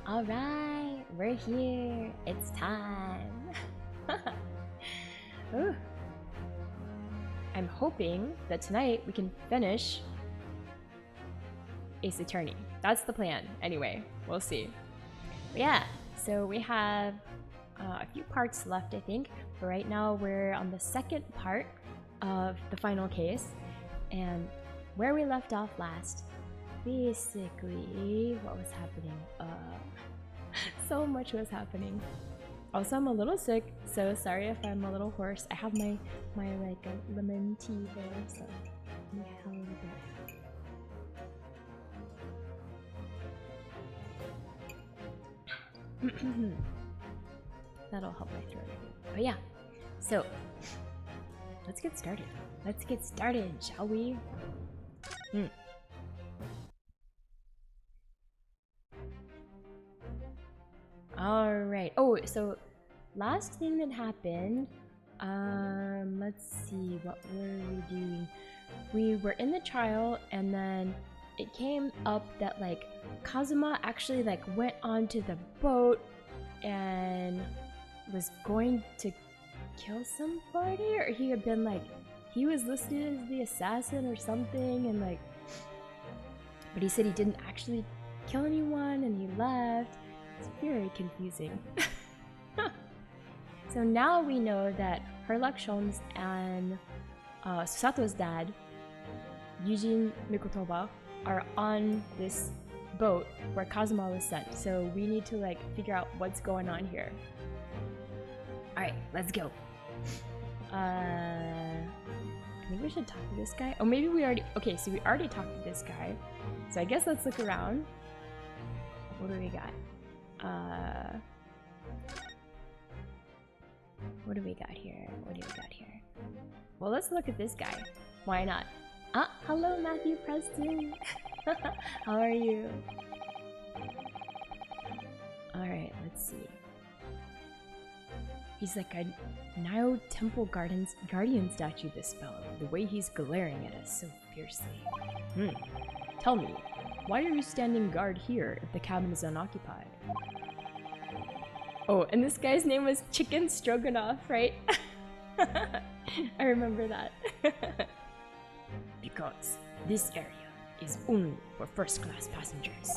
Alright, we're here. It's time. Ooh. I'm hoping that tonight we can finish Ace Attorney. That's the plan. Anyway, we'll see. But yeah, so we have a few parts left, I think. But right now we're on the second part of the final case. And where we left off last, basically, what was happening? So much was happening. Also, I'm a little sick, so sorry if I'm a little hoarse. I have my like lemon tea there, so let me have a little bit. That'll help my throat. But yeah, so let's get started. Let's get started, shall we? Alright. Oh, so last thing that happened, let's see, what were we doing? We were in the trial, and then it came up that like Kazuma actually like went onto the boat and was going to kill somebody, or he had been like, he was listed as the assassin or something, and like, but he said he didn't actually kill anyone and he left. It's very confusing. So now we know that Herlock Sholmes and Sato's dad, Yujin Mikotoba, are on this boat where Kazuma was sent. So we need to like figure out what's going on here. Alright, let's go. Maybe we should talk to this guy. Oh, maybe we already... Okay, so we already talked to this guy. So I guess let's look around. What do we got? What do we got here? What do we got here? Well, let's look at this guy. Why not? Ah, hello Matthew Preston! How are you? Alright, let's see. He's like a Nile Temple Guardian statue, this fellow. The way he's glaring at us so fiercely. Tell me, why are you standing guard here if the cabin is unoccupied? Oh, and this guy's name was Chicken Stroganoff, right? I remember that. Because this area is only for first-class passengers.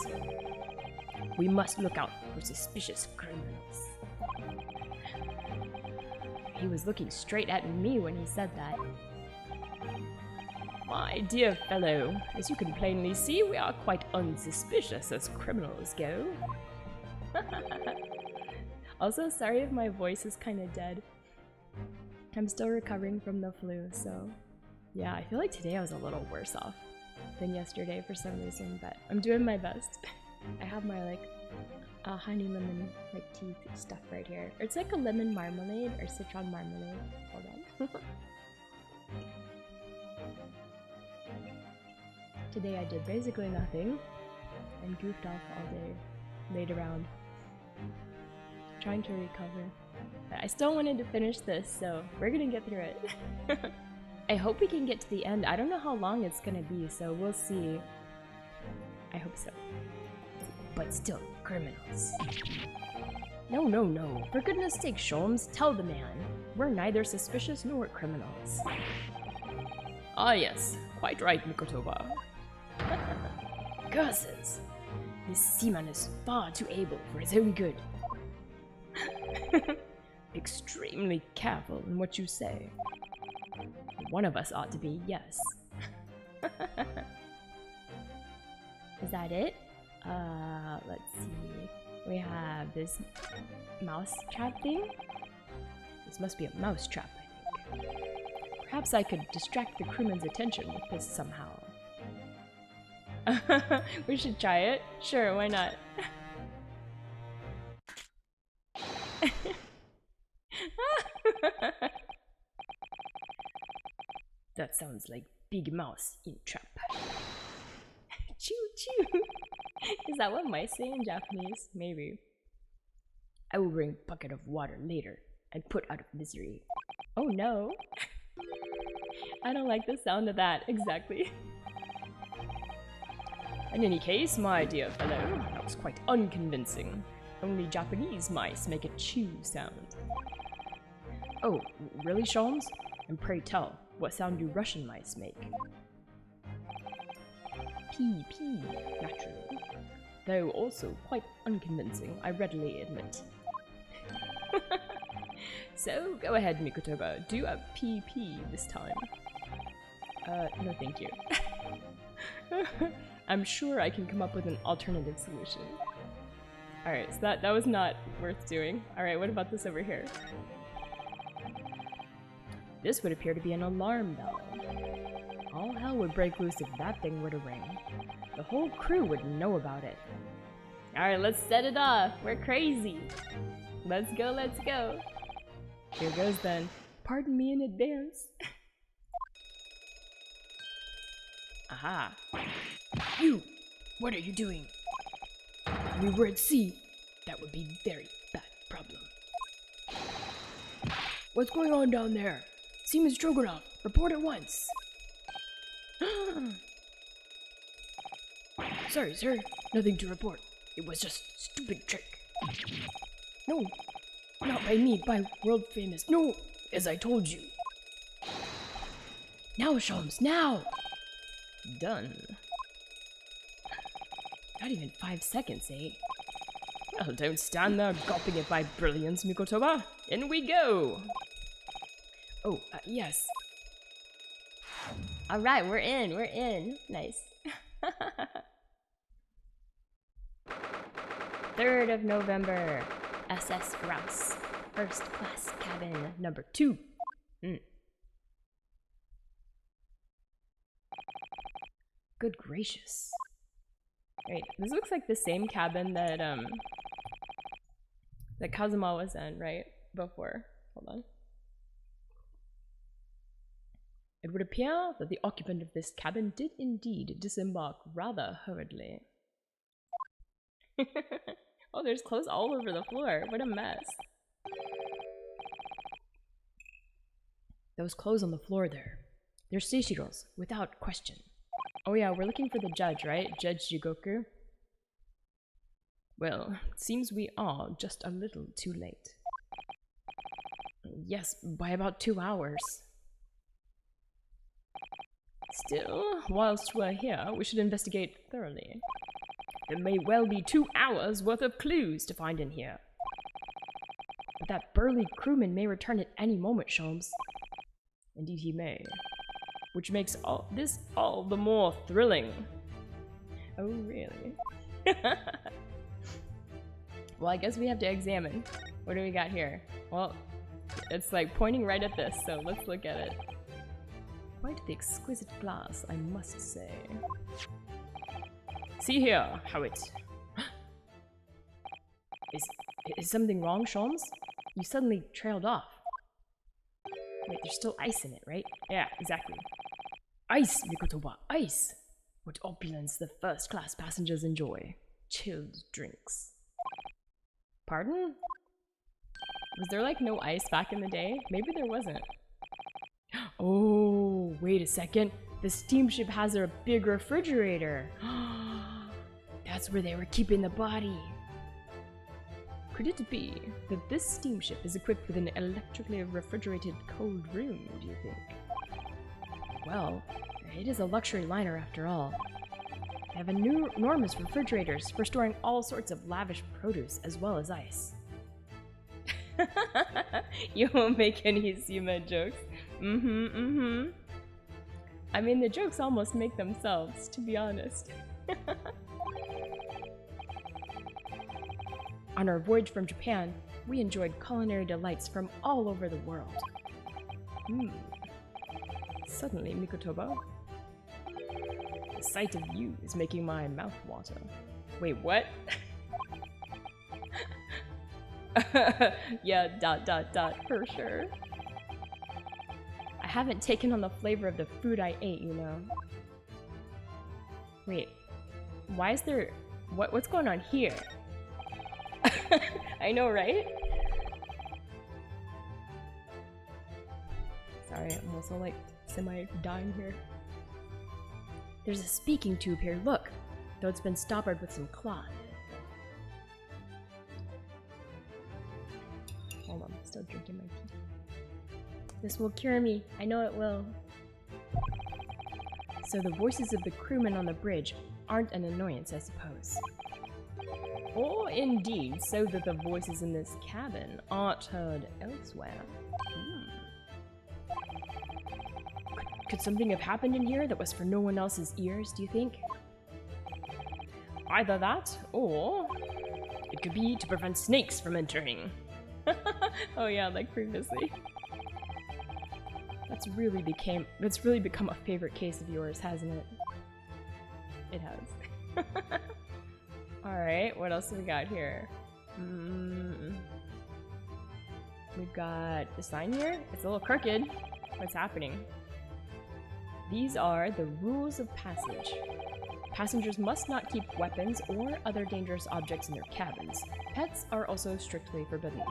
We must look out for suspicious criminals. He was looking straight at me when he said that. My dear fellow, as you can plainly see, we are quite unsuspicious as criminals go. Also, sorry if my voice is kind of dead. I'm still recovering from the flu, so yeah, I feel like today I was a little worse off than yesterday for some reason, but I'm doing my best. I have my like honey lemon like tea stuff right here. Or it's like a lemon marmalade or citron marmalade. Hold on. Today I did basically nothing and goofed off all day, laid around, trying to recover. But I still wanted to finish this, so we're gonna get through it. I hope we can get to the end. I don't know how long it's gonna be, so we'll see. I hope so. But still, criminals. No, no, no. For goodness sake, Sholmes, tell the man. We're neither suspicious nor criminals. Ah yes, quite right, Mikotoba. Curses! This seaman is far too able for his own good. Extremely careful in what you say. One of us ought to be, yes. Is that it? Let's see. We have this mouse trap thing. This must be a mouse trap, I think. Perhaps I could distract the crewman's attention with this somehow. We should try it? Sure, why not? That sounds like big mouse in trap. Choo choo! Is that what mice say in Japanese? Maybe. I will bring a bucket of water later and put out of misery. Oh no! I don't like the sound of that, exactly. In any case, my dear fellow, that was quite unconvincing. Only Japanese mice make a chew sound. Oh, really, Sholmes? And pray tell, what sound do Russian mice make? Pee, naturally. Though also quite unconvincing, I readily admit. So, go ahead, Mikotoba. Do a PP this time. No thank you. I'm sure I can come up with an alternative solution. Alright, so that was not worth doing. Alright, what about this over here? This would appear to be an alarm bell. All hell would break loose if that thing were to ring. The whole crew would know about it. Alright, let's set it off. We're crazy. Let's go, let's go. Here goes then. Pardon me in advance. Aha. You! What are you doing? If we were at sea, that would be very bad problem. What's going on down there? Seaman Stroganoff, report at once. Sorry, sir. Nothing to report. It was just a stupid trick. No, not by me, by world famous. No, as I told you. Now, Sholmes, now! Done. Not even 5 seconds, eh? Well, don't stand there gulping at my brilliance, Mikotoba. In we go! Oh, yes. Alright, we're in. Nice. 3rd of November, SS Grouse, first class cabin number 2. Good gracious. Wait, this looks like the same cabin that that Kazuma was in, right? Before. Hold on. It would appear that the occupant of this cabin did indeed disembark rather hurriedly. Oh, there's clothes all over the floor. What a mess. Those clothes on the floor there. They're Seishiro's, without question. Oh yeah, we're looking for the judge, right? Judge Jigoku. Well, it seems we are just a little too late. Yes, by about 2 hours. Still, whilst we're here, we should investigate thoroughly. There may well be 2 hours worth of clues to find in here. But that burly crewman may return at any moment, Sholmes. Indeed he may. Which makes this all the more thrilling. Oh, really? Well, I guess we have to examine. What do we got here? Well, it's like pointing right at this, so let's look at it. Quite the exquisite glass, I must say. See here, how it... Is something wrong, Sholmes? You suddenly trailed off. Wait, there's still ice in it, right? Yeah, exactly. Ice, Mikotoba, ice! What opulence the first-class passengers enjoy. Chilled drinks. Pardon? Was there like no ice back in the day? Maybe there wasn't. Oh, wait a second. The steamship has a big refrigerator. That's where they were keeping the body. Could it be that this steamship is equipped with an electrically refrigerated cold room, do you think? Well, it is a luxury liner after all. They have enormous refrigerators for storing all sorts of lavish produce as well as ice. You won't make any Sima jokes. I mean, the jokes almost make themselves, to be honest. On our voyage from Japan, we enjoyed culinary delights from all over the world. Suddenly, Mikotoba, the sight of you is making my mouth water. Wait, what? Yeah, ... for sure. I haven't taken on the flavor of the food I ate, you know. Wait, why is there... What's going on here? I know, right? Sorry, I'm also like semi-dying here. There's a speaking tube here, look! though it's been stoppered with some cloth. Hold on, I'm still drinking my tea. This will cure me. I know it will. So the voices of the crewmen on the bridge aren't an annoyance, I suppose. Or indeed, so that the voices in this cabin aren't heard elsewhere. Could something have happened in here that was for no one else's ears, do you think? Either that, or it could be to prevent snakes from entering. Oh yeah, like previously. That's really become a favorite case of yours, hasn't it? It has. Alright, what else do we got here? We've got the sign here. It's a little crooked. What's happening? These are the rules of passage. Passengers must not keep weapons or other dangerous objects in their cabins. Pets are also strictly forbidden.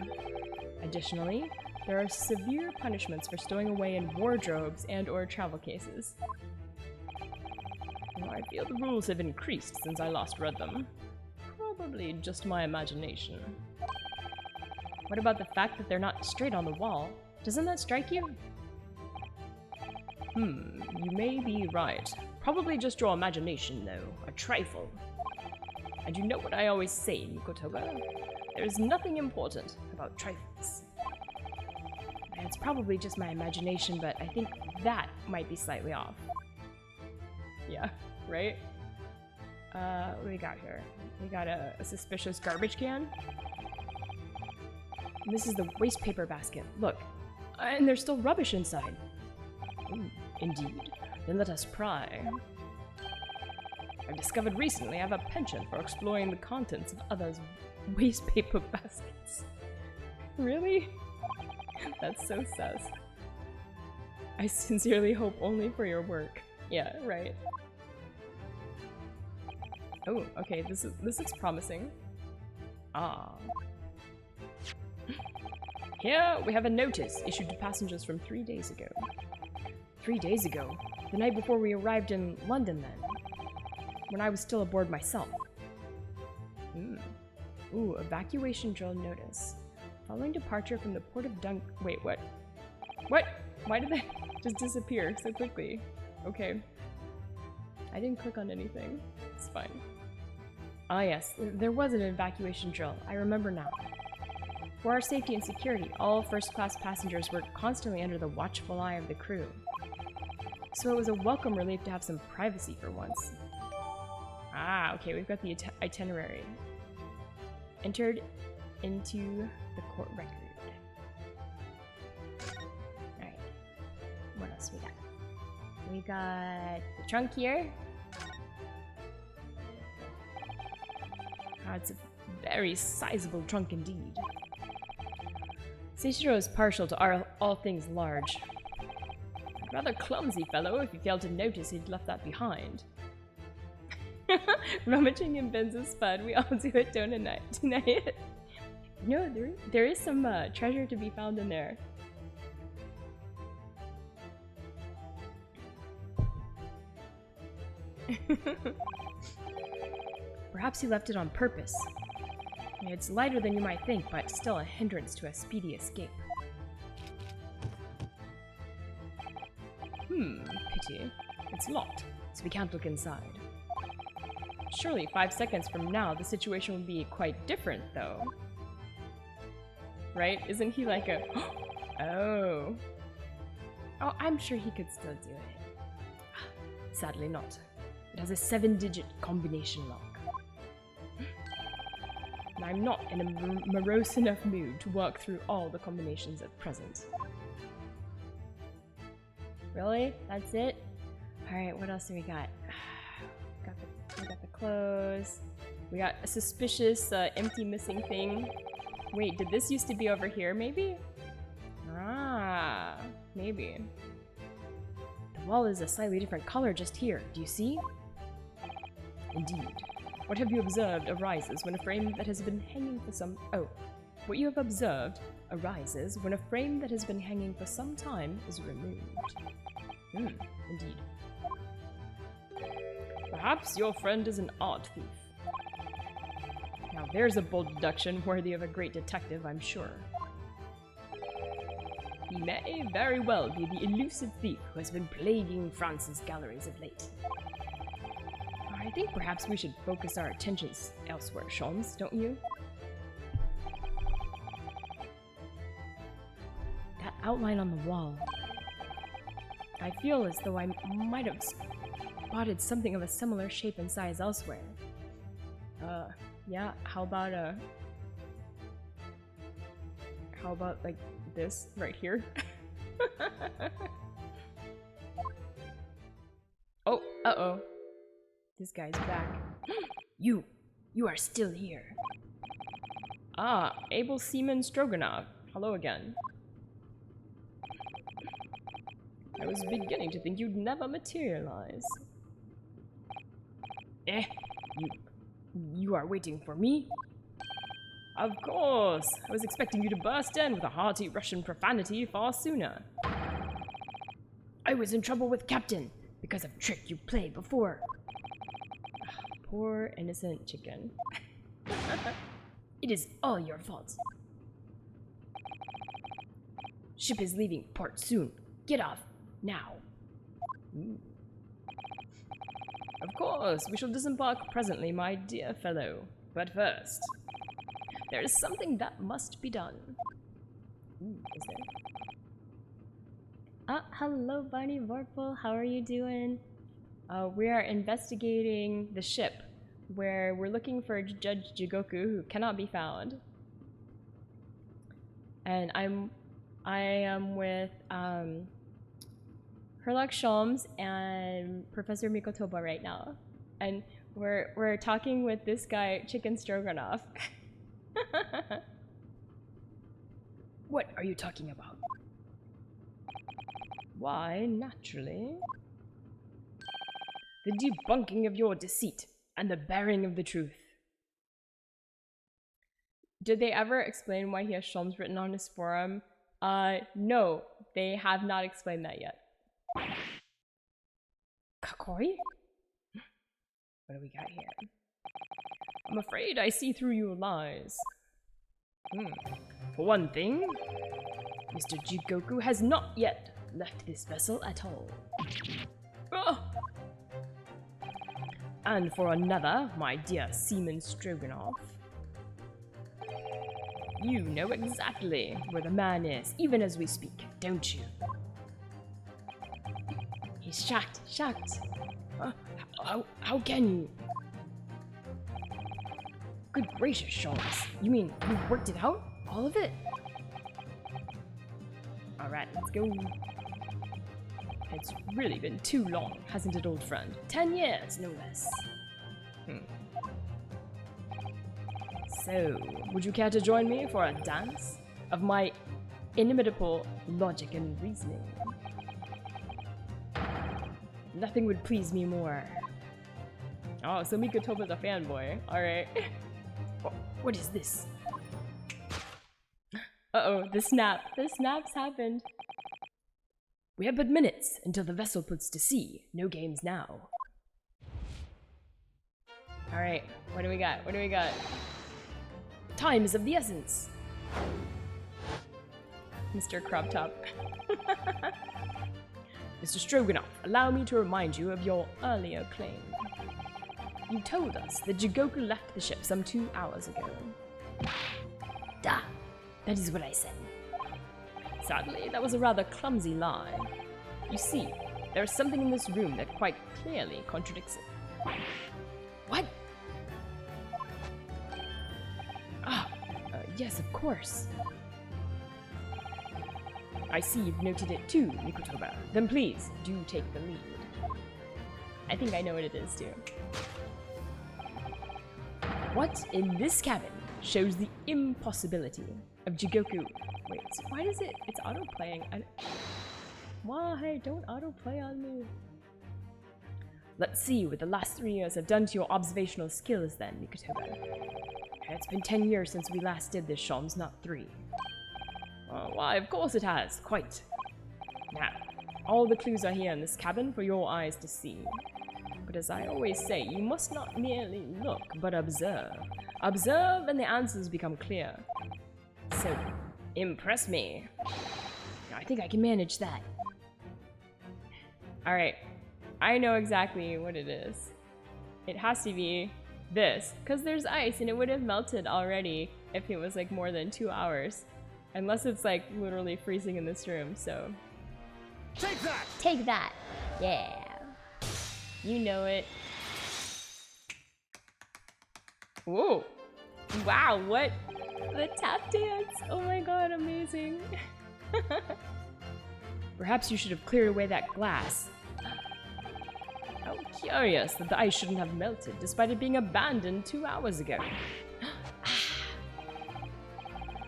Additionally, there are severe punishments for stowing away in wardrobes and or travel cases. Well, I feel the rules have increased since I last read them. Probably just my imagination. What about the fact that they're not straight on the wall? Doesn't that strike you? You may be right. Probably just your imagination, though. A trifle. And you know what I always say, Mikotoga? There is nothing important about trifles. And it's probably just my imagination, but I think that might be slightly off. Yeah, right? What do we got here? We got a suspicious garbage can. And this is the waste paper basket. Look. And there's still rubbish inside. Ooh, indeed. Then let us pry. I've discovered recently I have a penchant for exploring the contents of others' waste paper baskets. Really? That's so sus. I sincerely hope only for your work. Yeah, right. Oh, okay, this looks promising. Ah. Here we have a notice issued to passengers from 3 days ago. 3 days ago? The night before we arrived in London, then. When I was still aboard myself. Ooh, evacuation drill notice. Following departure from the port of Wait, what? What? Why did that just disappear so quickly? Okay. I didn't click on anything. It's fine. Ah yes, there was an evacuation drill. I remember now. For our safety and security, all first-class passengers were constantly under the watchful eye of the crew. So it was a welcome relief to have some privacy for once. Ah, okay, we've got the itinerary. Entered into the court record. Alright. What else we got? We got the trunk here. It's a very sizable trunk indeed. Seishiro is partial to all things large. Rather clumsy fellow if you failed to notice he'd left that behind. Rummaging in Ben's fun, we all do it, don't deny it. No, there is some treasure to be found in there. Perhaps he left it on purpose. It's lighter than you might think, but still a hindrance to a speedy escape. Pity. It's locked, so we can't look inside. Surely 5 seconds from now, the situation would be quite different, though. Right? Isn't he like a... Oh. Oh, I'm sure he could still do it. Sadly not. It has a 7-digit combination lock. And I'm not in a morose enough mood to work through all the combinations at present. Really? That's it? Alright, what else do we got? We got the clothes. We got a suspicious empty missing thing. Wait, did this used to be over here maybe? Ah, maybe. The wall is a slightly different color just here. Do you see? Indeed. What have you observed arises when a frame that has been hanging for some... Oh. What you have observed arises when a frame that has been hanging for some time is removed. Indeed. Perhaps your friend is an art thief. Now there's a bold deduction worthy of a great detective, I'm sure. He may very well be the elusive thief who has been plaguing France's galleries of late. I think perhaps we should focus our attentions elsewhere, Sholmes, don't you? That outline on the wall. I feel as though I might have spotted something of a similar shape and size elsewhere. Yeah, how about like this right here? Oh, uh-oh. This guy's back. You are still here. Ah, Abel Seaman Stroganoff. Hello again. I was beginning to think you'd never materialize. You are waiting for me? Of course! I was expecting you to burst in with a hearty Russian profanity far sooner. I was in trouble with Captain because of a trick you played before. Poor innocent chicken. It is all your fault. Ship is leaving port soon. Get off now. Of course, we shall disembark presently, my dear fellow. But first, there is something that must be done. Is there? Hello, Barney Vorpal. How are you doing? We are investigating the ship, where we're looking for Judge Jigoku, who cannot be found. And I am with Herlock Sholmes and Professor Mikotoba right now, and we're talking with this guy, Chicken Stroganoff. What are you talking about? Why, naturally, the debunking of your deceit and the bearing of the truth. Did they ever explain why he has Sholmes written on his forum? No, they have not explained that yet. Kakoi? What do we got here? I'm afraid I see through your lies. For one thing, Mr. Jigoku has not yet left this vessel at all. And for another, my dear Seaman Stroganoff, you know exactly where the man is, even as we speak, don't you? He's shocked. How can you? Good gracious, Sholmes. You mean you worked it out? All of it? Alright, let's go. It's really been too long, hasn't it, old friend? 10 years, no less. So, would you care to join me for a dance of my inimitable logic and reasoning? Nothing would please me more. Oh, so Mikotoba's a fanboy. Alright. What is this? Uh-oh, the snap. The snap's happened. We have but minutes until the vessel puts to sea. No games now. Alright, what do we got? What do we got? Time is of the essence. Mr. Crop Top. Mr. Stroganoff, allow me to remind you of your earlier claim. You told us that Jigoku left the ship some 2 hours ago. Da! That is what I said. Sadly, that was a rather clumsy lie. You see, there is something in this room that quite clearly contradicts it. What? Yes, of course. I see you've noted it too, Mikotoba. Then please, do take the lead. I think I know what it is too. What in this cabin shows the impossibility of Jigoku? Wait, so why does it's auto-playing? Why? Don't auto-play on me. Let's see what the last 3 years have done to your observational skills then, Mikotoba. It's been 10 years since we last did this, Sholmes, not 3. Why, of course it has, quite. Now, all the clues are here in this cabin for your eyes to see. But as I always say, you must not merely look, but observe. Observe and the answers become clear. So, impress me. I think I can manage that. Alright, I know exactly what it is. It has to be this, because there's ice and it would have melted already if it was like more than 2 hours. Unless it's like literally freezing in this room, so. Take that! Take that! Yeah. You know it. Whoa! Wow, what? The tap dance! Oh my god, amazing. Perhaps you should have cleared away that glass. How curious that the ice shouldn't have melted despite it being abandoned 2 hours ago.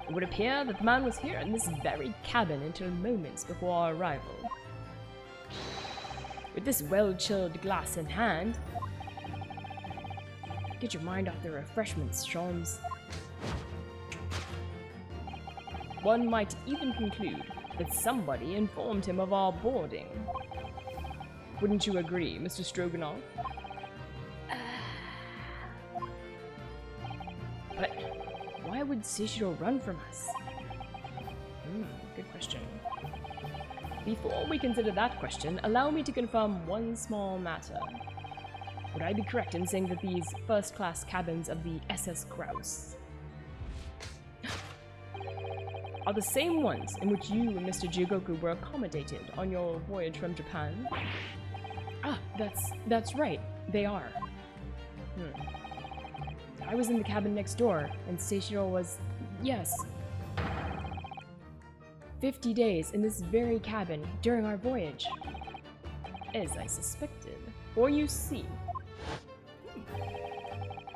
It would appear that the man was here in this very cabin until moments before our arrival. With this well-chilled glass in hand, get your mind off the refreshments, Sholmes. One might even conclude that somebody informed him of our boarding. Wouldn't you agree, Mr. Stroganoff? But why would Seishiro run from us? Good question. Before we consider that question, allow me to confirm one small matter. Would I be correct in saying that these first-class cabins of the SS Kraus are the same ones in which you and Mr. Jigoku were accommodated on your voyage from Japan? Ah, that's right. They are. I was in the cabin next door, and Seishiro was... yes. 50 days in this very cabin during our voyage. As I suspected. For you see,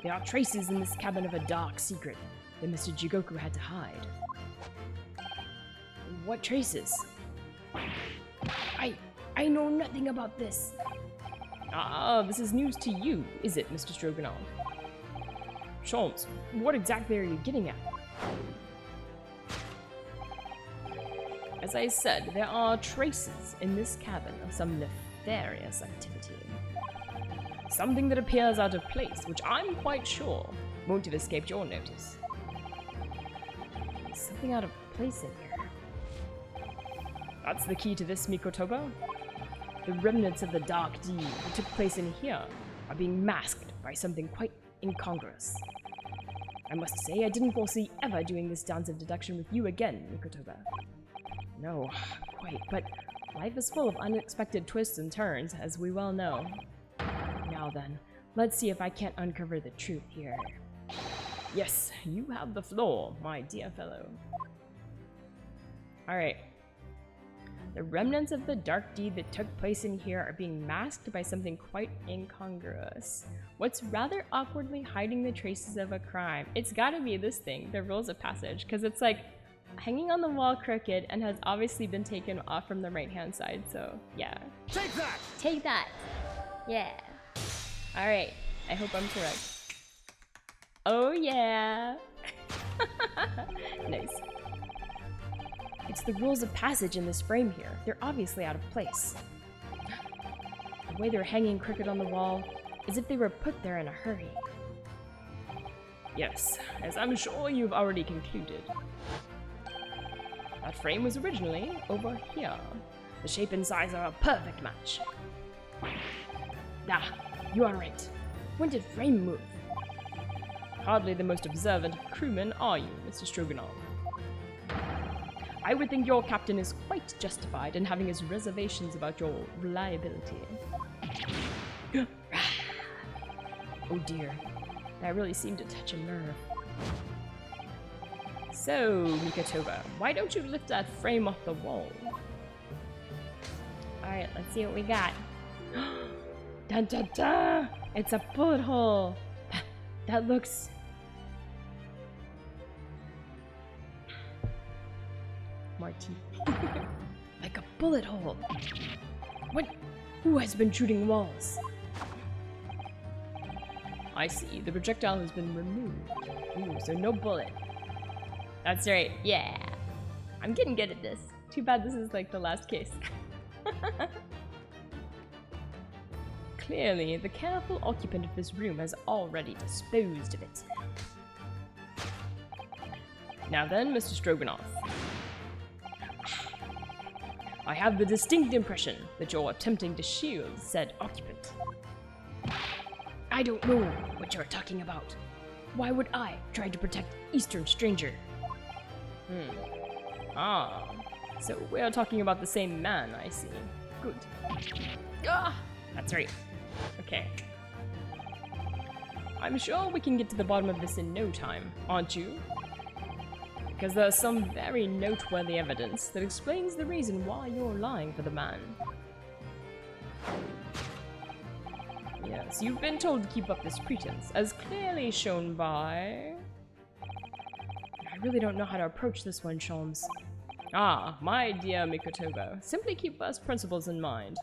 there are traces in this cabin of a dark secret that Mr. Jigoku had to hide. What traces? I know nothing about this. Ah, this is news to you, is it, Mr. Stroganoff? Sholmes, what exactly are you getting at? As I said, there are traces in this cabin of some nefarious activity. Something that appears out of place, which I'm quite sure won't have escaped your notice. Something out of place in here. That's the key to this, Mikotoba. The remnants of the dark deed that took place in here are being masked by something quite incongruous. I must say, I didn't foresee ever doing this dance of deduction with you again, Mikotoba. No, quite, but life is full of unexpected twists and turns, as we well know. Now then, let's see if I can't uncover the truth here. Yes, you have the floor, my dear fellow. Alright. The remnants of the dark deed that took place in here are being masked by something quite incongruous. What's rather awkwardly hiding the traces of a crime? It's gotta be this thing, the rules of passage, because it's like hanging on the wall crooked and has obviously been taken off from the right-hand side, so yeah. Take that! Take that! Yeah. Alright, I hope I'm correct. Oh yeah! Nice. It's the rules of passage in this frame here. They're obviously out of place. The way they're hanging crooked on the wall, as if they were put there in a hurry. Yes, as I'm sure you've already concluded. That frame was originally over here. The shape and size are a perfect match. Ah, you are right. When did frame move? Hardly the most observant of crewmen, are you, Mr. Stroganoff? I would think your captain is quite justified in having his reservations about your reliability. Oh dear, that really seemed to touch a nerve. So, Mikotoba, why don't you lift that frame off the wall? Alright, let's see what we got. Dun dun dun! It's a bullet hole! That looks... Marty. Like a bullet hole. What? Who has been shooting walls? I see. The projectile has been removed. Ooh, so no bullet. That's right. Yeah. I'm getting good at this. Too bad this is like the last case. clearly, the careful occupant of this room has already disposed of it. Now then, Mr. Stroganoff. I have the distinct impression that you're attempting to shield said occupant. I don't know what you're talking about. Why would I try to protect Eastern stranger? Ah, so we're talking about the same man, I see. Good. Ah, that's right. Okay. I'm sure we can get to the bottom of this in no time, aren't you? Because there's some very noteworthy evidence that explains the reason why you're lying for the man. Yes, you've been told to keep up this pretense, as clearly shown by... I really don't know how to approach this one, Sholmes. Ah, my dear Mikotoba, simply keep first principles in mind.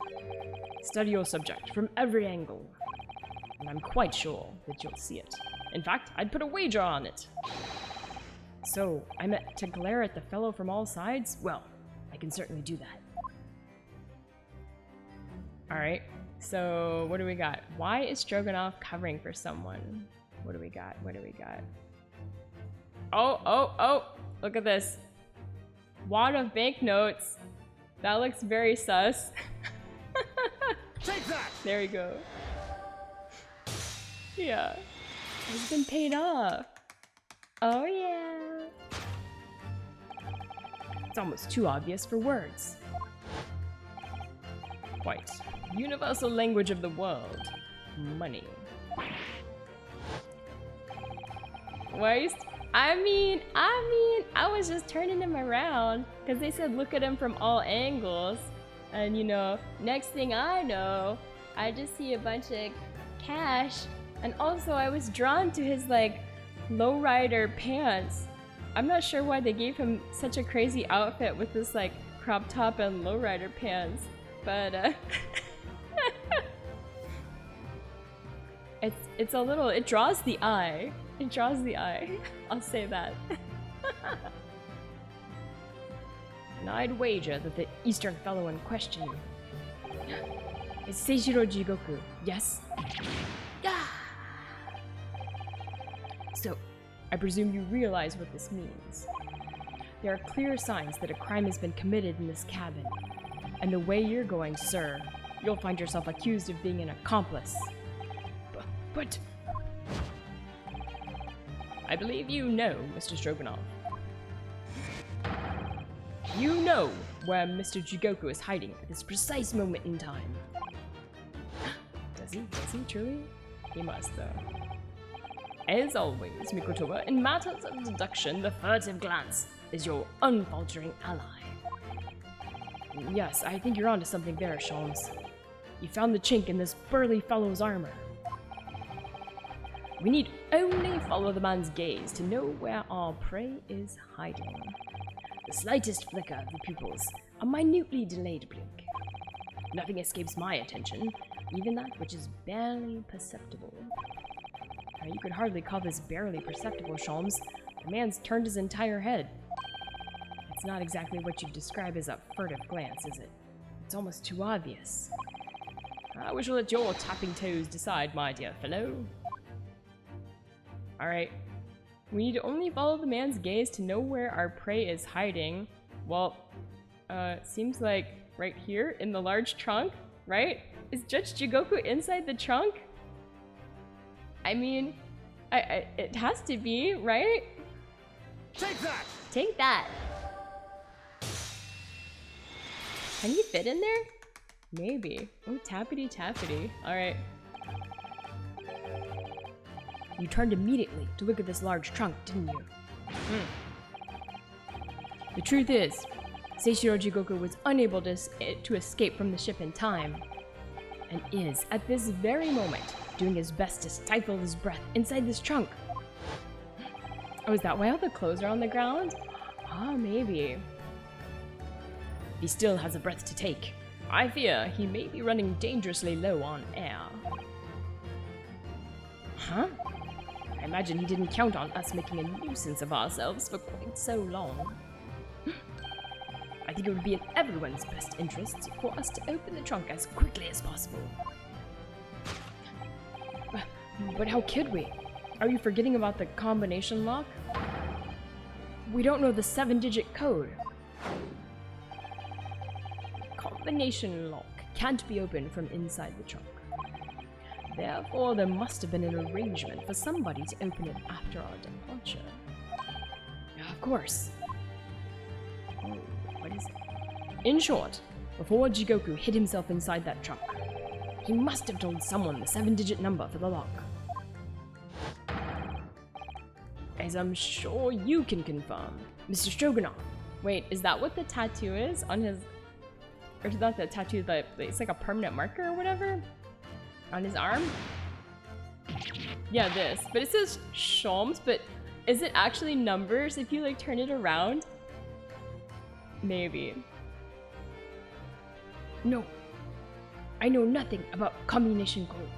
Study your subject from every angle, and I'm quite sure that you'll see it. In fact, I'd put a wager on it. So, I'm to glare at the fellow from all sides? Well, I can certainly do that. Alright, so what do we got? Why is Stroganoff covering for someone? What do we got? What do we got? Oh! Look at this. Wad of banknotes. That looks very sus. Take that! There you go. Yeah. It's been paid off. Oh yeah. It's almost too obvious for words. Quite. Universal language of the world. Money. Why? I mean, I was just turning him around because they said look at him from all angles, and you know, next thing I know, I just see a bunch of cash, and also I was drawn to his like lowrider pants. I'm not sure why they gave him such a crazy outfit with this like crop top and lowrider pants, but it's a little, it draws the eye. It draws the eye. I'll say that. And I'd wager that the Eastern fellow in question is Seishiro Jigoku. Yes? So, I presume you realize what this means. There are clear signs that a crime has been committed in this cabin. And the way you're going, sir, you'll find yourself accused of being an accomplice. But... I believe you know, Mr. Stroganoff. You know where Mr. Jigoku is hiding at this precise moment in time. Does he? Does he truly? He must, though. As always, Mikotoba, in matters of deduction, the furtive glance is your unfaltering ally. Yes, I think you're onto something there, Sholmes. You found the chink in this burly fellow's armor. We need only follow the man's gaze to know where our prey is hiding. The slightest flicker of the pupils, a minutely delayed blink. Nothing escapes my attention, even that which is barely perceptible. Now, you could hardly call this barely perceptible, Sholmes. The man's turned his entire head. It's not exactly what you'd describe as a furtive glance, is it? It's almost too obvious. We shall let your tapping toes decide, my dear fellow. Alright. We need to only follow the man's gaze to know where our prey is hiding. Well, seems like right here in the large trunk, right? Is Judge Jigoku inside the trunk? I mean, it has to be, right? Take that! Take that! Can he fit in there? Maybe. Oh, tappity tappity. Alright. You turned immediately to look at this large trunk, didn't you? The truth is, Seishiro Jigoku was unable to escape from the ship in time, and is, at this very moment, doing his best to stifle his breath inside this trunk. Oh, is that why all the clothes are on the ground? Ah, maybe. He still has a breath to take. I fear he may be running dangerously low on air. Huh? I imagine he didn't count on us making a nuisance of ourselves for quite so long. I think it would be in everyone's best interests for us to open the trunk as quickly as possible. But how could we? Are you forgetting about the combination lock? We don't know the 7-digit code. Combination lock can't be opened from inside the trunk. Therefore, there must have been an arrangement for somebody to open it after our departure. Of course. Oh, what is it? In short, before Jigoku hid himself inside that trunk, he must have told someone the 7-digit number for the lock. As I'm sure you can confirm, Mr. Stroganoff. Wait, is that what the tattoo is on his... Or is that the tattoo that it's like a permanent marker or whatever? On his arm? Yeah, this. But it says Shams, but is it actually numbers if you like turn it around? Maybe. No. I know nothing about combination code.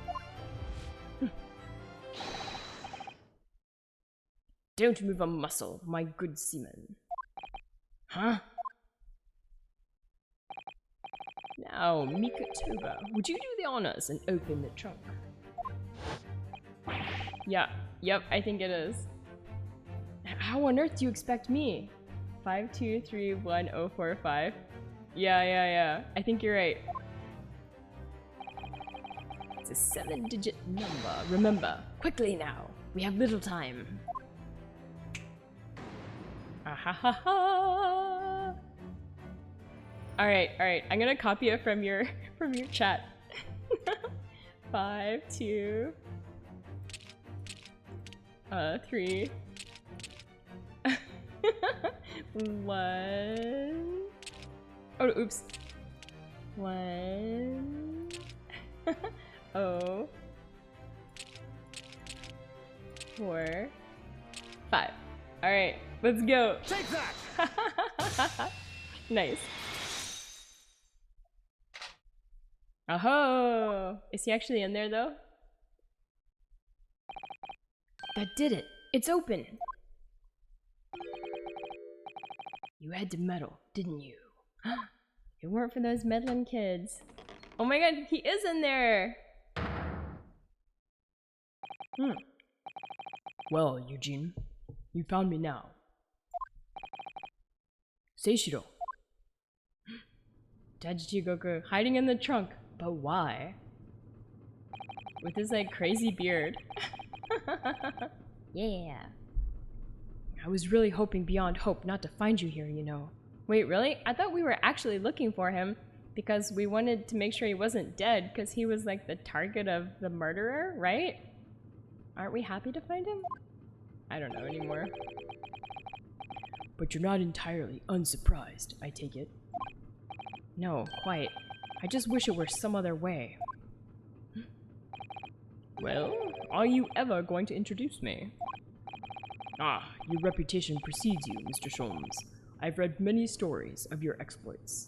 Don't move a muscle, my good seaman. Huh? Now, Mikatoba, would you do the honors and open the trunk? Yeah, yep, I think it is. How on earth do you expect me? 5231045. Yeah. I think you're right. It's a 7-digit number. Remember, quickly now. We have little time. Ahahaha. Alright. I'm gonna copy it from your chat. 5, 2, 3, 1. Oh, oops. 1. Oh. 4, 5. Alright, let's go. Take that! Nice. Oh, is he actually in there though? That did it. It's open. You had to meddle, didn't you? If it weren't for those meddling kids. Oh my god, he is in there! Well, Eugene, you found me now. Seishiro. Jigoku hiding in the trunk, but why? With his like crazy beard. Yeah. I was really hoping beyond hope not to find you here, you know. Wait, really? I thought we were actually looking for him because we wanted to make sure he wasn't dead because he was like the target of the murderer, right? Aren't we happy to find him? I don't know anymore. But you're not entirely unsurprised, I take it. No, quite. I just wish it were some other way. Well, are you ever going to introduce me? Ah, your reputation precedes you, Mr. Sholmes. I've read many stories of your exploits.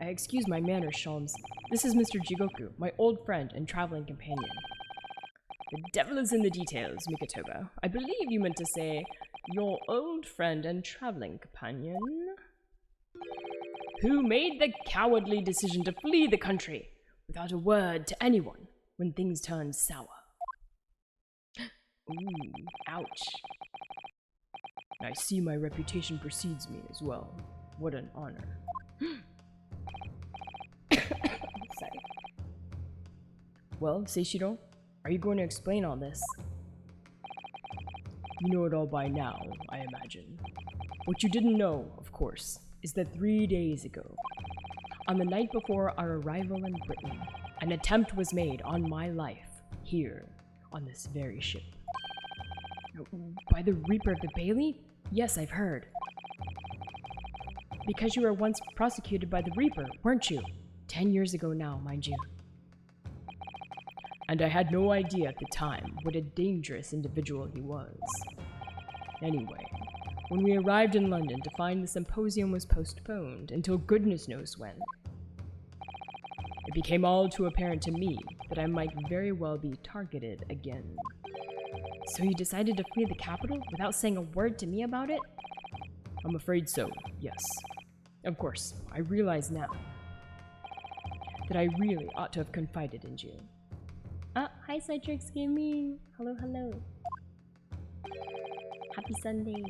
Excuse my manners, Sholmes. This is Mr. Jigoku, my old friend and traveling companion. The devil is in the details, Mikatoba. I believe you meant to say, your old friend and traveling companion? Who made the cowardly decision to flee the country without a word to anyone when things turned sour. Ooh, ouch. I see my reputation precedes me as well. What an honor. Sorry. Well, Seishiro, are you going to explain all this? You know it all by now, I imagine. What you didn't know, of course, is that 3 days ago, on the night before our arrival in Britain, an attempt was made on my life, here, on this very ship. By the Reaper of the Bailey? Yes, I've heard. Because you were once prosecuted by the Reaper, weren't you? 10 years ago now, mind you. And I had no idea at the time what a dangerous individual he was. Anyway, when we arrived in London to find the symposium was postponed until goodness knows when, it became all too apparent to me that I might very well be targeted again. So you decided to flee the capital without saying a word to me about it? I'm afraid so, yes. Of course, I realize now that I really ought to have confided in you. Ah, hi Citrix Gaming. Hello, hello. Happy Sunday.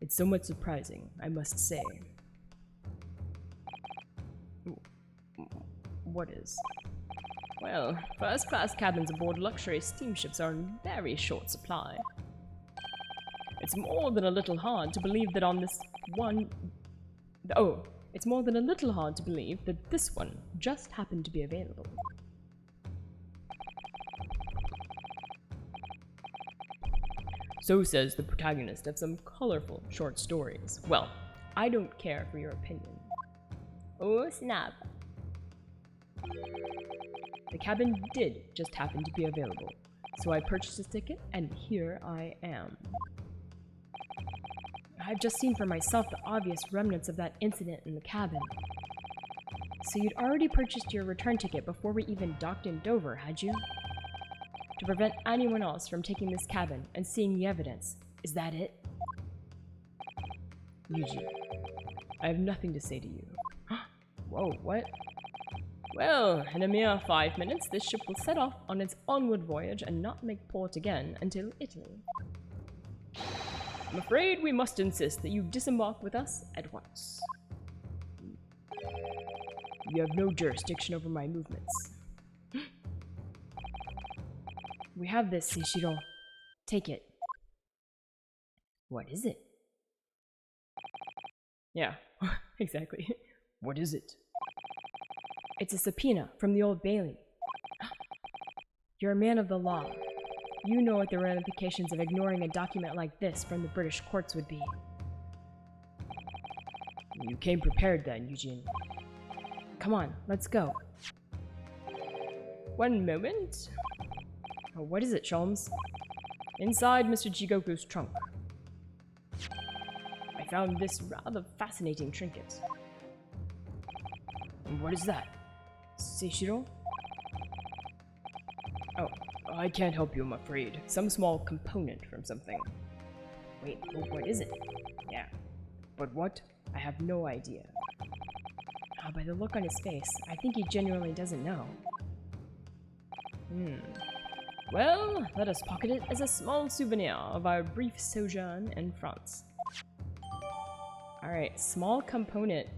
It's somewhat surprising, I must say. What is? Well, first-class cabins aboard luxury steamships are in very short supply. It's more than a little hard to believe that on this one... Oh, it's more than a little hard to believe that this one just happened to be available. So says the protagonist of some colorful short stories. Well, I don't care for your opinion. Oh, snap. The cabin did just happen to be available, so I purchased a ticket, and here I am. I've just seen for myself the obvious remnants of that incident in the cabin. So you'd already purchased your return ticket before we even docked in Dover, had you? To prevent anyone else from taking this cabin and seeing the evidence. Is that it? Yuji, I have nothing to say to you. Whoa, what? Well, in a mere 5 minutes, this ship will set off on its onward voyage and not make port again until Italy. I'm afraid we must insist that you disembark with us at once. You have no jurisdiction over my movements. We have this, Seishiro. Take it. What is it? Yeah, exactly. What is it? It's a subpoena from the Old Bailey. You're a man of the law. You know what the ramifications of ignoring a document like this from the British courts would be. You came prepared then, Eugene. Come on, let's go. One moment. Oh, what is it, Sholmes? Inside Mr. Jigoku's trunk, I found this rather fascinating trinket. What is that? Seishiro? Oh, I can't help you, I'm afraid. Some small component from something. Wait, what is it? Yeah. But what? I have no idea. By the look on his face, I think he genuinely doesn't know. Well, let us pocket it as a small souvenir of our brief sojourn in France. Alright, small component.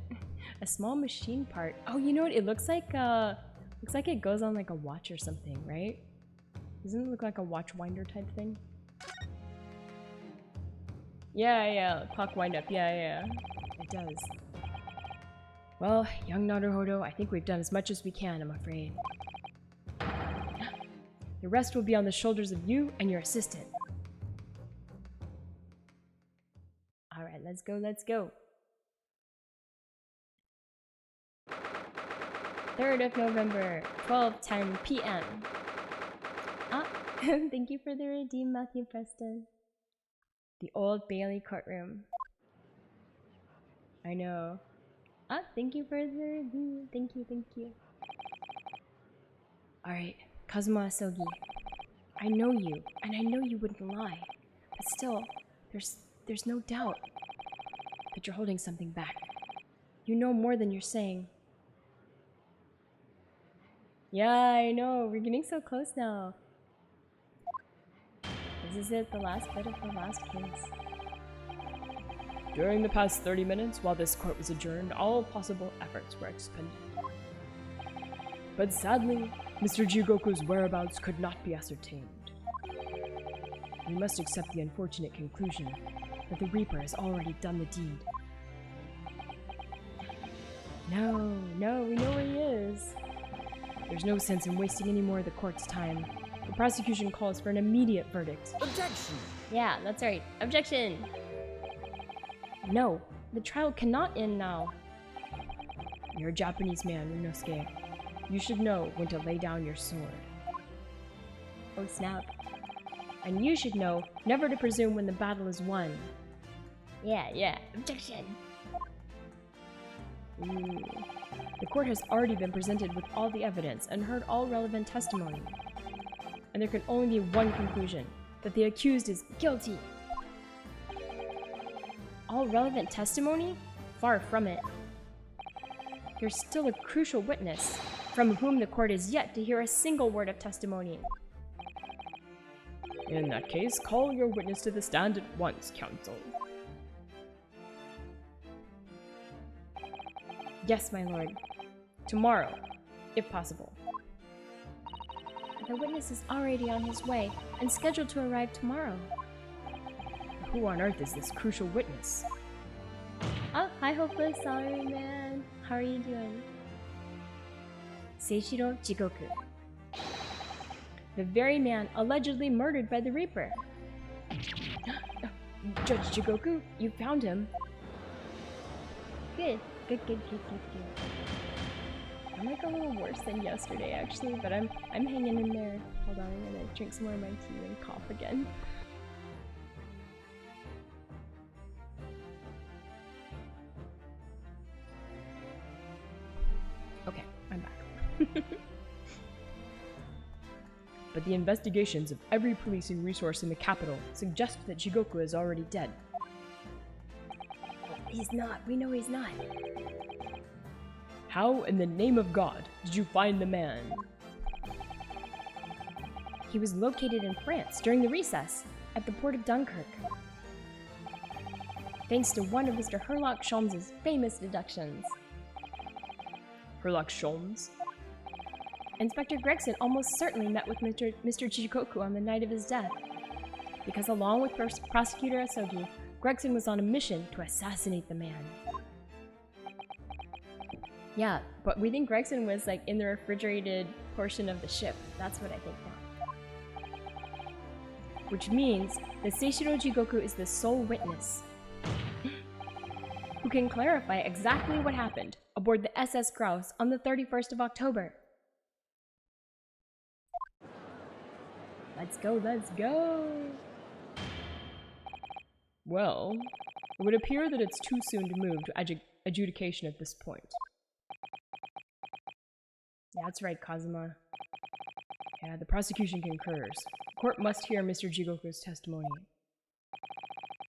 A small machine part. Oh, you know what? It looks like it goes on like a watch or something, right? Doesn't it look like a watch winder type thing? Yeah, clock wind up, yeah. It does. Well, young Naruhodo, I think we've done as much as we can, I'm afraid. The rest will be on the shoulders of you and your assistant. Alright, let's go. 3rd of November, 12:10 p.m. Ah, thank you for the redeem, Matthew Preston. The Old Bailey courtroom. I know. Ah, thank you for the redeem. Thank you. Alright, Kazuma Asogi. I know you, and I know you wouldn't lie. But still, there's no doubt that you're holding something back. You know more than you're saying. Yeah, I know. We're getting so close now. This is it, the last bit of the last case. During the past 30 minutes, while this court was adjourned, all possible efforts were expended. But sadly, Mr. Jigoku's whereabouts could not be ascertained. We must accept the unfortunate conclusion that the Reaper has already done the deed. No, we know where he is. There's no sense in wasting any more of the court's time. The prosecution calls for an immediate verdict. Objection! Yeah, that's right. Objection! No, the trial cannot end now. You're a Japanese man, Ryunosuke. You should know when to lay down your sword. Oh snap. And you should know never to presume when the battle is won. Yeah. Objection! Ooh. The court has already been presented with all the evidence and heard all relevant testimony. And there can only be one conclusion, that the accused is guilty. All relevant testimony? Far from it. You're still a crucial witness. from whom the court is yet to hear a single word of testimony. In that case, call your witness to the stand at once, counsel. Yes, my lord. Tomorrow, if possible. The witness is already on his way and scheduled to arrive tomorrow. Who on earth is this crucial witness? Oh, hi Hopeless, sorry man. How are you doing? Seishiro Jigoku. The very man allegedly murdered by the Reaper. Judge Jigoku, you found him. Good. Good. I'm like a little worse than yesterday actually, but I'm hanging in there. Hold on, I'm gonna drink some more of my tea and cough again. Okay, I'm back. But the investigations of every policing resource in the capital suggest that Jigoku is already dead. He's not. We know he's not. How, in the name of God, did you find the man? He was located in France during the recess at the port of Dunkirk. Thanks to one of Mr. Herlock Sholmes's famous deductions. Herlock Sholmes? Inspector Gregson almost certainly met with Mr. Jigoku on the night of his death, because along with Prosecutor Asogi, Gregson was on a mission to assassinate the man. Yeah, but we think Gregson was like in the refrigerated portion of the ship. That's what I think now. Which means that Seishiro Jigoku is the sole witness who can clarify exactly what happened aboard the SS Grouse on the 31st of October. Let's go, let's go! Well, it would appear that it's too soon to move to adjudication at this point. Yeah, that's right, Kazuma. Yeah, the prosecution concurs. The court must hear Mr. Jigoku's testimony.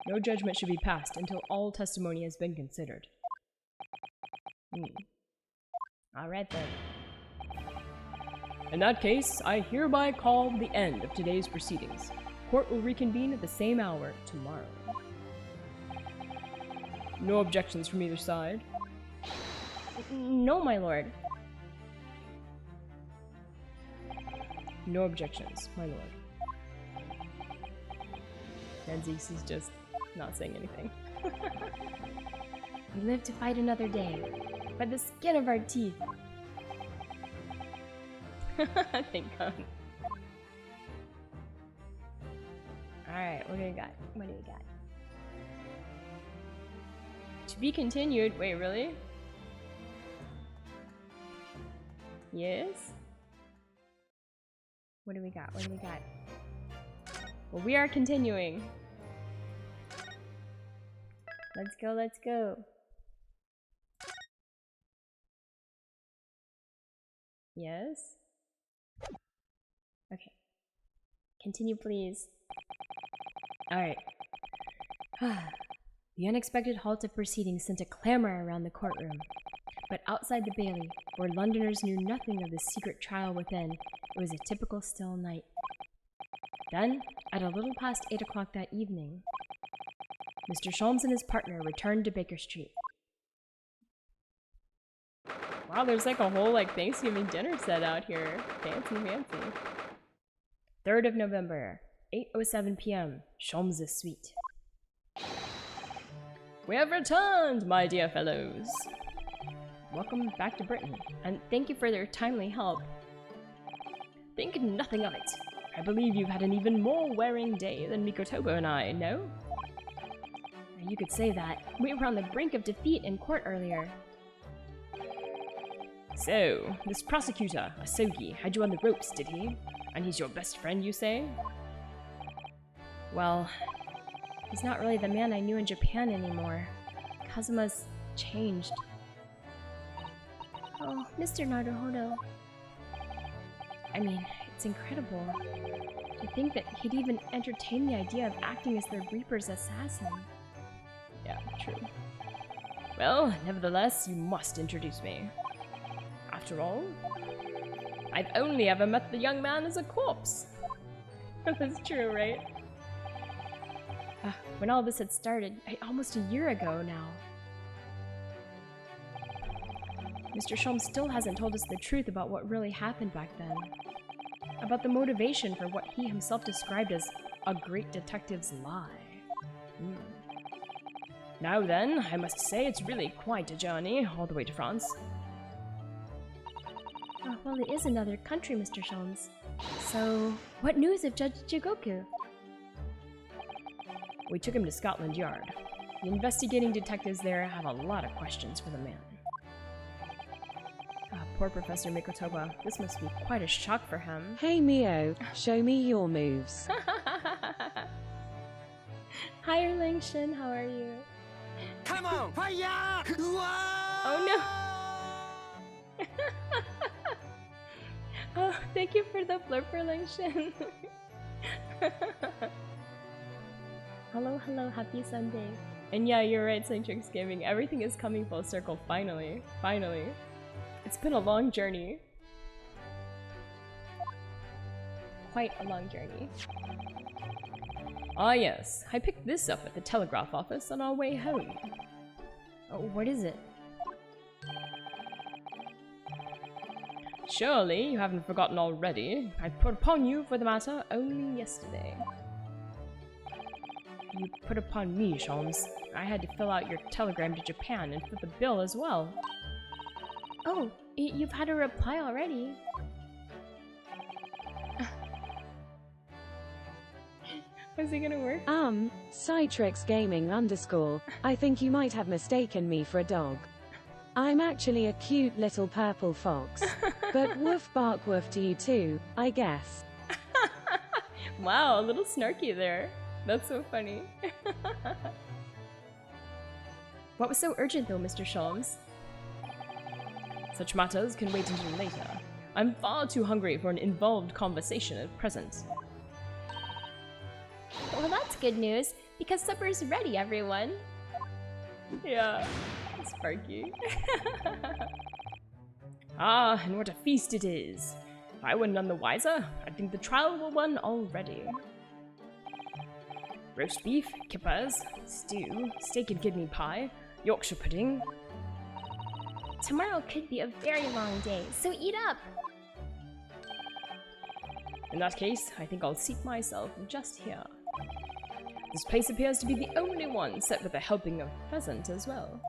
No judgment should be passed until all testimony has been considered. Alright then. In that case, I hereby call the end of today's proceedings. Court will reconvene at the same hour tomorrow. No objections from either side? No, my lord. No objections, my lord. Nanzis is just not saying anything. We live to fight another day, by the skin of our teeth. Thank God. Alright, what do we got? What do we got? To be continued. Wait, really? Yes? What do we got? What do we got? Well, we are continuing. Let's go, let's go. Yes? Okay. Continue, please. Alright. The unexpected halt of proceedings sent a clamor around the courtroom. But outside the bailey, where Londoners knew nothing of the secret trial within, it was a typical still night. Then, at a little past 8 o'clock that evening, Mr. Sholmes and his partner returned to Baker Street. Wow, there's like a whole like Thanksgiving dinner set out here. Fancy, fancy. 3rd of November, 8:07 p.m., Sholmes' suite. We have returned, my dear fellows. Welcome back to Britain, and thank you for their timely help. Think nothing of it. I believe you've had an even more wearing day than Mikotobo and I, no? You could say that. We were on the brink of defeat in court earlier. So, this prosecutor, Asogi, had you on the ropes, did he? And he's your best friend, you say? Well, he's not really the man I knew in Japan anymore. Kazuma's changed. Oh, Mr. Naruhodo. I mean, it's incredible. To think that he'd even entertain the idea of acting as the Reaper's assassin. Yeah, true. Well, nevertheless, you must introduce me. after all. I've only ever met the young man as a corpse. That's true, right? When all this had started, almost a year ago now. Mr. Sholm still hasn't told us the truth about what really happened back then. About the motivation for what he himself described as a great detective's lie. Now then, I must say it's really quite a journey, all the way to France. Well, it is another country, Mr. Sholmes. So, what news of Judge Jigoku? We took him to Scotland Yard. The investigating detectives there have a lot of questions for the man. Poor Professor Mikotoba. This must be quite a shock for him. Hey Mio, show me your moves. Hi Erlingshin, how are you? Come on! Fire! Oh no! Oh, thank you for the blurb, Erlingshin. Hello, hello, happy Sunday. And yeah, you're right, Saintrix Gaming. Everything is coming full circle, finally. Finally. It's been a long journey. Quite a long journey. Ah yes, I picked this up at the telegraph office on our way home. Oh, what is it? Surely you haven't forgotten already. I put upon you for the matter only yesterday. You put upon me, Sholmes. I had to fill out your telegram to Japan and foot the bill as well. Oh, you've had a reply already. Is it gonna work? Citrix Gaming _ I think you might have mistaken me for a dog. I'm actually a cute little purple fox. But woof bark woof to you too, I guess. Wow, a little snarky there. That's so funny. What was so urgent though, Mr. Sholmes? Such matters can wait until later. I'm far too hungry for an involved conversation at present. Well, that's good news, because supper's ready, everyone. Yeah, Sparky. Ah, and what a feast it is. If I were none the wiser, I think the trial were won already. Roast beef, kippers, stew, steak and kidney pie, Yorkshire pudding. Tomorrow could be a very long day, so eat up! In that case, I think I'll seat myself just here. This place appears to be the only one set with a helping of pheasant as well.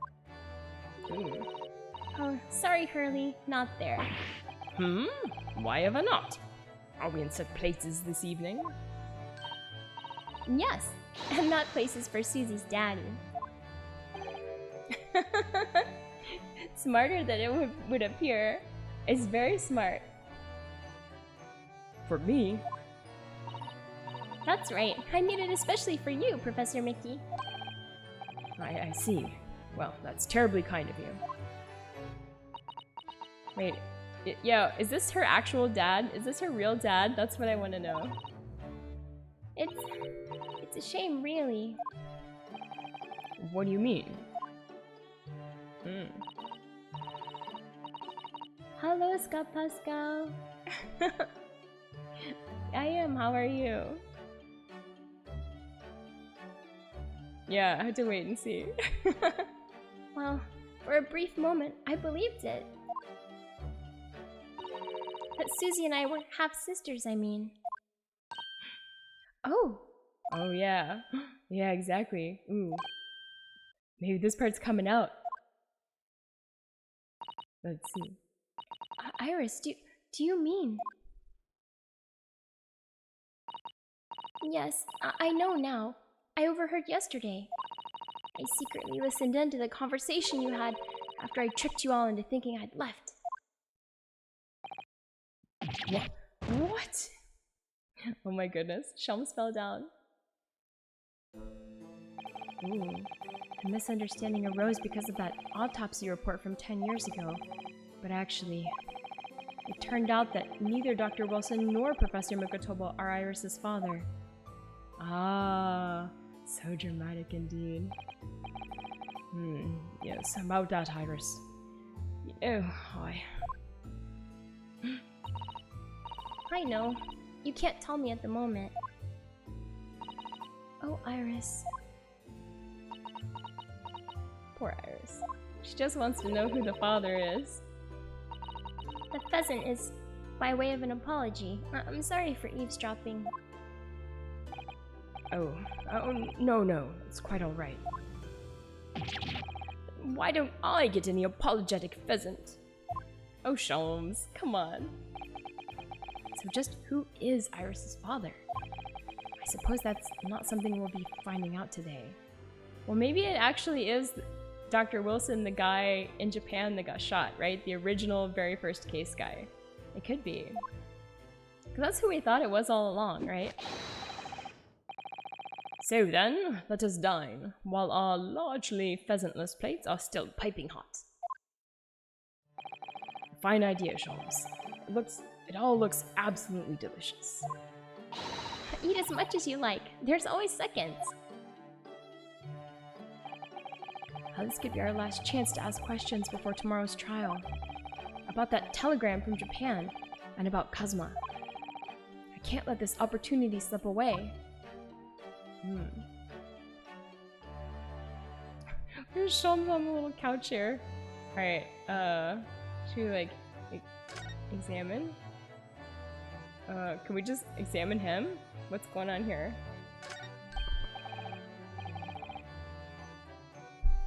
Oh, sorry Hurley, not there. Why ever not? Are we in set places this evening? Yes, and that place is for Susie's daddy. Smarter than it would appear. It's very smart. For me? That's right. I made it especially for you, Professor Mickey. I see. Well, that's terribly kind of you. Wait, yeah, is this her actual dad? Is this her real dad? That's what I want to know. It's a shame, really. What do you mean? Hello, Scott Pascal. I am. How are you? Yeah, I had to wait and see. Well, for a brief moment, I believed it. That Susie and I were half-sisters, I mean. Oh! Oh yeah. Yeah, exactly. Ooh. Maybe this part's coming out. Let's see. Iris, do you mean? Yes, I know now. I overheard yesterday. I secretly listened in to the conversation you had after I tricked you all into thinking I'd left. What? Oh my goodness, Shelms fell down. Ooh. A misunderstanding arose because of that autopsy report from 10 years ago. But actually, it turned out that neither Dr. Wilson nor Professor Mikotoba are Iris's father. Ah, so dramatic indeed. Yes, about that, Iris. Oh, I know. You can't tell me at the moment. Oh, Iris. Poor Iris. She just wants to know who the father is. The pheasant is by way of an apology. I'm sorry for eavesdropping. Oh, no, it's quite alright. Why don't I get any apologetic pheasant? Oh, Sholmes, come on. So just who is Iris's father? I suppose that's not something we'll be finding out today. Well, maybe it actually is Dr. Wilson, the guy in Japan that got shot, right? The original, very first case guy. It could be. Because that's who we thought it was all along, right? So then, let us dine, while our largely pheasantless plates are still piping hot. Fine idea, Sholmes. It all looks absolutely delicious. Eat as much as you like. There's always seconds. This could be our last chance to ask questions before tomorrow's trial. About that telegram from Japan, and about Kazuma. I can't let this opportunity slip away. There's Sholmes on the little couch here. Alright, should we like examine? Can we just examine him? What's going on here?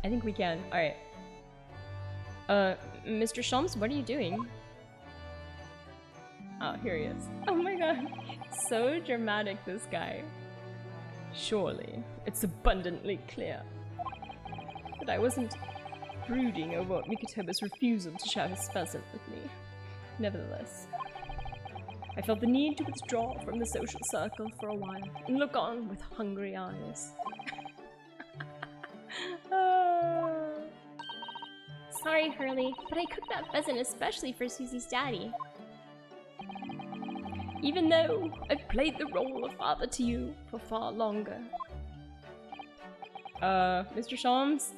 I think we can. Alright. Mr. Sholmes, what are you doing? Oh, here he is. Oh my god. So dramatic, this guy. Surely, it's abundantly clear that I wasn't brooding over Mikotoba's refusal to share his pheasant with me. Nevertheless, I felt the need to withdraw from the social circle for a while and look on with hungry eyes. Sorry, Hurley, but I cooked that pheasant especially for Susie's daddy. Even though I've played the role of father to you for far longer. Mr. Sholmes,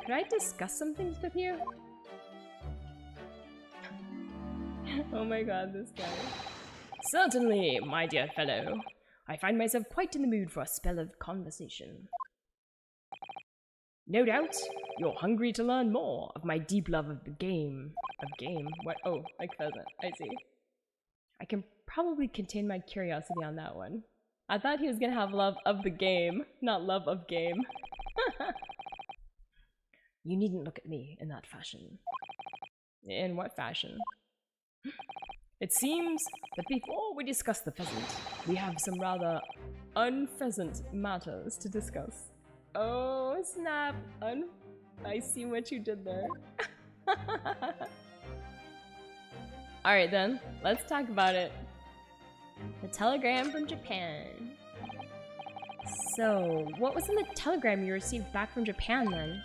could I discuss some things with you? Oh my god, this guy. Certainly, my dear fellow. I find myself quite in the mood for a spell of conversation. No doubt, you're hungry to learn more of my deep love of the game. Of game? What? Oh, like pheasant. I see. I can probably contain my curiosity on that one. I thought he was gonna have love of the game, not love of game. You needn't look at me in that fashion. In what fashion? It seems that before we discuss the pheasant, we have some rather unpheasant matters to discuss. Oh, snap! I see what you did there. Alright then, let's talk about it. The telegram from Japan. So, what was in the telegram you received back from Japan then?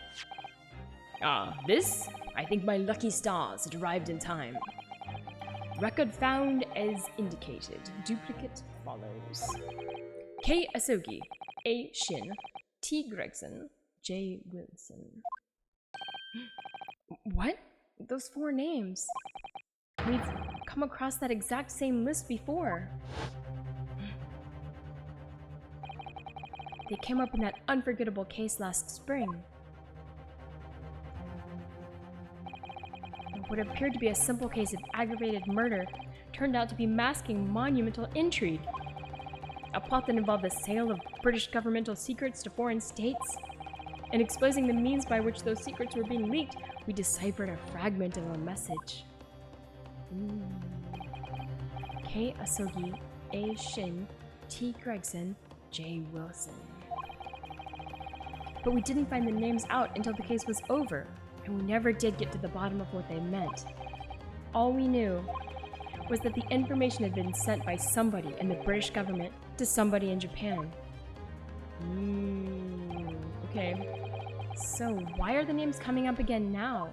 This? I think my lucky stars had arrived in time. Record found as indicated. Duplicate follows. K. Asogi, A. Shin, T. Gregson, J. Wilson. What? Those 4 names. We've come across that exact same list before. They came up in that unforgettable case last spring. What appeared to be a simple case of aggravated murder turned out to be masking monumental intrigue. A plot that involved the sale of British governmental secrets to foreign states. In exposing the means by which those secrets were being leaked, we deciphered a fragment of a message. K. Asogi, A. Shin, T. Gregson, J. Wilson. But we didn't find the names out until the case was over, and we never did get to the bottom of what they meant. All we knew was that the information had been sent by somebody in the British government to somebody in Japan. Okay. So why are the names coming up again now?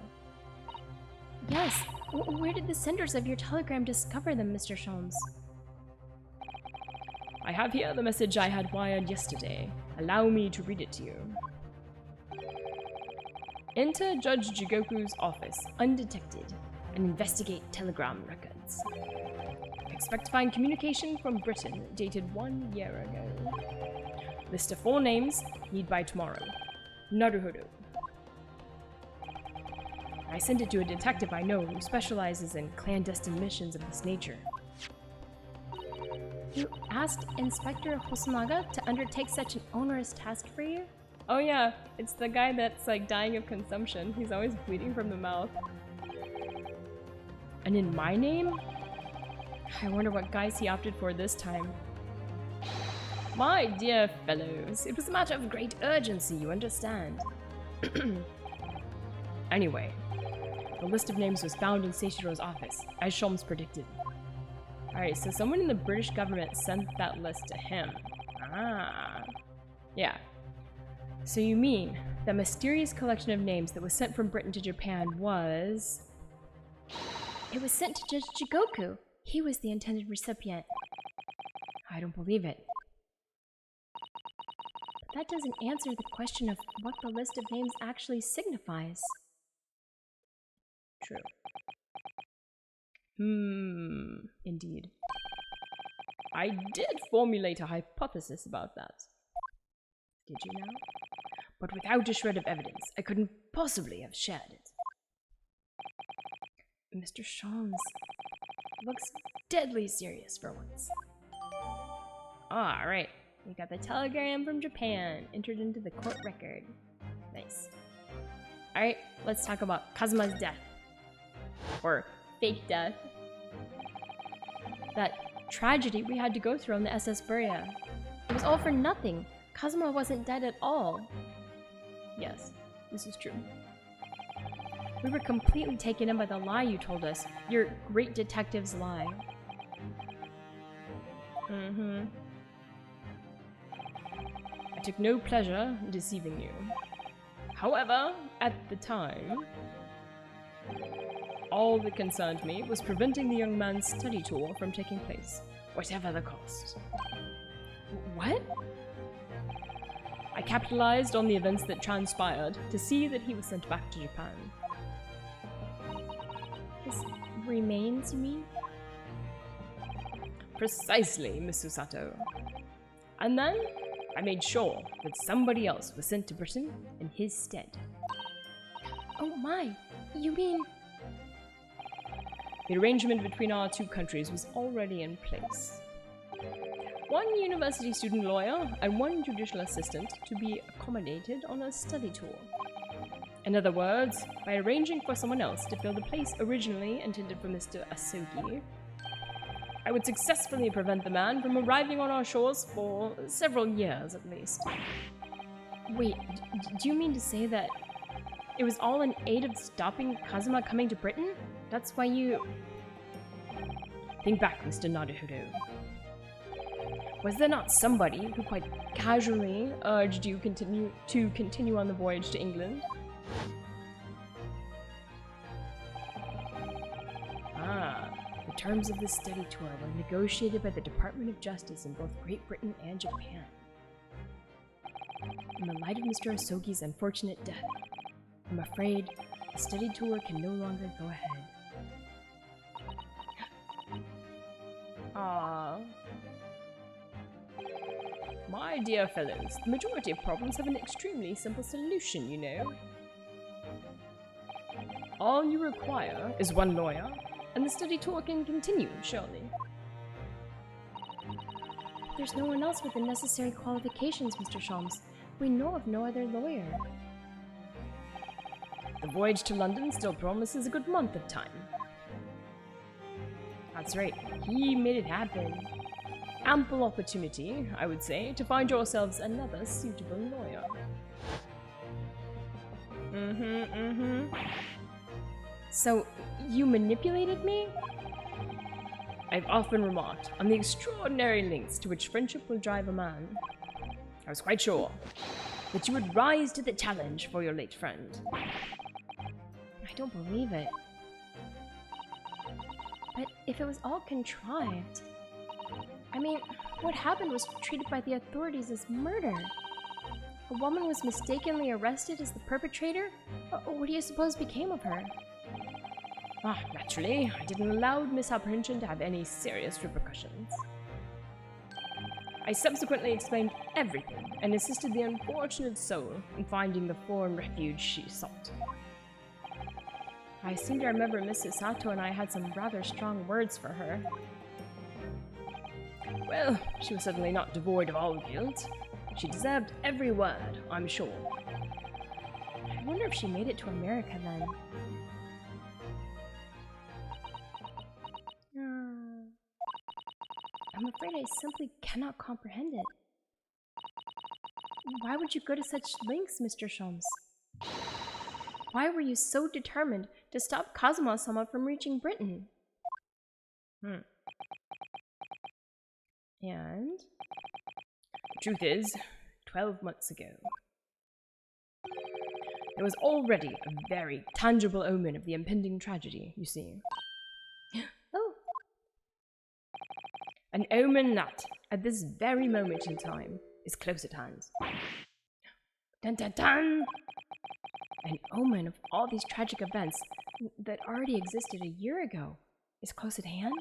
Yes, where did the senders of your telegram discover them, Mr. Sholmes? I have here the message I had wired yesterday. Allow me to read it to you. Enter Judge Jigoku's office, undetected. and investigate telegram records. Expect to find communication from Britain dated 1 year ago. List of 4 names, need by tomorrow. Naruhodo. I sent it to a detective I know who specializes in clandestine missions of this nature. You asked Inspector Hosonaga to undertake such an onerous task for you? Oh yeah, it's the guy that's like dying of consumption. He's always bleeding from the mouth. And in my name? I wonder what guise he opted for this time. My dear fellows, it was a matter of great urgency, you understand. Anyway, the list of names was found in Seishiro's office, as Sholmes predicted. Alright, so someone in the British government sent that list to him. Ah. Yeah. So you mean that mysterious collection of names that was sent from Britain to Japan was... It was sent to Judge Jigoku. He was the intended recipient. I don't believe it. But that doesn't answer the question of what the list of names actually signifies. True. Indeed. I did formulate a hypothesis about that. Did you now? But without a shred of evidence, I couldn't possibly have shared it. Mr. Sholmes looks deadly serious for once. Alright, we got the telegram from Japan entered into the court record. Nice. Alright, let's talk about Kazuma's death. Or fake death. That tragedy we had to go through on the SS Buria. It was all for nothing. Kazuma wasn't dead at all. Yes, this is true. We were completely taken in by the lie you told us. Your great detective's lie. I took no pleasure in deceiving you. However, at the time, all that concerned me was preventing the young man's study tour from taking place, whatever the cost. What? I capitalized on the events that transpired to see that he was sent back to Japan. His remains, you mean? Precisely, Miss Susato. And then, I made sure that somebody else was sent to Britain in his stead. Oh my, you mean... The arrangement between our two countries was already in place. One university student lawyer and one judicial assistant to be accommodated on a study tour. In other words, by arranging for someone else to fill the place originally intended for Mr. Asogi, I would successfully prevent the man from arriving on our shores for several years at least. Wait, do you mean to say that it was all in aid of stopping Kazuma coming to Britain? That's why you... Think back, Mr. Naruhodo. Was there not somebody who quite casually urged you to continue on the voyage to England? Ah, the terms of this study tour were negotiated by the Department of Justice in both Great Britain and Japan. In the light of Mr. Asogi's unfortunate death, I'm afraid the study tour can no longer go ahead. Ah. My dear fellows, the majority of problems have an extremely simple solution, you know. All you require is one lawyer, and the study tour can continue, surely. There's no one else with the necessary qualifications, Mr. Sholmes. We know of no other lawyer. The voyage to London still promises a good month of time. That's right, he made it happen. Ample opportunity, I would say, to find yourselves another suitable lawyer. So, you manipulated me? I've often remarked on the extraordinary lengths to which friendship will drive a man. I was quite sure that you would rise to the challenge for your late friend. I don't believe it. But if it was all contrived... I mean, what happened was treated by the authorities as murder. A woman was mistakenly arrested as the perpetrator? What do you suppose became of her? Ah, naturally, I didn't allow misapprehension to have any serious repercussions. I subsequently explained everything and assisted the unfortunate soul in finding the foreign refuge she sought. I seem to remember Mrs. Sato and I had some rather strong words for her. Well, she was certainly not devoid of all guilt. She deserved every word, I'm sure. I wonder if she made it to America then. I'm afraid I simply cannot comprehend it. Why would you go to such lengths, Mr. Sholmes? Why were you so determined to stop Kazuma-sama from reaching Britain? And the truth is, 12 months ago, there was already a very tangible omen of the impending tragedy, you see. Oh. An omen that, at this very moment in time, is close at hand. Dun dun dun! An omen of all these tragic events that already existed a year ago is close at hand?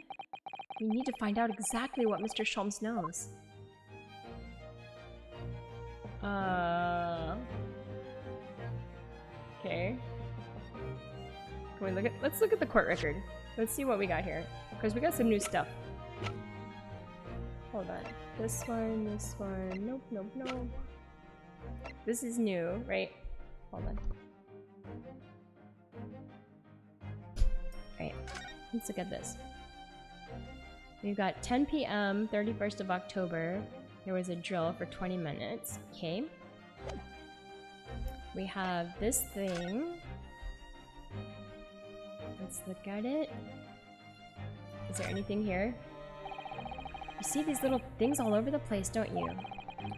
We need to find out exactly what Mr. Sholmes knows. Okay. Can we look at? Let's look at the court record. Let's see what we got here, because we got some new stuff. Hold on. This one. Nope, nope, nope. This is new, right? Hold on. Alright, let's look at this. We've got 10 p.m., 31st of October. There was a drill for 20 minutes. Okay. We have this thing. Let's look at it. Is there anything here? You see these little things all over the place, don't you?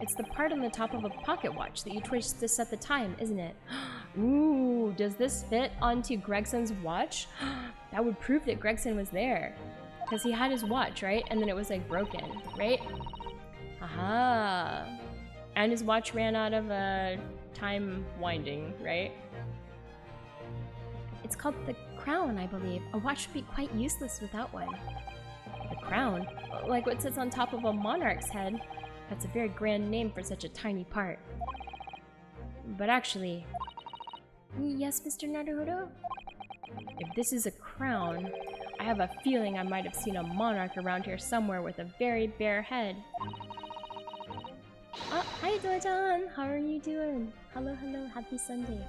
It's the part on the top of a pocket watch that you twist to set the time, isn't it? Ooh, does this fit onto Gregson's watch? That would prove that Gregson was there. Because he had his watch, right? And then it was like broken, right? Aha. And his watch ran out of time winding, right? It's called the crown, I believe. A watch would be quite useless without one. The crown? Like what sits on top of a monarch's head? That's a very grand name for such a tiny part. But actually... Yes, Mr. Naruhodo? If this is a crown, I have a feeling I might have seen a monarch around here somewhere with a very bare head. Oh, hi Dojan! How are you doing? Hello, hello, happy Sunday.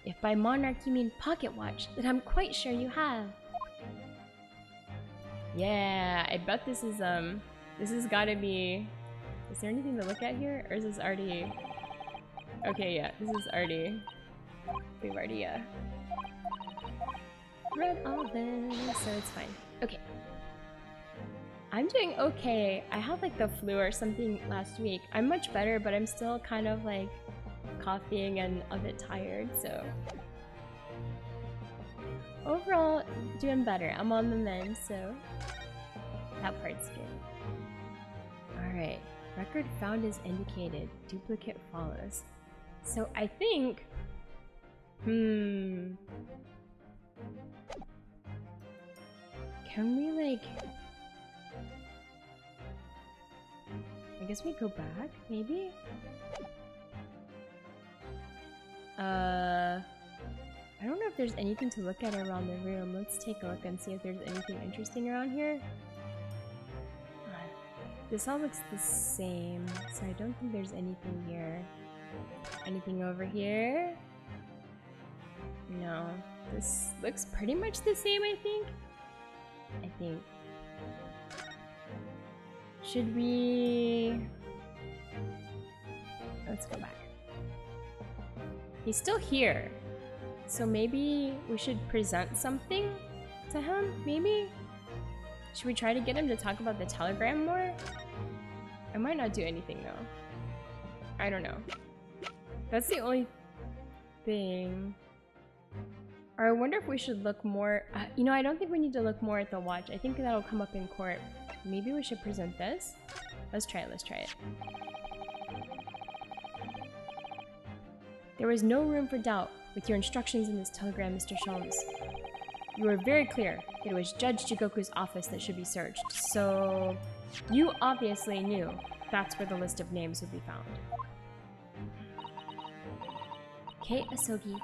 If by monarch you mean pocket watch, then I'm quite sure you have. Yeah, I bet this has gotta be... Is there anything to look at here? Or is this already... Okay, yeah, this is already... We've already, read all this, so it's fine. Okay. I'm doing okay. I had like the flu or something last week. I'm much better, but I'm still kind of like coughing and a bit tired, so... Overall, doing better. I'm on the mend, so... That part's good. Alright. Record found as indicated. Duplicate follows. So I think... Can we like... I guess we go back, maybe? I don't know if there's anything to look at around the room. Let's take a look and see if there's anything interesting around here. This all looks the same, so I don't think there's anything here. Anything over here? No. This looks pretty much the same, I think. Should we... Let's go back. He's still here. So maybe we should present something to him, maybe? Should we try to get him to talk about the telegram more? I might not do anything though. I don't know. That's the only thing. Or I wonder if we should look more... you know, I don't think we need to look more at the watch. I think that'll come up in court. Maybe we should present this? Let's try it. There was no room for doubt with your instructions in this telegram, Mr. Sholmes. you were very clear that it was Judge Jigoku's office that should be searched, so you obviously knew that's where the list of names would be found. K. Asogi,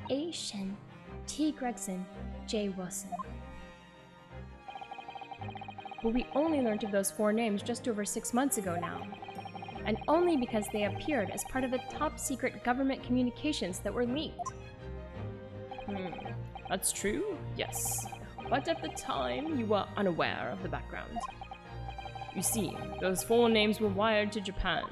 A. Shen, T. Gregson, J. Wilson. But we only learned of those 4 names just over 6 months ago now. And only because they appeared as part of the top-secret government communications that were leaked. That's true, yes. But at the time, you were unaware of the background. You see, those 4 names were wired to Japan.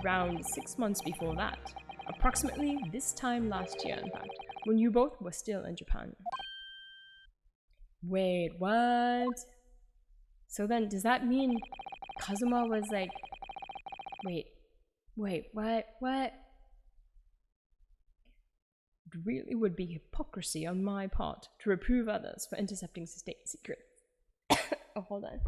Around 6 months before that. Approximately this time last year, in fact, when you both were still in Japan. Wait, what? So then, does that mean Kazuma was like... Wait, what? It really would be hypocrisy on my part to reprove others for intercepting state secrets. Oh, hold on.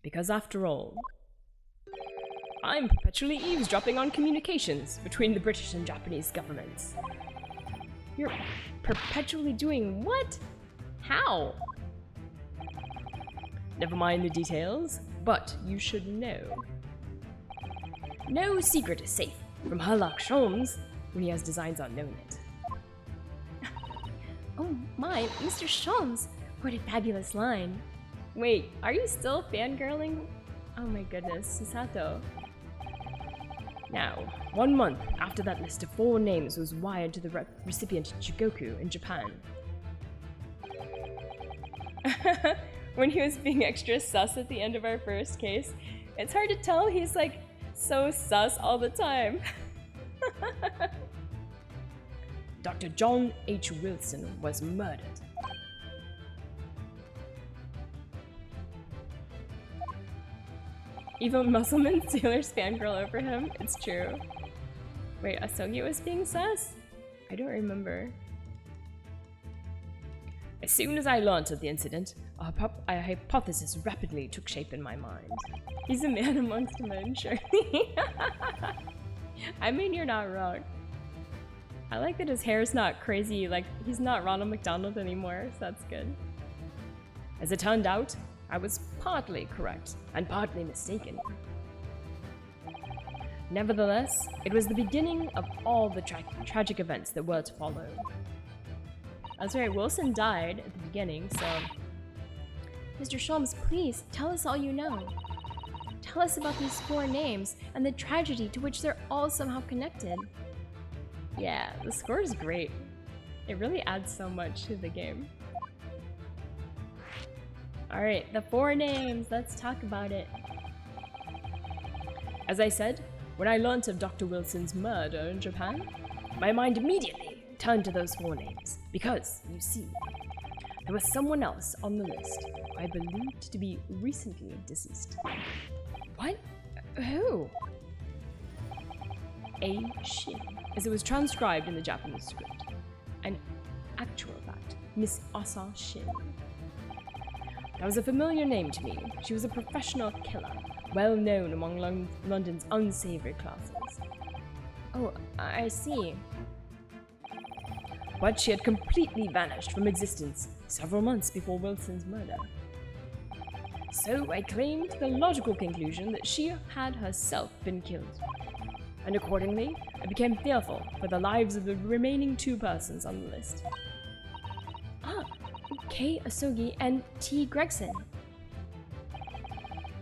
Because after all, I'm perpetually eavesdropping on communications between the British and Japanese governments. You're perpetually doing what? How? Never mind the details, but you should know. No secret is safe from Herlock Sholmes when he has designs on knowing it. Oh my, Mr. Sholmes! What a fabulous line. Wait, are you still fangirling? Oh my goodness, Susato. Now, 1 month after that list of 4 names was wired to the recipient Jigoku in Japan. When he was being extra sus at the end of our first case, it's hard to tell he's like so sus all the time. Dr. John H. Wilson was murdered. Even Muscleman Sailor's fangirl over him. It's true. Wait, Asogi was being sus? I don't remember. As soon as I learnt of the incident, a hypothesis rapidly took shape in my mind. He's a man amongst men, surely. I mean, you're not wrong. I like that his hair's not crazy, like he's not Ronald McDonald anymore, so that's good. As it turned out, I was partly correct and partly mistaken. Nevertheless, it was the beginning of all the tragic events that were to follow. That's right, Wilson died at the beginning, so... Mr. Sholmes, please, tell us all you know. Tell us about these 4 names and the tragedy to which they're all somehow connected. Yeah, the score is great. It really adds so much to the game. Alright, the 4 names, let's talk about it. As I said, when I learnt of Dr. Wilson's murder in Japan, my mind immediately turned to those 4 names, because, you see, there was someone else on the list I believed to be recently deceased. What? Who? A Shin, as it was transcribed in the Japanese script. An actual fact, Miss Asa Shin. That was a familiar name to me. She was a professional killer, well known among London's unsavory classes. Oh, I see. But she had completely vanished from existence several months before Wilson's murder. So I claimed the logical conclusion that she had herself been killed. And accordingly, I became fearful for the lives of the remaining 2 persons on the list. Ah, K. Asogi and T. Gregson.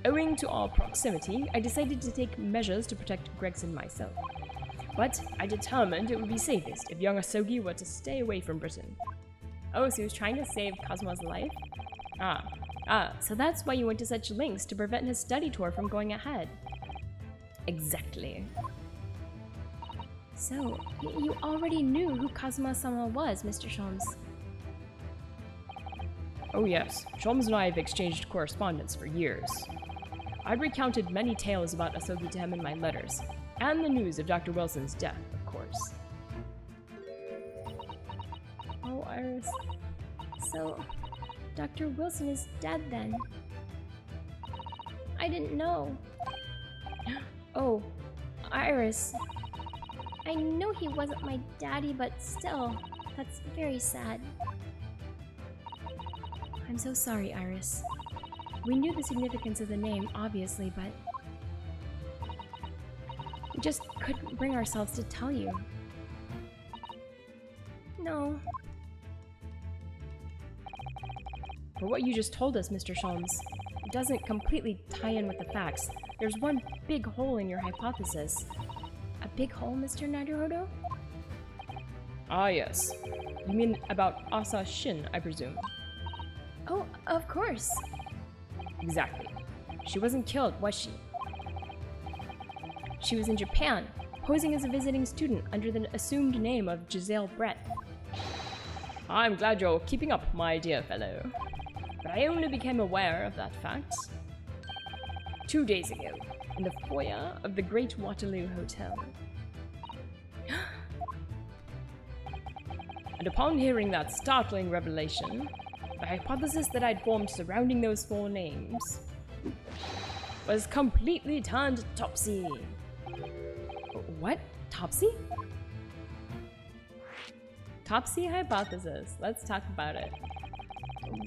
Owing to our proximity, I decided to take measures to protect Gregson myself. But I determined it would be safest if young Asogi were to stay away from Britain. Oh, so he was trying to save Kazuma's life? So that's why you went to such lengths to prevent his study tour from going ahead. Exactly. So, you already knew who Kazuma-sama was, Mr. Sholmes. Oh yes, Sholmes and I have exchanged correspondence for years. I'd recounted many tales about Asogi to him in my letters, and the news of Dr. Wilson's death, of course. Oh, Iris. So, Dr. Wilson is dead then. I didn't know. Oh, Iris. I know he wasn't my daddy, but still, that's very sad. I'm so sorry, Iris. We knew the significance of the name, obviously, but we just couldn't bring ourselves to tell you. No. For what you just told us, Mr. Sholmes, it doesn't completely tie in with the facts. There's one big hole in your hypothesis. A big hole, Mr. Naruhodo? Ah, yes. You mean about Asa Shin, I presume? Oh, of course. Exactly. She wasn't killed, was she? She was in Japan, posing as a visiting student under the assumed name of Giselle Brett. I'm glad you're keeping up, my dear fellow. But I only became aware of that fact 2 days ago, in the foyer of the Great Waterloo Hotel. And upon hearing that startling revelation, the hypothesis that I'd formed surrounding those 4 names was completely turned topsy. What? Topsy? Topsy hypothesis. Let's talk about it.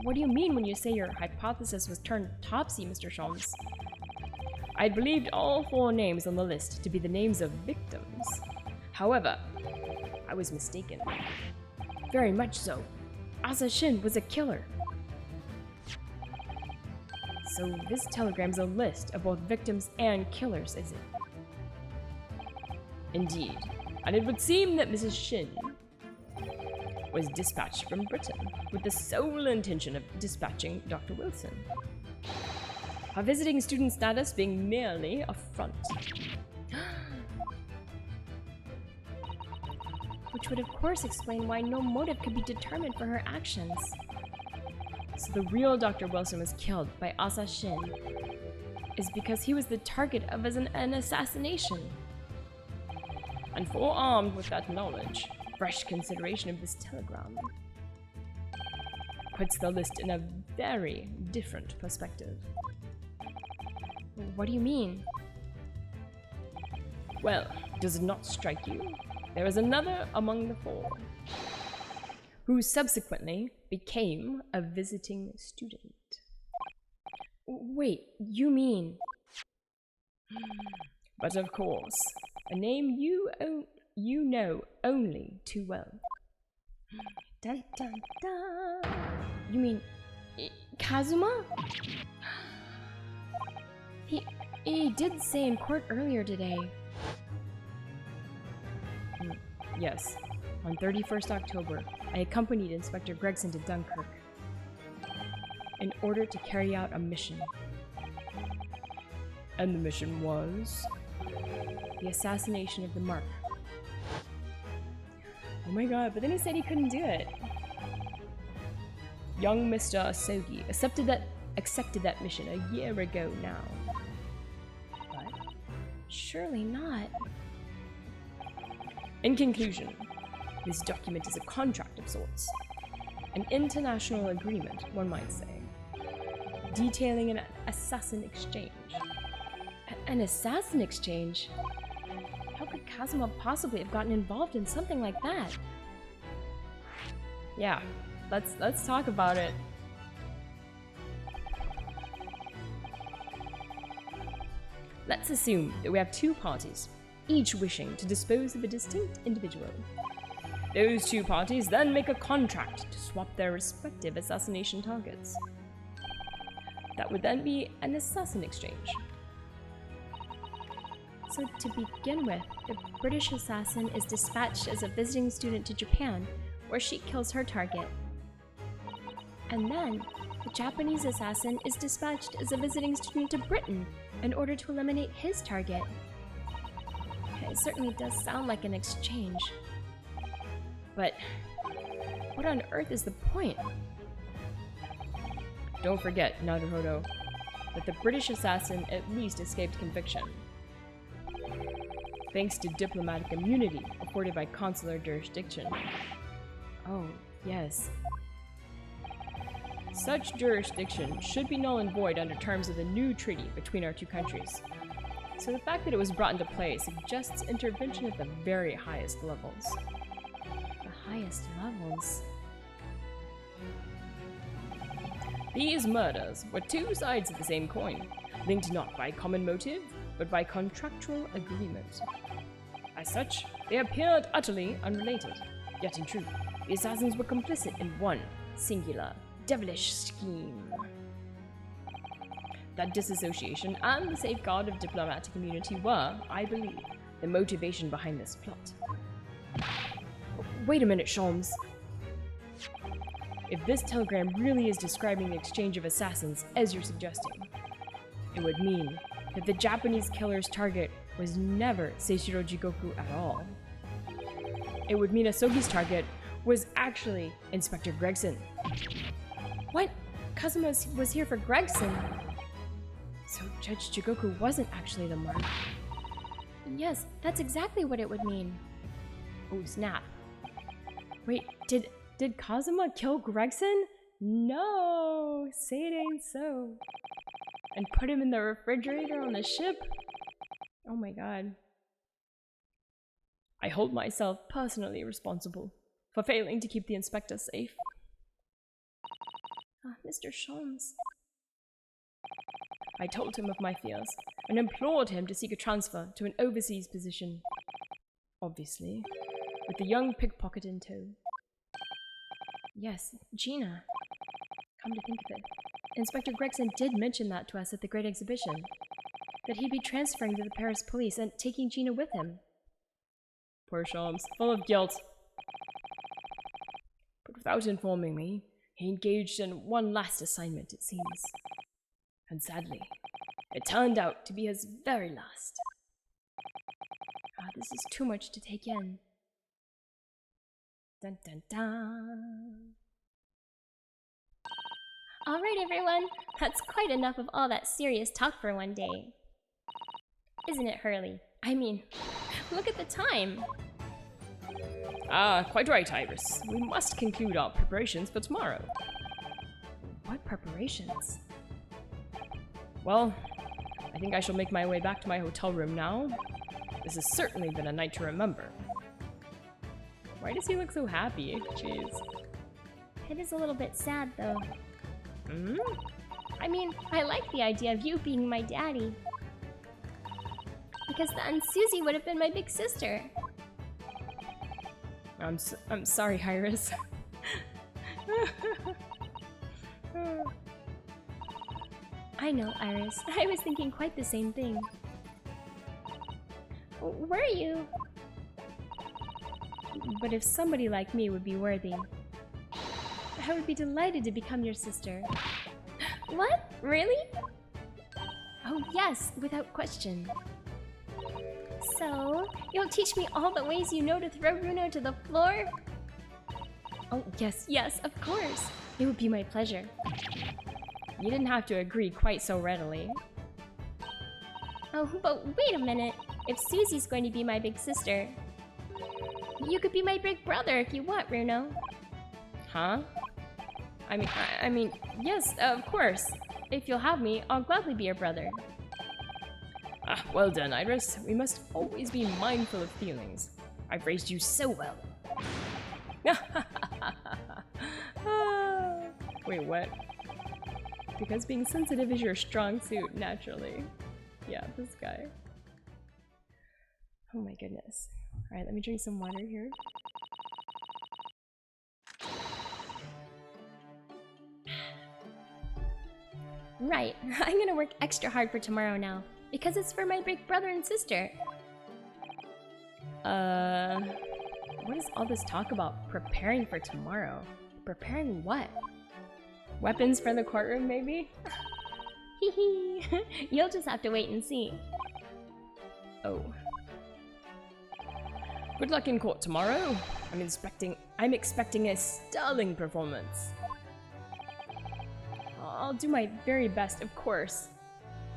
What do you mean when you say your hypothesis was turned topsy, Mr. Sholmes? I'd believed all 4 names on the list to be the names of victims. However, I was mistaken. Very much so. Asa Shin was a killer. So this telegram's a list of both victims and killers, is it? Indeed. And it would seem that Mrs. Shin was dispatched from Britain with the sole intention of dispatching Dr. Wilson. Her visiting student status being merely a front. Which would of course explain why no motive could be determined for her actions. So the real Dr. Wilson was killed by Asa Shin is because he was the target of an assassination. And forearmed with that knowledge, fresh consideration of this telegram puts the list in a very different perspective. What do you mean? Well, does it not strike you? There is another among the 4 who subsequently became a visiting student. Wait, you mean... But of course, a name you know only too well. Dun dun dun! You mean... Kazuma? He did say in court earlier today. Yes. On 31st October, I accompanied Inspector Gregson to Dunkirk in order to carry out a mission. And the mission was the assassination of the Mark. Oh my god, but then he said he couldn't do it. Young Mr. Asogi accepted that mission a year ago now. What? Surely not. In conclusion, this document is a contract of sorts. An international agreement, one might say, detailing an assassin exchange. An assassin exchange? How could Kazuma possibly have gotten involved in something like that? Yeah, let's talk about it. Let's assume that we have 2 parties, each wishing to dispose of a distinct individual. Those 2 parties then make a contract to swap their respective assassination targets. That would then be an assassin exchange. So to begin with, the British assassin is dispatched as a visiting student to Japan, where she kills her target. And then, the Japanese assassin is dispatched as a visiting student to Britain in order to eliminate his target. It certainly does sound like an exchange. But what on earth is the point? Don't forget, Naruhodo, that the British assassin at least escaped conviction, thanks to diplomatic immunity afforded by consular jurisdiction. Oh, yes. Such jurisdiction should be null and void under terms of the new treaty between our 2 countries. So the fact that it was brought into play suggests intervention at the very highest levels. The highest levels. These murders were two sides of the same coin, linked not by common motive, but by contractual agreement. As such, they appeared utterly unrelated. Yet in truth, the assassins were complicit in one singular, devilish scheme. That disassociation and the safeguard of diplomatic immunity were, I believe, the motivation behind this plot. Wait a minute, Sholmes. If this telegram really is describing the exchange of assassins, as you're suggesting, it would mean that the Japanese killer's target was never Seishiro Jigoku at all. It would mean Asogi's target was actually Inspector Gregson. What? Kazuma was here for Gregson. So Judge Jigoku wasn't actually the mark. Yes, that's exactly what it would mean. Oh snap. Wait, did Kazuma kill Gregson? No! Say it ain't so. And put him in the refrigerator on the ship? Oh my god. I hold myself personally responsible for failing to keep the inspector safe. Mr. Sholmes. I told him of my fears and implored him to seek a transfer to an overseas position. Obviously, with the young pickpocket in tow. Yes, Gina. Come to think of it, Inspector Gregson did mention that to us at the Great Exhibition. That he'd be transferring to the Paris police and taking Gina with him. Poor Sholmes, full of guilt. But without informing me, he engaged in one last assignment, it seems. And sadly, it turned out to be his very last. This is too much to take in. Dun dun dun. Alright everyone, that's quite enough of all that serious talk for one day. Isn't it, Hurley? I mean, look at the time! Quite right, Iris. We must conclude our preparations for tomorrow. What preparations? Well, I think I shall make my way back to my hotel room now. This has certainly been a night to remember. Why does he look so happy? Jeez. It is a little bit sad, though. Hmm? I mean, I like the idea of you being my daddy. Because then Susie would have been my big sister. I'm sorry, Iris. I know, Iris. I was thinking quite the same thing. Were you? But if somebody like me would be worthy, I would be delighted to become your sister. What? Really? Oh yes, without question. So, you'll teach me all the ways you know to throw Runo to the floor? Oh yes, yes, of course. It would be my pleasure. You didn't have to agree quite so readily. Oh, but wait a minute. If Susie's going to be my big sister, you could be my big brother if you want, Runo. Huh? I mean, yes, of course. If you'll have me, I'll gladly be your brother. Well done, Iris. We must always be mindful of feelings. I've raised you so well. Wait, what? Because being sensitive is your strong suit, naturally. Yeah, this guy. Oh my goodness. Alright, let me drink some water here. Right, I'm gonna work extra hard for tomorrow now, because it's for my big brother and sister. What is all this talk about preparing for tomorrow? Preparing what? Weapons for the courtroom, maybe? Hee you'll just have to wait and see. Oh. Good luck in court tomorrow. I'm expecting a sterling performance. I'll do my very best, of course.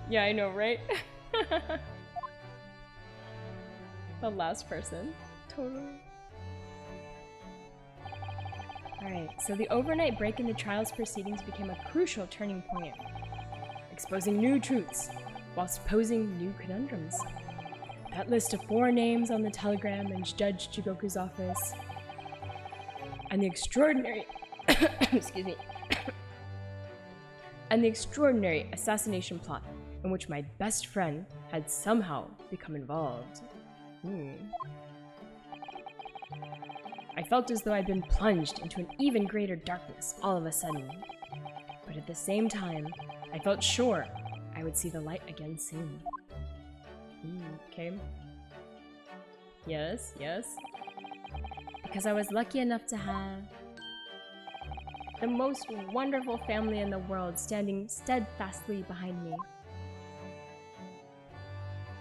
Yeah, I know, right? The last person. Totally. Alright, so the overnight break in the trial's proceedings became a crucial turning point, exposing new truths whilst posing new conundrums. That list of 4 names on the telegram in Judge Chigoku's office, and the extraordinary excuse me and the extraordinary assassination plot in which my best friend had somehow become involved. I felt as though I'd been plunged into an even greater darkness all of a sudden. But at the same time, I felt sure I would see the light again soon. Okay. Yes, yes. Because I was lucky enough to have the most wonderful family in the world standing steadfastly behind me.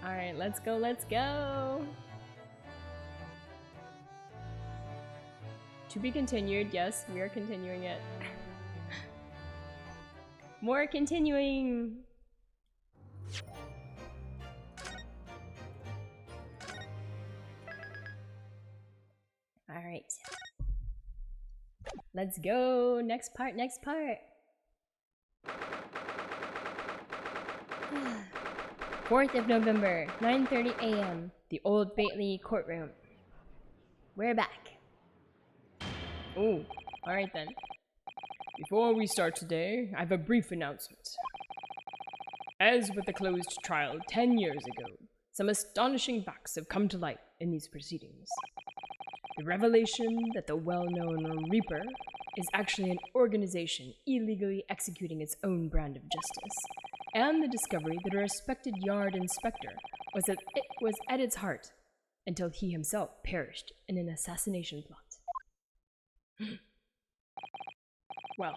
Alright, let's go, let's go! To be continued, yes, we are continuing it. More continuing! Alright. Let's go! Next part, next part! 4th of November, 9:30 a.m. The Old Bailey courtroom. We're back. Oh, alright then. Before we start today, I have a brief announcement. As with the closed trial 10 years ago, some astonishing facts have come to light in these proceedings. The revelation that the well-known Reaper is actually an organization illegally executing its own brand of justice, and the discovery that a respected yard inspector was at its heart until he himself perished in an assassination plot. Well,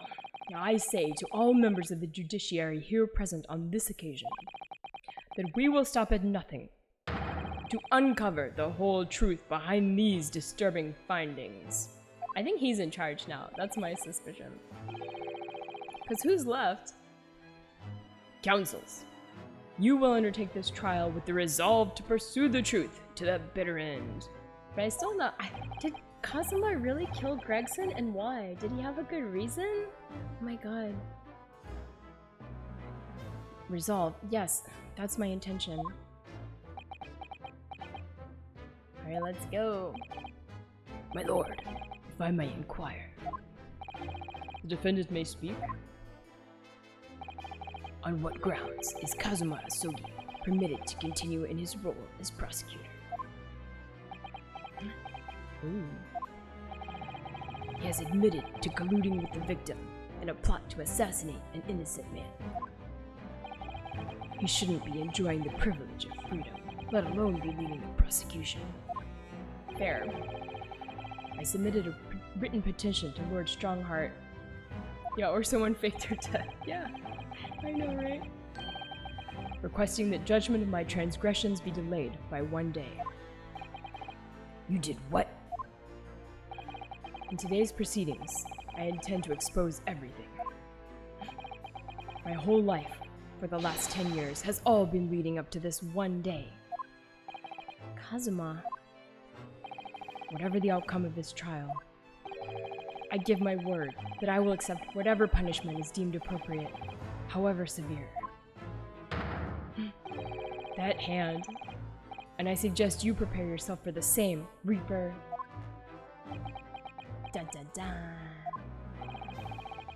now I say to all members of the judiciary here present on this occasion that we will stop at nothing to uncover the whole truth behind these disturbing findings. I think he's in charge now. That's my suspicion. Because who's left? Counsels, you will undertake this trial with the resolve to pursue the truth to the bitter end. But I still not. Did Kazuma really kill Gregson, and why? Did he have a good reason? Oh my god. Resolve. Yes, that's my intention. Alright, let's go. My lord, if I may inquire. The defendant may speak. On what grounds is Kazuma Asogi permitted to continue in his role as prosecutor? Ooh. He has admitted to colluding with the victim in a plot to assassinate an innocent man. He shouldn't be enjoying the privilege of freedom, let alone be leading a prosecution. Fair. I submitted a written petition to Lord Strongheart. Yeah, or someone faked her death. Yeah, I know, right? Requesting that judgment of my transgressions be delayed by 1 day. You did what? In today's proceedings, I intend to expose everything. My whole life, for the last 10 years, has all been leading up to this one day. Kazuma. Whatever the outcome of this trial, I give my word that I will accept whatever punishment is deemed appropriate, however severe. That hand. And I suggest you prepare yourself for the same, Reaper. Dun dun dun.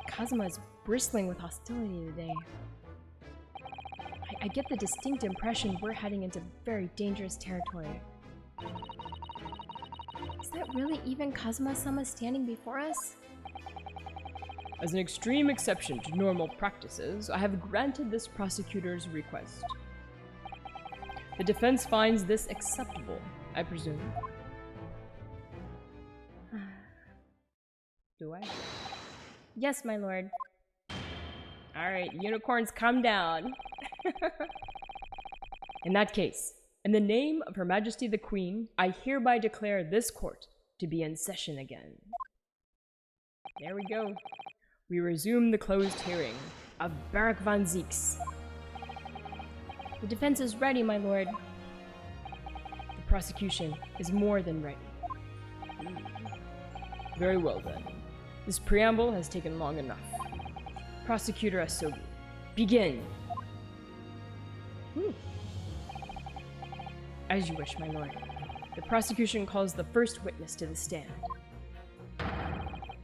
Kazuma is bristling with hostility today. I get the distinct impression we're heading into very dangerous territory. Is that really even Kazuma-sama standing before us? As an extreme exception to normal practices, I have granted this prosecutor's request. The defense finds this acceptable, I presume. Do I? Yes, my lord. Alright, unicorns, come down. In that case, in the name of Her Majesty the Queen, I hereby declare this court to be in session again. There we go. We resume the closed hearing of Barak van Zieks. The defense is ready, my lord. The prosecution is more than ready. Very well then. This preamble has taken long enough. Prosecutor Asogi, begin! As you wish, my lord. The prosecution calls the first witness to the stand.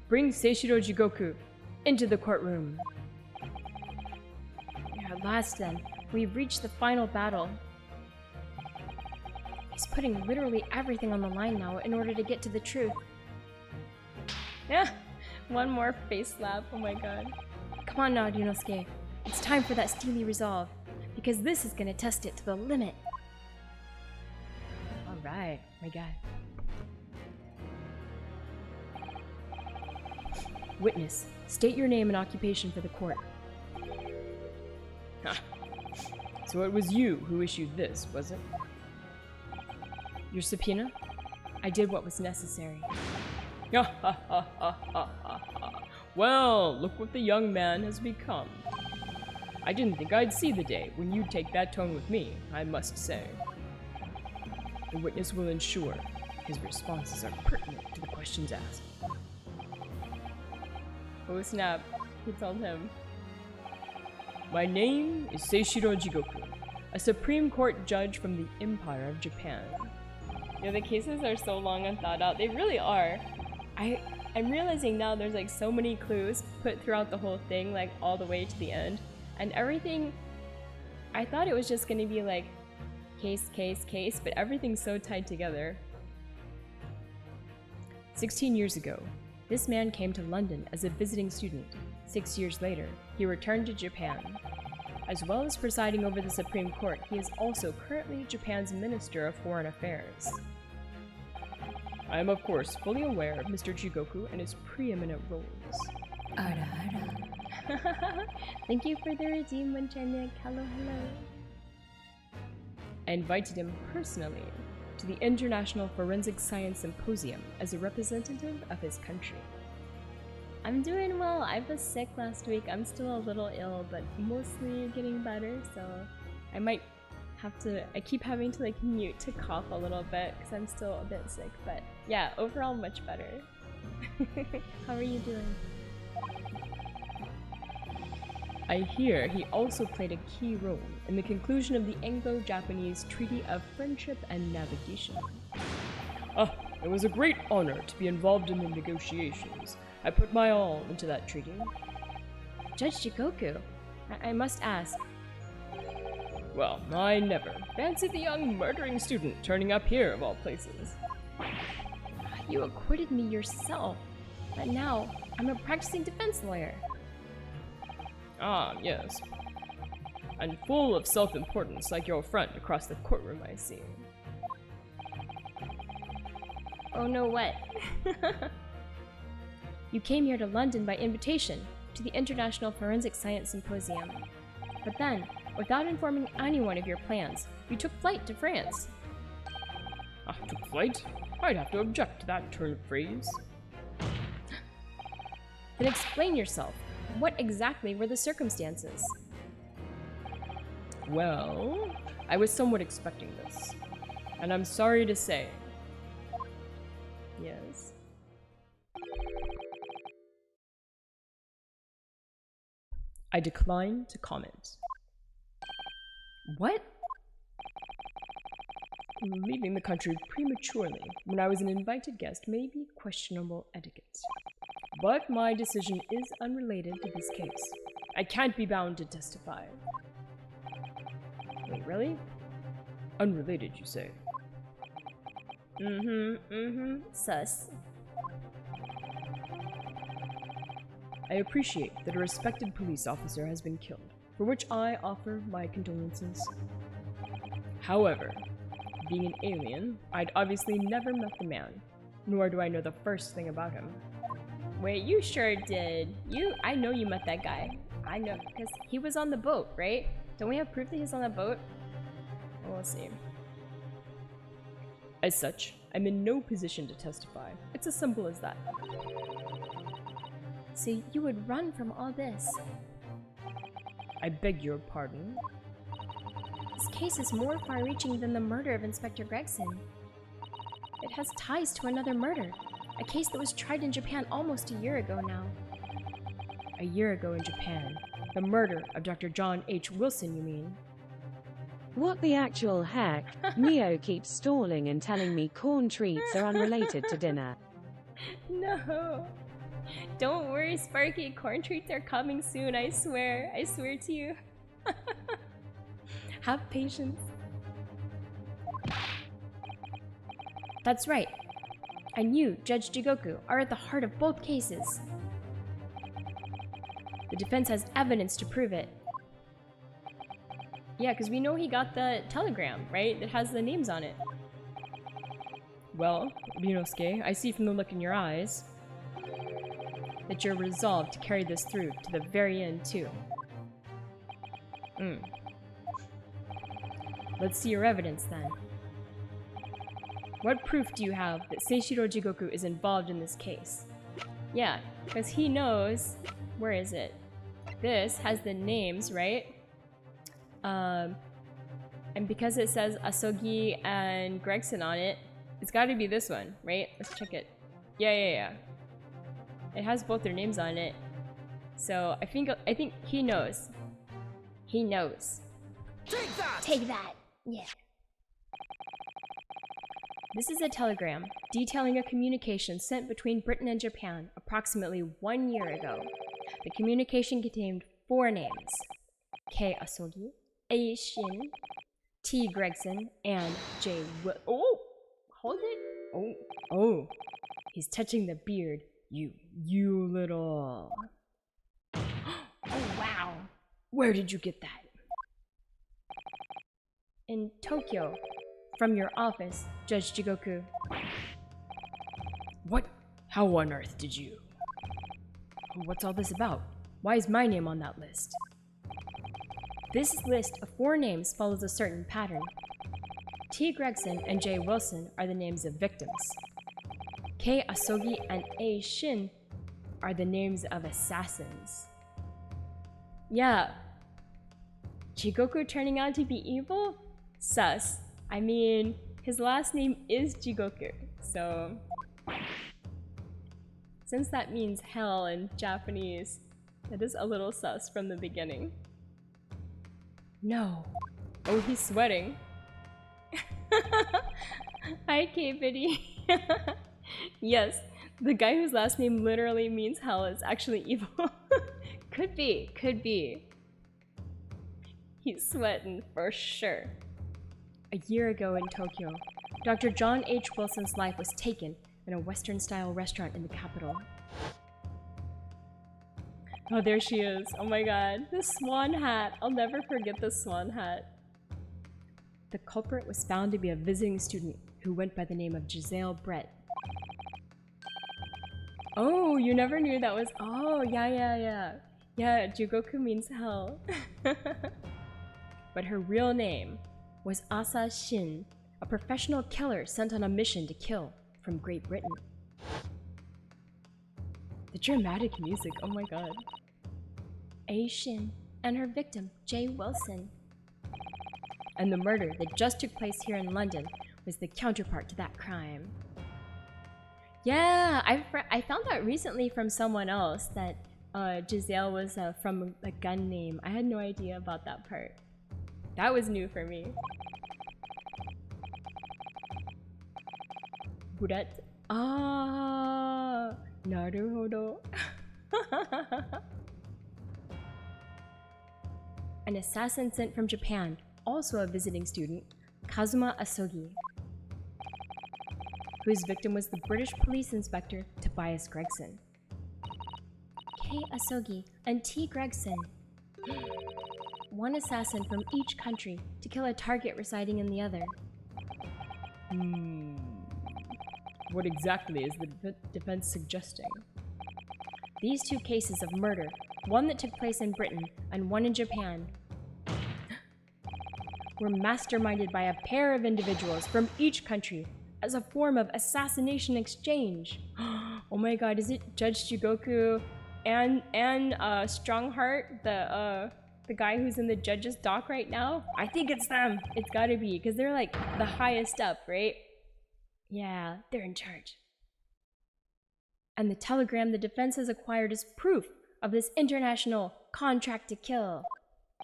Bring Seishiro Jigoku into the courtroom. At last then, we've reached the final battle. He's putting literally everything on the line now in order to get to the truth. Yeah, one more face slap, oh my god. Come on now, Ryunosuke. It's time for that steely resolve, because this is gonna test it to the limit. Alright, my guy. Witness, state your name and occupation for the court. So it was you who issued this, was it? Your subpoena? I did what was necessary. Well, look what the young man has become. I didn't think I'd see the day when you'd take that tone with me, I must say. The witness will ensure his responses are pertinent to the questions asked. Oh snap, he told him. My name is Seishiro Jigoku, a Supreme Court judge from the Empire of Japan. You know, the cases are so long and thought out. They really are. I'm realizing now there's like so many clues put throughout the whole thing, like all the way to the end. And everything, I thought it was just gonna be like case, case, case, but everything's so tied together. 16 years ago, this man came to London as a visiting student. 6 years later, he returned to Japan. As well as presiding over the Supreme Court, he is also currently Japan's Minister of Foreign Affairs. I am of course fully aware of Mr. Jigoku and his preeminent roles. Ara ara. Thank you for the redeem, Winternick. Hello, hello. I invited him personally to the International Forensic Science Symposium as a representative of his country. I'm doing well. I was sick last week. I'm still a little ill, but mostly getting better, so I might have to, I keep having to like mute to cough a little bit because I'm still a bit sick, but yeah, overall much better. How are you doing? I hear he also played a key role in the conclusion of the Anglo-Japanese Treaty of Friendship and Navigation. It was a great honor to be involved in the negotiations. I put my all into that treaty. Judge Jigoku, I must ask. Well, I never. Fancy the young murdering student turning up here of all places. You acquitted me yourself, but now I'm a practicing defense lawyer. Ah, yes. And full of self-importance like your friend across the courtroom, I see. Oh no, what? You came here to London by invitation to the International Forensic Science Symposium. But then, without informing anyone of your plans, you took flight to France. Took flight? I'd have to object to that turn of phrase. Then explain yourself. What exactly were the circumstances? Well, I was somewhat expecting this. And I'm sorry to say. Yes. I decline to comment. What? Leaving the country prematurely when I was an invited guest may be questionable etiquette. But my decision is unrelated to this case. I can't be bound to testify. Wait, really? Unrelated, you say? Sus. I appreciate that a respected police officer has been killed, for which I offer my condolences. However, being an alien, I'd obviously never met the man, nor do I know the first thing about him. Wait, you sure did. I know you met that guy. I know, because he was on the boat, right? Don't we have proof that he's on the boat? We'll see. As such, I'm in no position to testify. It's as simple as that. So you would run from all this? I beg your pardon? This case is more far-reaching than the murder of Inspector Gregson. It has ties to another murder, a case that was tried in Japan almost a year ago now. A year ago in Japan. The murder of Dr. John H. Wilson, you mean? What the actual heck? Mio keeps stalling and telling me corn treats are unrelated to dinner. No. Don't worry, Sparky. Corn treats are coming soon, I swear. I swear to you. Have patience. That's right. And you, Judge Jigoku, are at the heart of both cases. The defense has evidence to prove it. Yeah, because we know he got the telegram, right? That has the names on it. Well, Ryunosuke, I see from the look in your eyes that you're resolved to carry this through to the very end, too. Let's see your evidence, then. What proof do you have that Seishiro Jigoku is involved in this case? Yeah, because he knows... Where is it? This has the names, right? And because it says Asogi and Gregson on it, it's gotta be this one, right? Let's check it. Yeah. It has both their names on it. So I think he knows. He knows. Take that! Take that! Yeah. This is a telegram detailing a communication sent between Britain and Japan approximately 1 year ago. The communication contained 4 names: K. Asogi, A. Shin, T. Gregson, and J. Oh! Hold it! Oh! He's touching the beard. You little... Oh, wow! Where did you get that? In Tokyo. From your office, Judge Jigoku. What? How on earth did you? What's all this about? Why is my name on that list? This list of 4 names follows a certain pattern. T. Gregson and J. Wilson are the names of victims. K. Asogi and A. Shin are the names of assassins. Yeah. Jigoku turning out to be evil? Sus. I mean, his last name is Jigoku, so... Since that means hell in Japanese, that is a little sus from the beginning. No. Oh, he's sweating. Hi, K-Biddy. Yes, the guy whose last name literally means hell is actually evil. Could be. He's sweating for sure. A year ago in Tokyo, Dr. John H. Wilson's life was taken in a Western-style restaurant in the capital. Oh, there she is. Oh my god. The swan hat. I'll never forget the swan hat. The culprit was found to be a visiting student who went by the name of Giselle Brett. Oh, you never knew that was... Oh, yeah. Yeah, Jigoku means hell. But her real name was Asa Shin, a professional killer sent on a mission to kill from Great Britain. The dramatic music, oh my god. A. Shin and her victim, J. Wilson. And the murder that just took place here in London was the counterpart to that crime. Yeah, I found that recently from someone else that Giselle was from a gun name. I had no idea about that part. That was new for me. Buret. Ah, Naruhodo. An assassin sent from Japan, also a visiting student, Kazuma Asogi, whose victim was the British police inspector Tobias Gregson. K. Asogi and T. Gregson. One assassin from each country to kill a target residing in the other. What exactly is the defense suggesting? These 2 cases of murder, one that took place in Britain and one in Japan, were masterminded by a pair of individuals from each country as a form of assassination exchange. Oh my god, is it Judge Jigoku and Strongheart, the guy who's in the judge's dock right now? I think it's them. It's gotta be, because they're like the highest up, right? Yeah, they're in charge. And the telegram the defense has acquired is proof of this international contract to kill.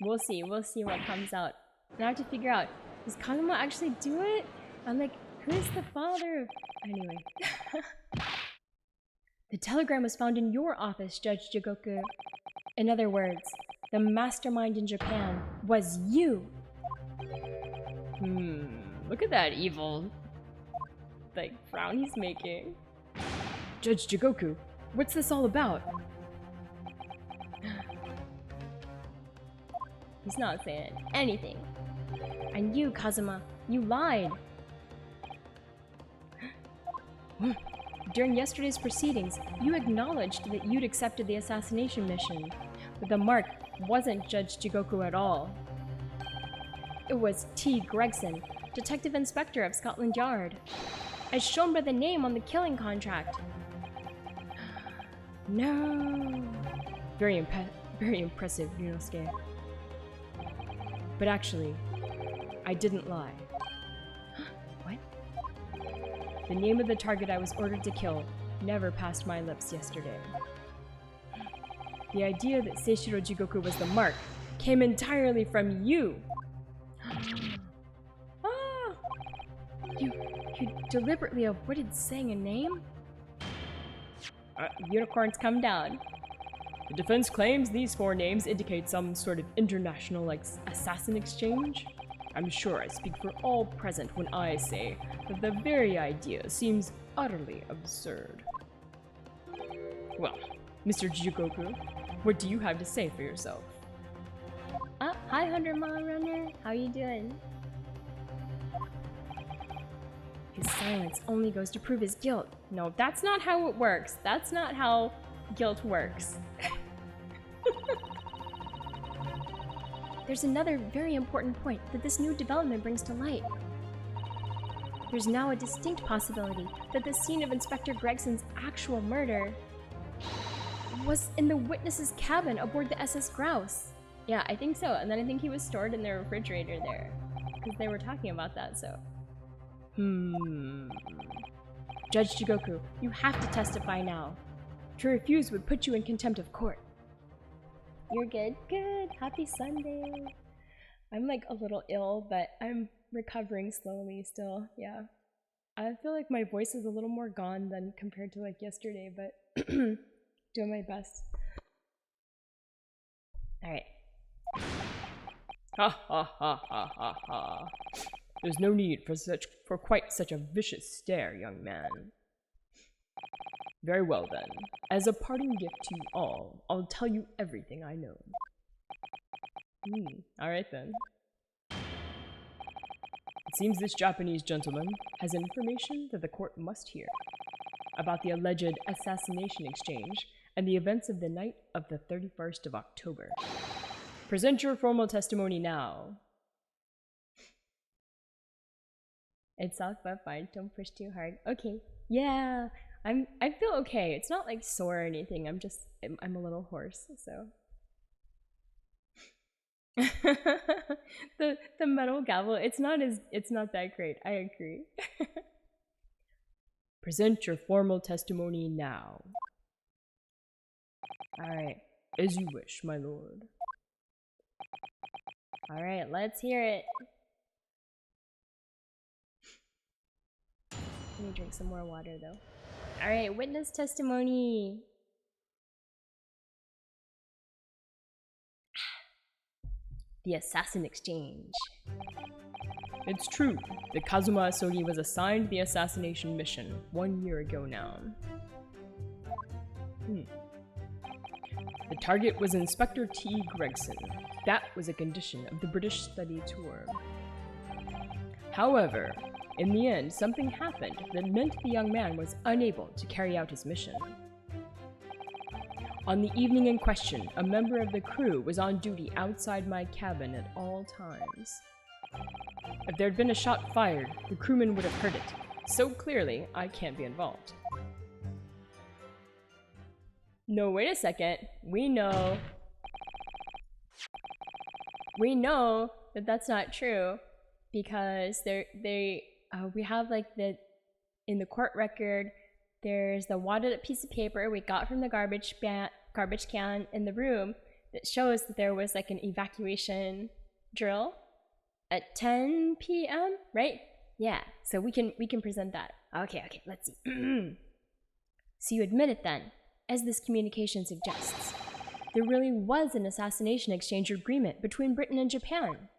We'll see what comes out And I have to figure out, does Kazuma actually do it? I'm like, who is the father of... Anyway. The telegram was found in your office, Judge Jigoku. In other words, the mastermind in Japan was you. Look at that evil, like, frown he's making. Judge Jigoku, what's this all about? He's not saying anything. And you, Kazuma, you lied. During yesterday's proceedings, you acknowledged that you'd accepted the assassination mission, but the mark wasn't Judge Jigoku at all. It was T. Gregson, Detective Inspector of Scotland Yard, as shown by the name on the killing contract. No. Very impressive, Ryunosuke. But actually, I didn't lie. What? The name of the target I was ordered to kill never passed my lips yesterday. The idea that Seishiro Jigoku was the mark came entirely from you! Ah! You deliberately avoided saying a name? Unicorns come down. The defense claims these 4 names indicate some sort of international, assassin exchange. I'm sure I speak for all present when I say that the very idea seems utterly absurd. Well, Mr. Jigoku, what do you have to say for yourself? Hi 100 Mile Runner, how you doing? His silence only goes to prove his guilt. No, that's not how it works. That's not how guilt works. There's another very important point that this new development brings to light. There's now a distinct possibility that the scene of Inspector Gregson's actual murder was in the witness's cabin aboard the SS Grouse. Yeah, I think so. And then I think he was stored in their refrigerator there. Because they were talking about that, so. Judge Jigoku, you have to testify now. To refuse would put you in contempt of court. You're good? Good. Happy Sunday. I'm like a little ill, but I'm recovering slowly still. Yeah. I feel like my voice is a little more gone than compared to like yesterday, but doing my best. Alright. Ha ha ha ha ha ha. There's no need for quite such a vicious stare, young man. Very well then. As a parting gift to you all, I'll tell you everything I know. Alright then. It seems this Japanese gentleman has information that the court must hear about the alleged assassination exchange and the events of the night of the 31st of October. Present your formal testimony now. It's soft but fine. Don't push too hard. Okay. Yeah. I feel okay. It's not like sore or anything. I'm a little hoarse, so. the metal gavel, it's not that great. I agree. Present your formal testimony now. Alright. As you wish, my lord. Alright, let's hear it. Let me drink some more water though. Alright, witness testimony. The assassin exchange. It's true that Kazuma Asogi was assigned the assassination mission 1 year ago now. The target was Inspector T. Gregson. That was a condition of the British study tour. However, in the end, something happened that meant the young man was unable to carry out his mission. On the evening in question, a member of the crew was on duty outside my cabin at all times. If there had been a shot fired, the crewman would have heard it. So clearly, I can't be involved. No, wait a second. We know that that's not true because we have like in the court record, there's the wadded up piece of paper we got from the garbage can in the room that shows that there was like an evacuation drill. At 10 p.m., right? Yeah, so we can present that. Okay, let's see. So you admit it then, as this communication suggests. There really was an assassination exchange agreement between Britain and Japan.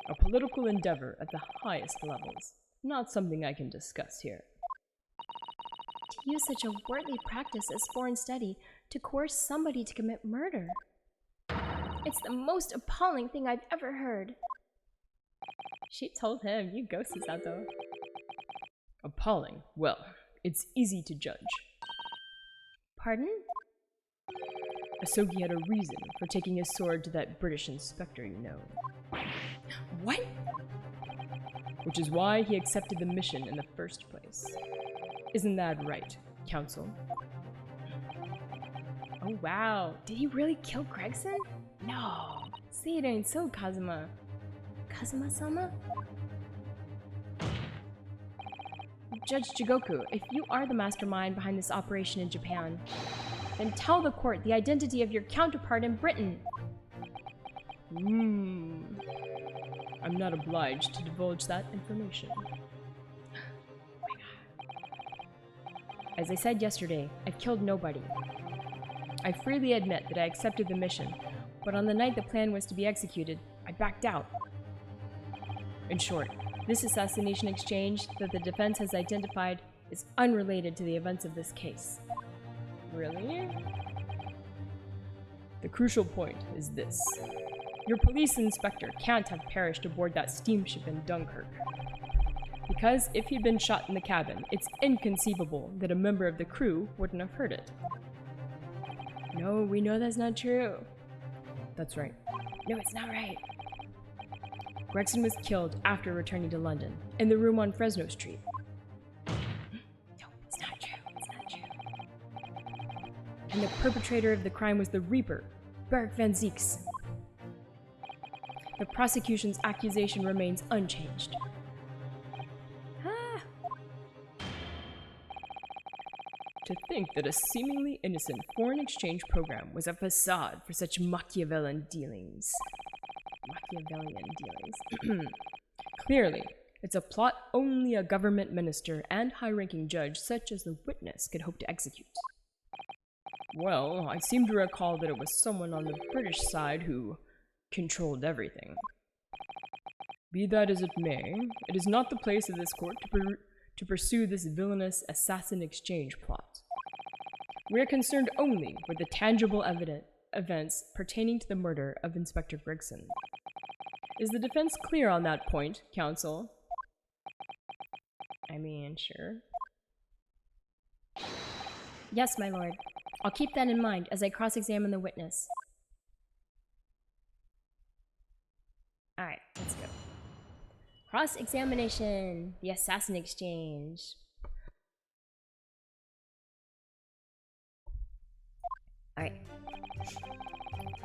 A political endeavor at the highest levels. Not something I can discuss here. To use such a worldly practice as foreign study to coerce somebody to commit murder. It's the most appalling thing I've ever heard. She told him, you go, Susato. Appalling. Well, it's easy to judge. Pardon? Asogi had a reason for taking his sword to that British inspector, you know. What? Which is why he accepted the mission in the first place. Isn't that right, Council? Oh wow, did he really kill Gregson? No. Say it ain't so, Kazuma. Kazuma-sama? Judge Jigoku, if you are the mastermind behind this operation in Japan, then tell the court the identity of your counterpart in Britain. I'm not obliged to divulge that information. As I said yesterday, I've killed nobody. I freely admit that I accepted the mission, but on the night the plan was to be executed, I backed out. In short, this assassination exchange that the defense has identified is unrelated to the events of this case. Really? The crucial point is this. Your police inspector can't have perished aboard that steamship in Dunkirk. Because if he'd been shot in the cabin, it's inconceivable that a member of the crew wouldn't have heard it. No, we know that's not true. That's right. No, it's not right. Gregson was killed after returning to London, in the room on Fresno Street. No, it's not true. It's not true. And the perpetrator of the crime was the Reaper, Beric van Zieks. The prosecution's accusation remains unchanged. To think that a seemingly innocent foreign exchange program was a facade for such Machiavellian dealings. Clearly, it's a plot only a government minister and high-ranking judge such as the witness could hope to execute. Well, I seem to recall that it was someone on the British side who controlled everything. Be that as it may, it is not the place of this court to pursue this villainous assassin exchange plot. We are concerned only with the tangible events pertaining to the murder of Inspector Gregson. Is the defense clear on that point, counsel? I mean, sure. Yes, my lord. I'll keep that in mind as I cross-examine the witness. Alright, let's go. Cross-examination. The assassin exchange.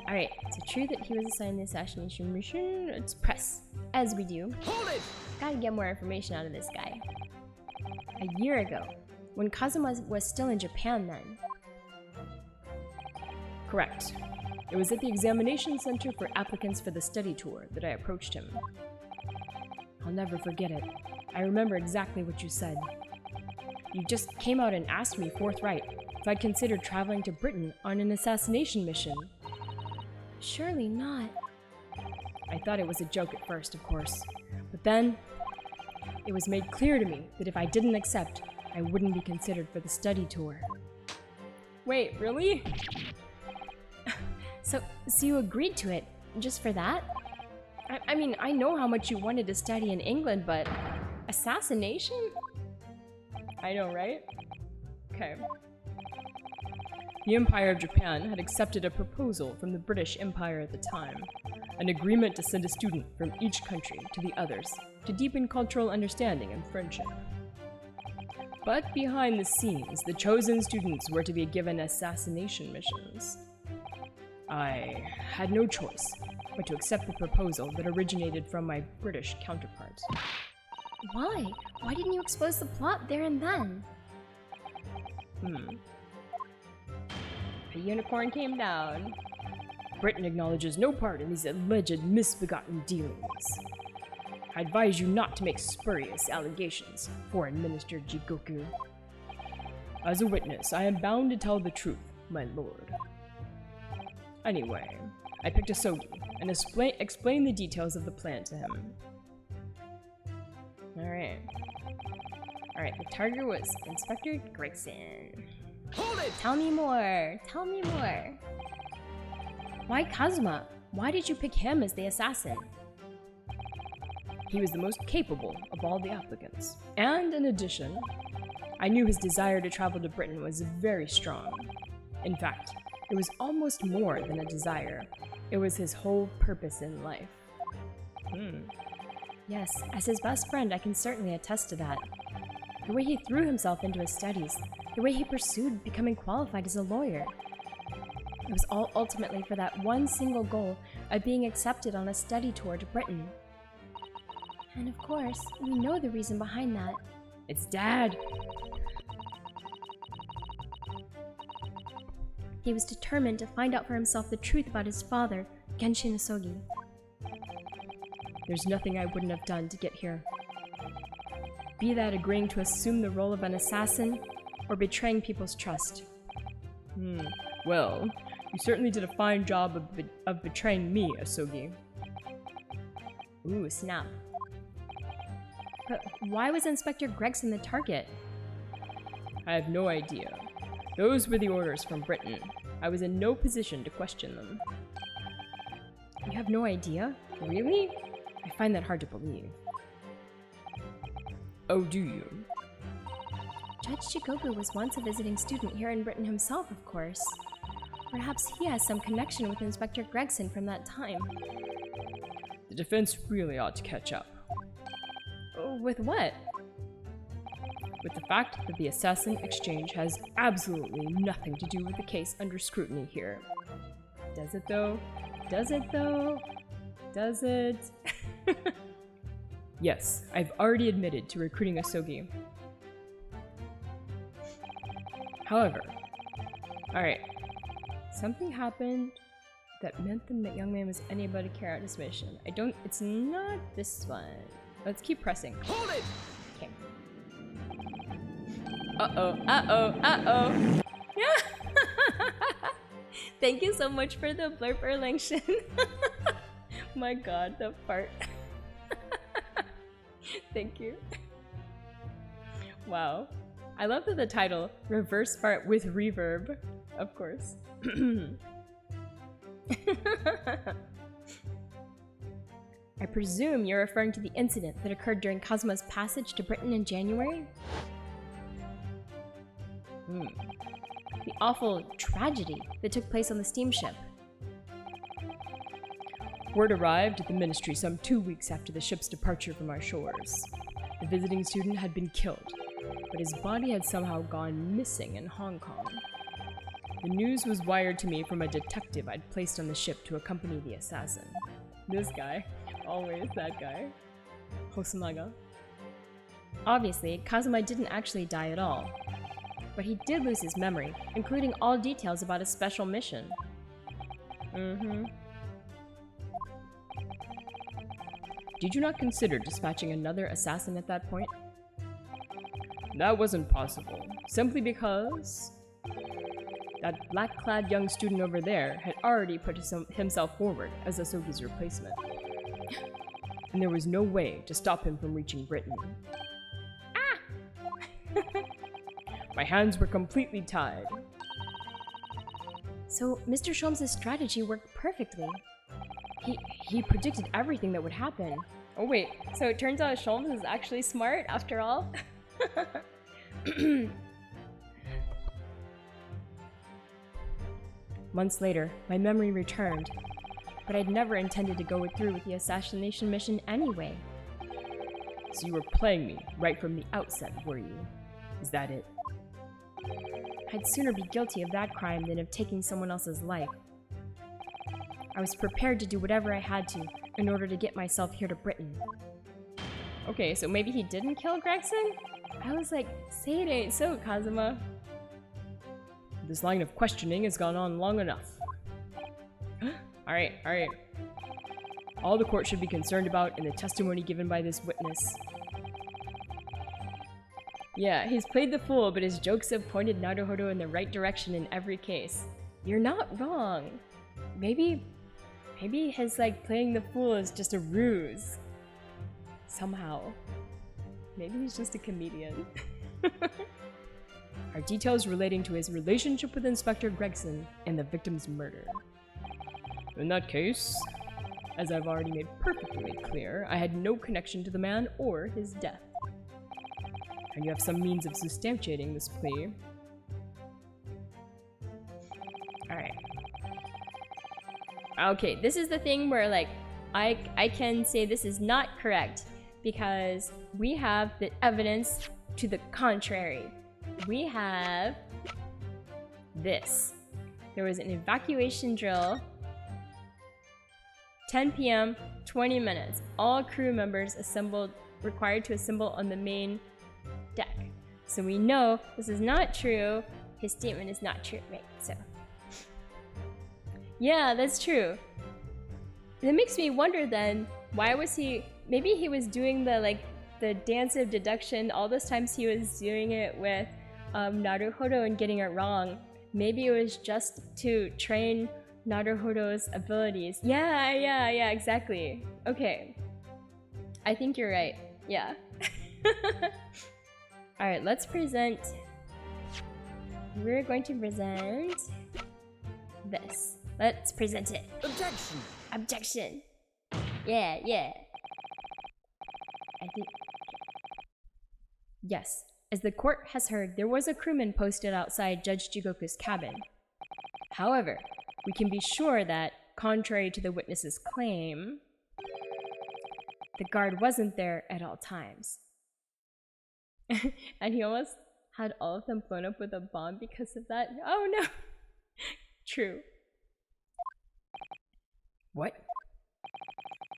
Alright, is it true that he was assigned the assassination mission? Let's press, as we do. Hold it! Gotta get more information out of this guy. A year ago, when Kazuma was still in Japan then. Correct. It was at the examination center for applicants for the study tour that I approached him. I'll never forget it. I remember exactly what you said. You just came out and asked me forthright if I'd considered traveling to Britain on an assassination mission. Surely not. I thought it was a joke at first, of course. But then, it was made clear to me that if I didn't accept, I wouldn't be considered for the study tour. Wait, really? So you agreed to it, just for that? I mean, I know how much you wanted to study in England, but assassination? I know, right? Okay. The Empire of Japan had accepted a proposal from the British Empire at the time, an agreement to send a student from each country to the others to deepen cultural understanding and friendship. But behind the scenes, the chosen students were to be given assassination missions. I had no choice but to accept the proposal that originated from my British counterpart. Why? Why didn't you expose the plot there and then? A unicorn came down. Britain acknowledges no part in these alleged misbegotten dealings. I advise you not to make spurious allegations, Foreign Minister Jigoku. As a witness, I am bound to tell the truth, my lord. Anyway, I picked Asogi and explained the details of the plan to him. Alright. Alright, the target was Inspector Gregson. Hold it! Tell me more. Tell me more. Why Kazuma? Why did you pick him as the assassin? He was the most capable of all the applicants. And in addition, I knew his desire to travel to Britain was very strong. In fact, it was almost more than a desire. It was his whole purpose in life. Yes, as his best friend, I can certainly attest to that. The way he threw himself into his studies, the way he pursued becoming qualified as a lawyer. It was all ultimately for that one single goal of being accepted on a study tour to Britain. And of course, we know the reason behind that. It's Dad! He was determined to find out for himself the truth about his father, Genshin Asogi. There's nothing I wouldn't have done to get here. Be that agreeing to assume the role of an assassin, or betraying people's trust. Well, you certainly did a fine job of betraying me, Asogi. Ooh, snap. But why was Inspector Gregson the target? I have no idea. Those were the orders from Britain. I was in no position to question them. You have no idea? Really? I find that hard to believe. Oh, do you? Judge Jigoku was once a visiting student here in Britain himself, of course. Perhaps he has some connection with Inspector Gregson from that time. The defense really ought to catch up. With what? With the fact that the assassin exchange has absolutely nothing to do with the case under scrutiny here. Does it though? Does it though? Does it? Yes, I've already admitted to recruiting Asogi. However, alright, something happened that meant the young man was unable to carry out his mission. It's not this one. Let's keep pressing. Hold it! Okay. Uh-oh. Yeah! Thank you so much for the blurb, Erlangshin. My god, the fart. Thank you. Wow. I love that the title, Reverse Fart with Reverb. Of course. I presume you're referring to the incident that occurred during Kazuma's passage to Britain in January? The awful tragedy that took place on the steamship. Word arrived at the ministry some 2 weeks after the ship's departure from our shores. The visiting student had been killed, but his body had somehow gone missing in Hong Kong. The news was wired to me from a detective I'd placed on the ship to accompany the assassin. This guy. Always that guy. Hosonaga. Obviously, Kazuma didn't actually die at all. But he did lose his memory, including all details about his special mission. Did you not consider dispatching another assassin at that point? That wasn't possible, simply because that black-clad young student over there had already put himself forward as Asogi's replacement. And there was no way to stop him from reaching Britain. Ah! My hands were completely tied. So, Mr. Sholmes' strategy worked perfectly. He predicted everything that would happen. Oh wait, so it turns out Sholmes is actually smart after all? Months later, my memory returned, but I'd never intended to go through with the assassination mission anyway. So you were playing me right from the outset, were you? Is that it? I'd sooner be guilty of that crime than of taking someone else's life. I was prepared to do whatever I had to in order to get myself here to Britain. Okay, so maybe he didn't kill Gregson? I was like, say it ain't so, Kazuma. This line of questioning has gone on long enough. Alright, alright. All the court should be concerned about in the testimony given by this witness. Yeah, he's played the fool, but his jokes have pointed Naruhodo in the right direction in every case. You're not wrong. Maybe his like playing the fool is just a ruse. Somehow. Maybe he's just a comedian. Are details relating to his relationship with Inspector Gregson and the victim's murder. In that case, as I've already made perfectly clear, I had no connection to the man or his death. And you have some means of substantiating this plea. Alright. Okay, this is the thing where like I can say this is not correct because we have the evidence to the contrary. We have this. There was an evacuation drill. 10 p.m., 20 minutes. All crew members required to assemble on the main deck. So we know this is not true. His statement is not true, right? So, yeah, that's true. That makes me wonder then, why was he? Maybe he was doing the dance of deduction all those times he was doing it with Naruhodo and getting it wrong. Maybe it was just to train Naruhodo's abilities. Yeah, exactly. Okay. I think you're right. Yeah. Alright, let's present... We're going to present... this. Let's present it. Objection! Objection! Yeah. I think... Yes. As the court has heard, there was a crewman posted outside Judge Jigoku's cabin. However, we can be sure that, contrary to the witness's claim, the guard wasn't there at all times. And he almost had all of them blown up with a bomb because of that. Oh no! True. What?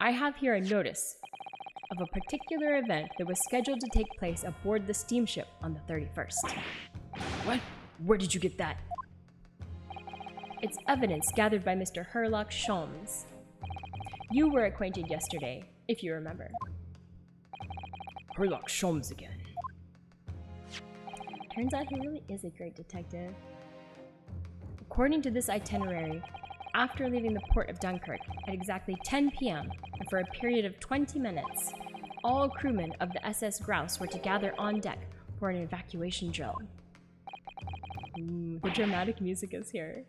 I have here a notice of a particular event that was scheduled to take place aboard the steamship on the 31st. What? Where did you get that? It's evidence gathered by Mr. Herlock Sholmes. You were acquainted yesterday, if you remember. Herlock Sholmes again. Turns out he really is a great detective. According to this itinerary, after leaving the port of Dunkirk at exactly 10 p.m. and for a period of 20 minutes, all crewmen of the SS Grouse were to gather on deck for an evacuation drill. Ooh, the dramatic music is here.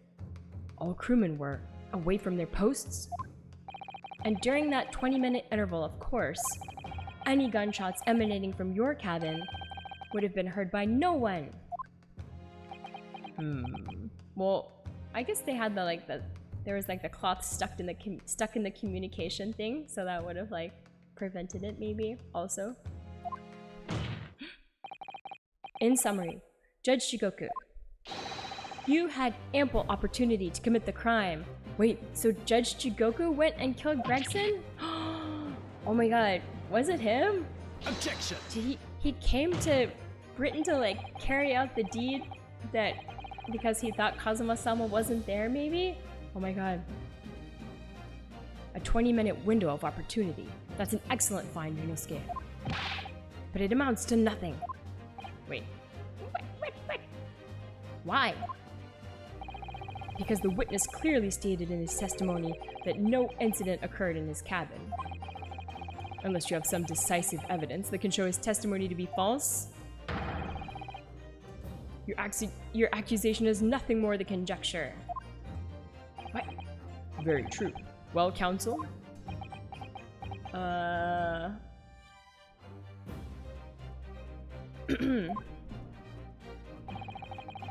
All crewmen were away from their posts. And during that 20-minute interval, of course, any gunshots emanating from your cabin would have been heard by no one. Well, I guess they had there was the cloth stuck in the communication thing, so that would have prevented it maybe also. In summary, Judge Jigoku, you had ample opportunity to commit the crime. Wait, so Judge Jigoku went and killed Gregson? Oh my god, was it him? Objection! Did he came to Britain to carry out the deed that because he thought Kazuma-sama wasn't there maybe? Oh my god. A 20-minute window of opportunity. That's an excellent find, Ryunosuke. But it amounts to nothing. Wait. What? Why? Because the witness clearly stated in his testimony that no incident occurred in his cabin. Unless you have some decisive evidence that can show his testimony to be false. Your accusation is nothing more than conjecture. What? Very true. Well, counsel?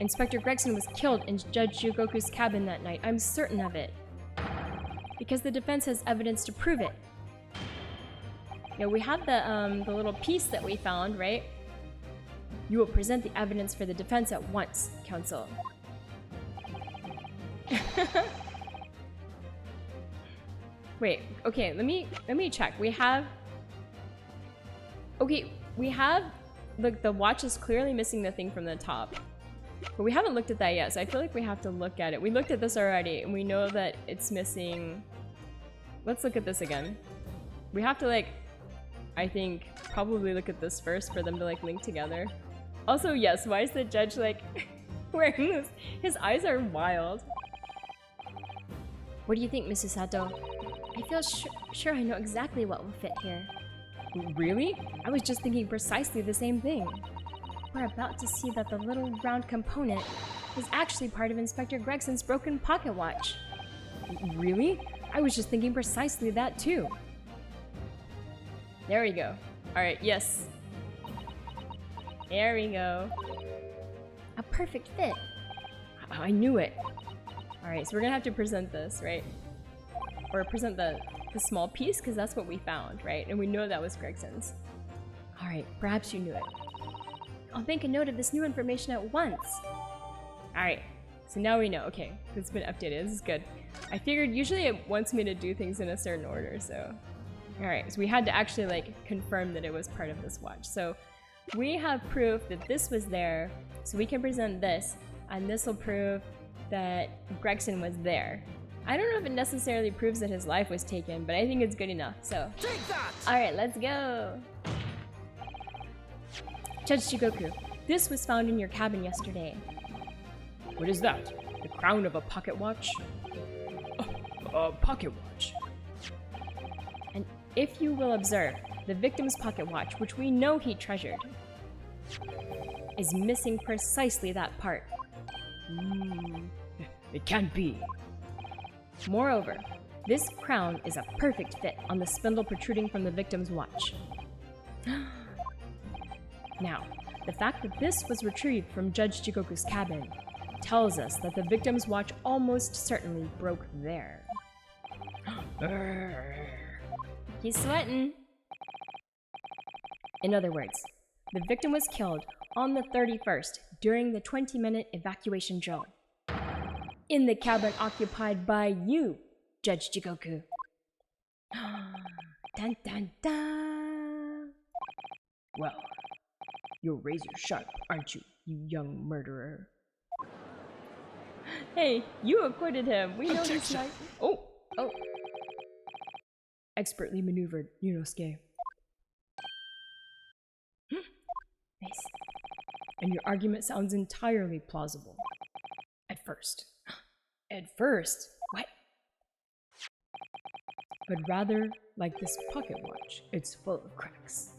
Inspector Gregson was killed in Judge Jigoku's cabin that night. I'm certain of it. Because the defense has evidence to prove it. Yeah, we have the little piece that we found, right? You will present the evidence for the defense at once, counsel. Wait, okay, let me check. We have... Okay, we have... Look, the watch is clearly missing the thing from the top. But we haven't looked at that yet, so I feel like we have to look at it. We looked at this already, and we know that it's missing... Let's look at this again. We have to, like, I think, probably look at this first for them to, like, link together. Also, yes, why is the judge, like, wearing this? His eyes are wild. What do you think, Mrs. Sato? I feel sure I know exactly what will fit here. Really? I was just thinking precisely the same thing. We're about to see that the little round component is actually part of Inspector Gregson's broken pocket watch. Really? I was just thinking precisely that too. There we go. Alright, yes. There we go. A perfect fit. I knew it. Alright, so we're gonna have to present this, right? Or present the small piece, because that's what we found, right? And we know that was Gregson's. Alright, perhaps you knew it. I'll make a note of this new information at once. Alright, so now we know. Okay, it's been updated. This is good. I figured usually it wants me to do things in a certain order, so... Alright, so we had to actually, like, confirm that it was part of this watch. So we have proof that this was there, so we can present this, and this will prove that Gregson was there. I don't know if it necessarily proves that his life was taken, but I think it's good enough, so... Take that! Alright, let's go! Judge Jigoku, this was found in your cabin yesterday. What is that? The crown of a pocket watch? A pocket watch. And if you will observe, the victim's pocket watch, which we know he treasured, is missing precisely that part. It can't be. Moreover, this crown is a perfect fit on the spindle protruding from the victim's watch. Now, the fact that this was retrieved from Judge Jigoku's cabin tells us that the victim's watch almost certainly broke there. He's sweating. In other words, the victim was killed on the 31st during the 20-minute evacuation drill. In the cabin occupied by you, Judge Jigoku. Dun dun dun! Well, you're razor sharp, aren't you, you young murderer? Hey, you acquitted him. We know he's not. Oh! Expertly maneuvered, Ryunosuke. Nice. And your argument sounds entirely plausible. At first. At first? What? But rather like this pocket watch. It's full of cracks.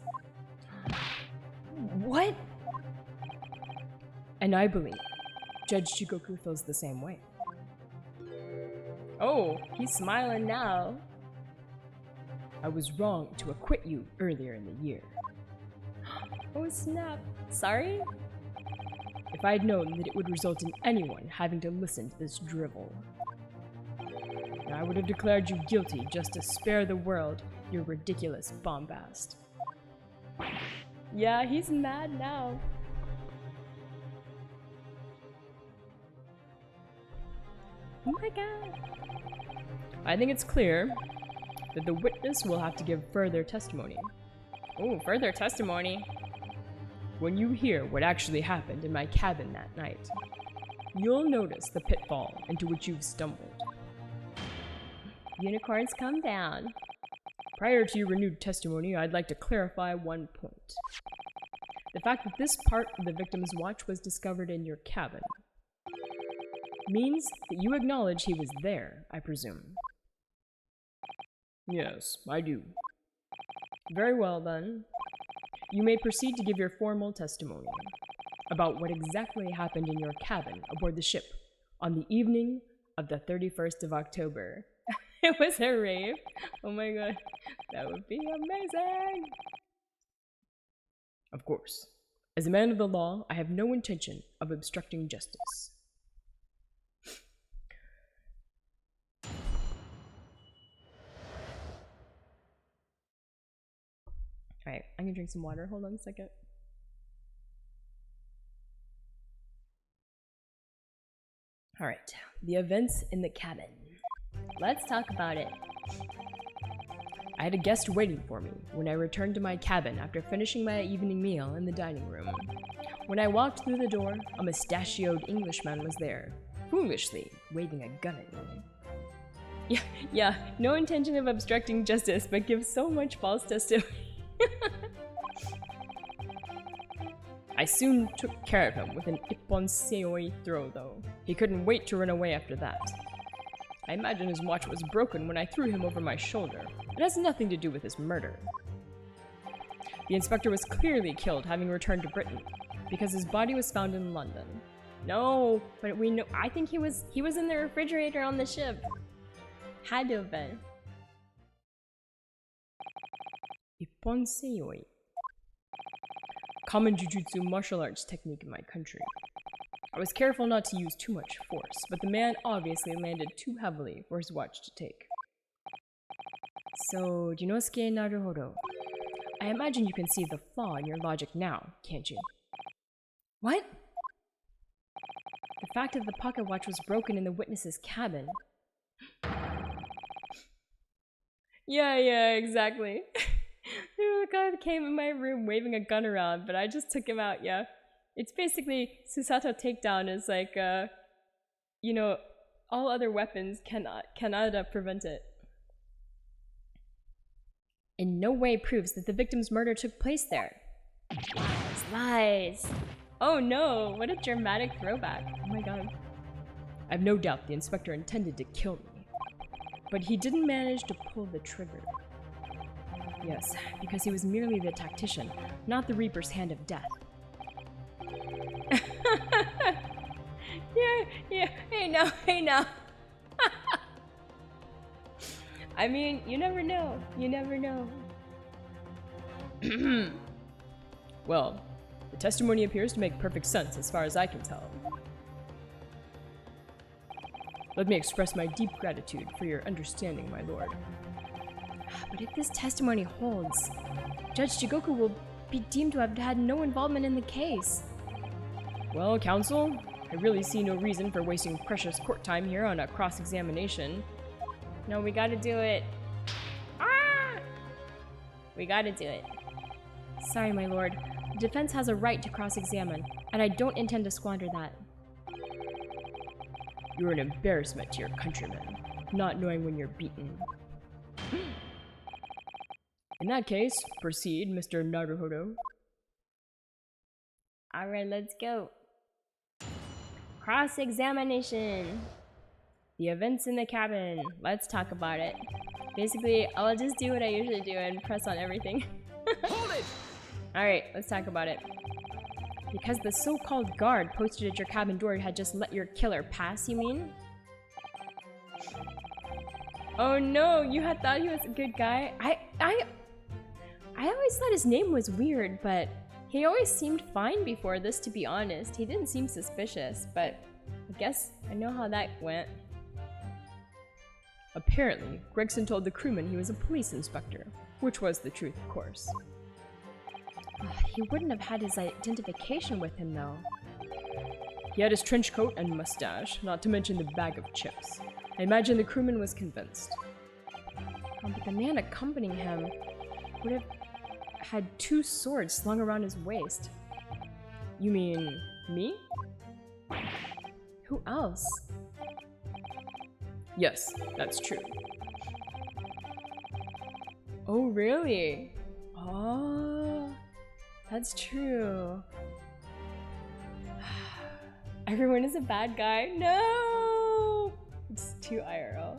What? And I believe Judge Jigoku feels the same way. Oh, he's smiling now. I was wrong to acquit you earlier in the year. Oh snap. Sorry? If I'd known that it would result in anyone having to listen to this drivel, I would have declared you guilty just to spare the world your ridiculous bombast. Yeah, he's mad now. Oh my god. I think it's clear that the witness will have to give further testimony. Oh, further testimony. When you hear what actually happened in my cabin that night, you'll notice the pitfall into which you've stumbled. Unicorns come down. Prior to your renewed testimony, I'd like to clarify one point. The fact that this part of the victim's watch was discovered in your cabin means that you acknowledge he was there, I presume. Yes, I do. Very well then. You may proceed to give your formal testimony about what exactly happened in your cabin aboard the ship on the evening of the 31st of October. It was a rave. Oh my god. That would be amazing. Of course. As a man of the law, I have no intention of obstructing justice. Alright, I'm gonna drink some water. Hold on a second. Alright, the events in the cabin. Let's talk about it. I had a guest waiting for me when I returned to my cabin after finishing my evening meal in the dining room. When I walked through the door, a mustachioed Englishman was there, foolishly waving a gun at me. Yeah, no intention of obstructing justice, but gives so much false testimony. I soon took care of him with an Ipponseoi throw, though. He couldn't wait to run away after that. I imagine his watch was broken when I threw him over my shoulder. It has nothing to do with his murder. The inspector was clearly killed, having returned to Britain, because his body was found in London. No, but we know. I think he was in the refrigerator on the ship. Had to have been. Ipponseoi. Common jujutsu martial arts technique in my country. I was careful not to use too much force, but the man obviously landed too heavily for his watch to take. So, Ryunosuke Naruhodo. I imagine you can see the flaw in your logic now, can't you? What? The fact that the pocket watch was broken in the witness's cabin. Yeah, exactly. The guy came in my room waving a gun around, but I just took him out, yeah. It's basically, Susato takedown is like, you know, all other weapons cannot prevent it. In no way proves that the victim's murder took place there. Lies. Oh no, what a dramatic throwback. Oh my god. I've no doubt the inspector intended to kill me, but he didn't manage to pull the trigger. Yes, because he was merely the tactician, not the Reaper's hand of death. yeah, hey now. I mean, you never know. Well, the testimony appears to make perfect sense as far as I can tell. Let me express my deep gratitude for your understanding, my lord. But if this testimony holds, Judge Jigoku will be deemed to have had no involvement in the case. Well, counsel, I really see no reason for wasting precious court time here on a cross-examination. No, we gotta do it. We gotta do it. Sorry, my lord. The defense has a right to cross-examine, and I don't intend to squander that. You're an embarrassment to your countrymen, not knowing when you're beaten. In that case, proceed, Mr. Naruhodo. Alright, let's go. Cross-examination. The events in the cabin. Let's talk about it. Basically, I'll just do what I usually do and press on everything. Hold it! Alright, let's talk about it. Because the so-called guard posted at your cabin door had just let your killer pass, you mean? Oh no, you had thought he was a good guy? I always thought his name was weird, but he always seemed fine before this, to be honest. He didn't seem suspicious, but I guess I know how that went. Apparently, Gregson told the crewman he was a police inspector, which was the truth, of course. He wouldn't have had his identification with him, though. He had his trench coat and mustache, not to mention the bag of chips. I imagine the crewman was convinced. But the man accompanying him would have had 2 swords slung around his waist. You mean me? Who else? Yes, that's true. Oh, really? Oh, that's true. Everyone is a bad guy. No! It's too IRL.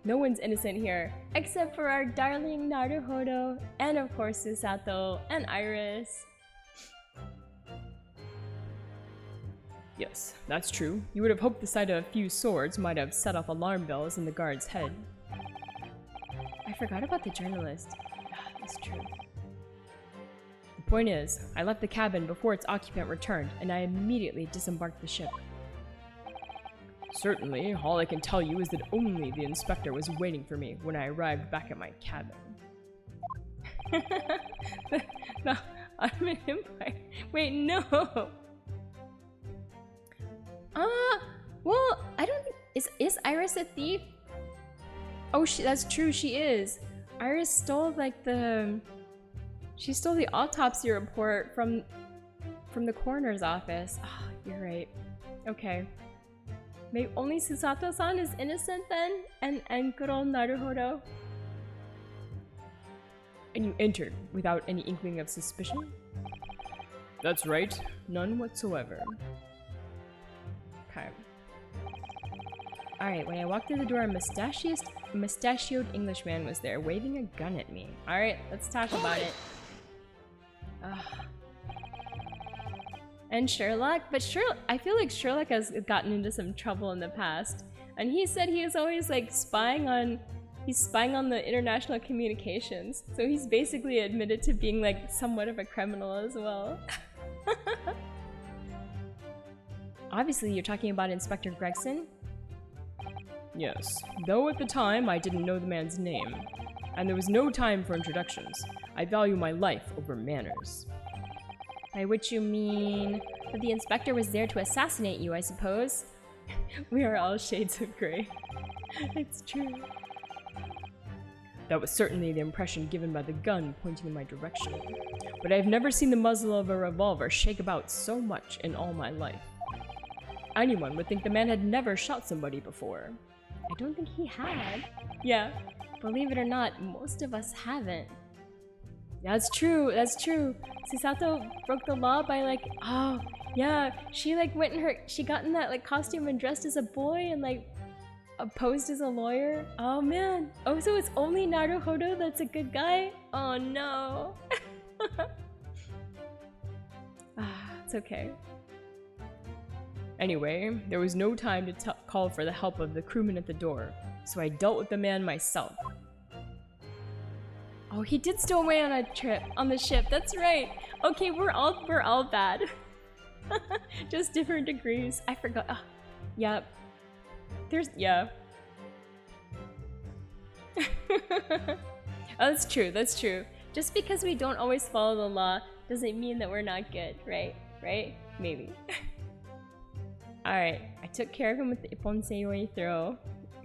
No one's innocent here, except for our darling Naruhodo, and of course Susato, and Iris. Yes, that's true. You would have hoped the sight of a few swords might have set off alarm bells in the guard's head. I forgot about the journalist. That's true. The point is, I left the cabin before its occupant returned, and I immediately disembarked the ship. Certainly, all I can tell you is that only the inspector was waiting for me when I arrived back at my cabin. No, I'm an empire. Wait, no! Well, I don't think... Is Iris a thief? Oh, that's true, she is. Iris stole, like, she stole the autopsy report from from the coroner's office. Oh, you're right. Okay. Maybe only Susato-san is innocent then? And good old Naruhodo? And you entered without any inkling of suspicion? That's right, none whatsoever. Okay. Alright, when I walked through the door, a mustachioed Englishman was there, waving a gun at me. Alright, let's talk about it. Ugh. And Sherlock? But I feel like Sherlock has gotten into some trouble in the past. And he said he was always like he's spying on the international communications. So he's basically admitted to being like somewhat of a criminal as well. Obviously, you're talking about Inspector Gregson? Yes, though at the time I didn't know the man's name. And there was no time for introductions. I value my life over manners. By which you mean that the inspector was there to assassinate you, I suppose? We are all shades of grey. It's true. That was certainly the impression given by the gun pointing in my direction. But I've never seen the muzzle of a revolver shake about so much in all my life. Anyone would think the man had never shot somebody before. I don't think he had. Yeah, believe it or not, most of us haven't. That's true, that's true. Susato broke the law by like, oh, yeah, she like went in she got in that like costume and dressed as a boy and like posed as a lawyer. Oh man. Oh, so it's only Naruhodo that's a good guy? Oh no. It's okay. Anyway, there was no time to call for the help of the crewman at the door, so I dealt with the man myself. Oh, he did stow away on a trip on the ship. That's right. Okay, we're all bad. Just different degrees. I forgot. Oh, yeah. Yeah. Oh, that's true. That's true. Just because we don't always follow the law doesn't mean that we're not good, right? Right? Maybe. Alright, I took care of him with the Ippon Seiyoi throw.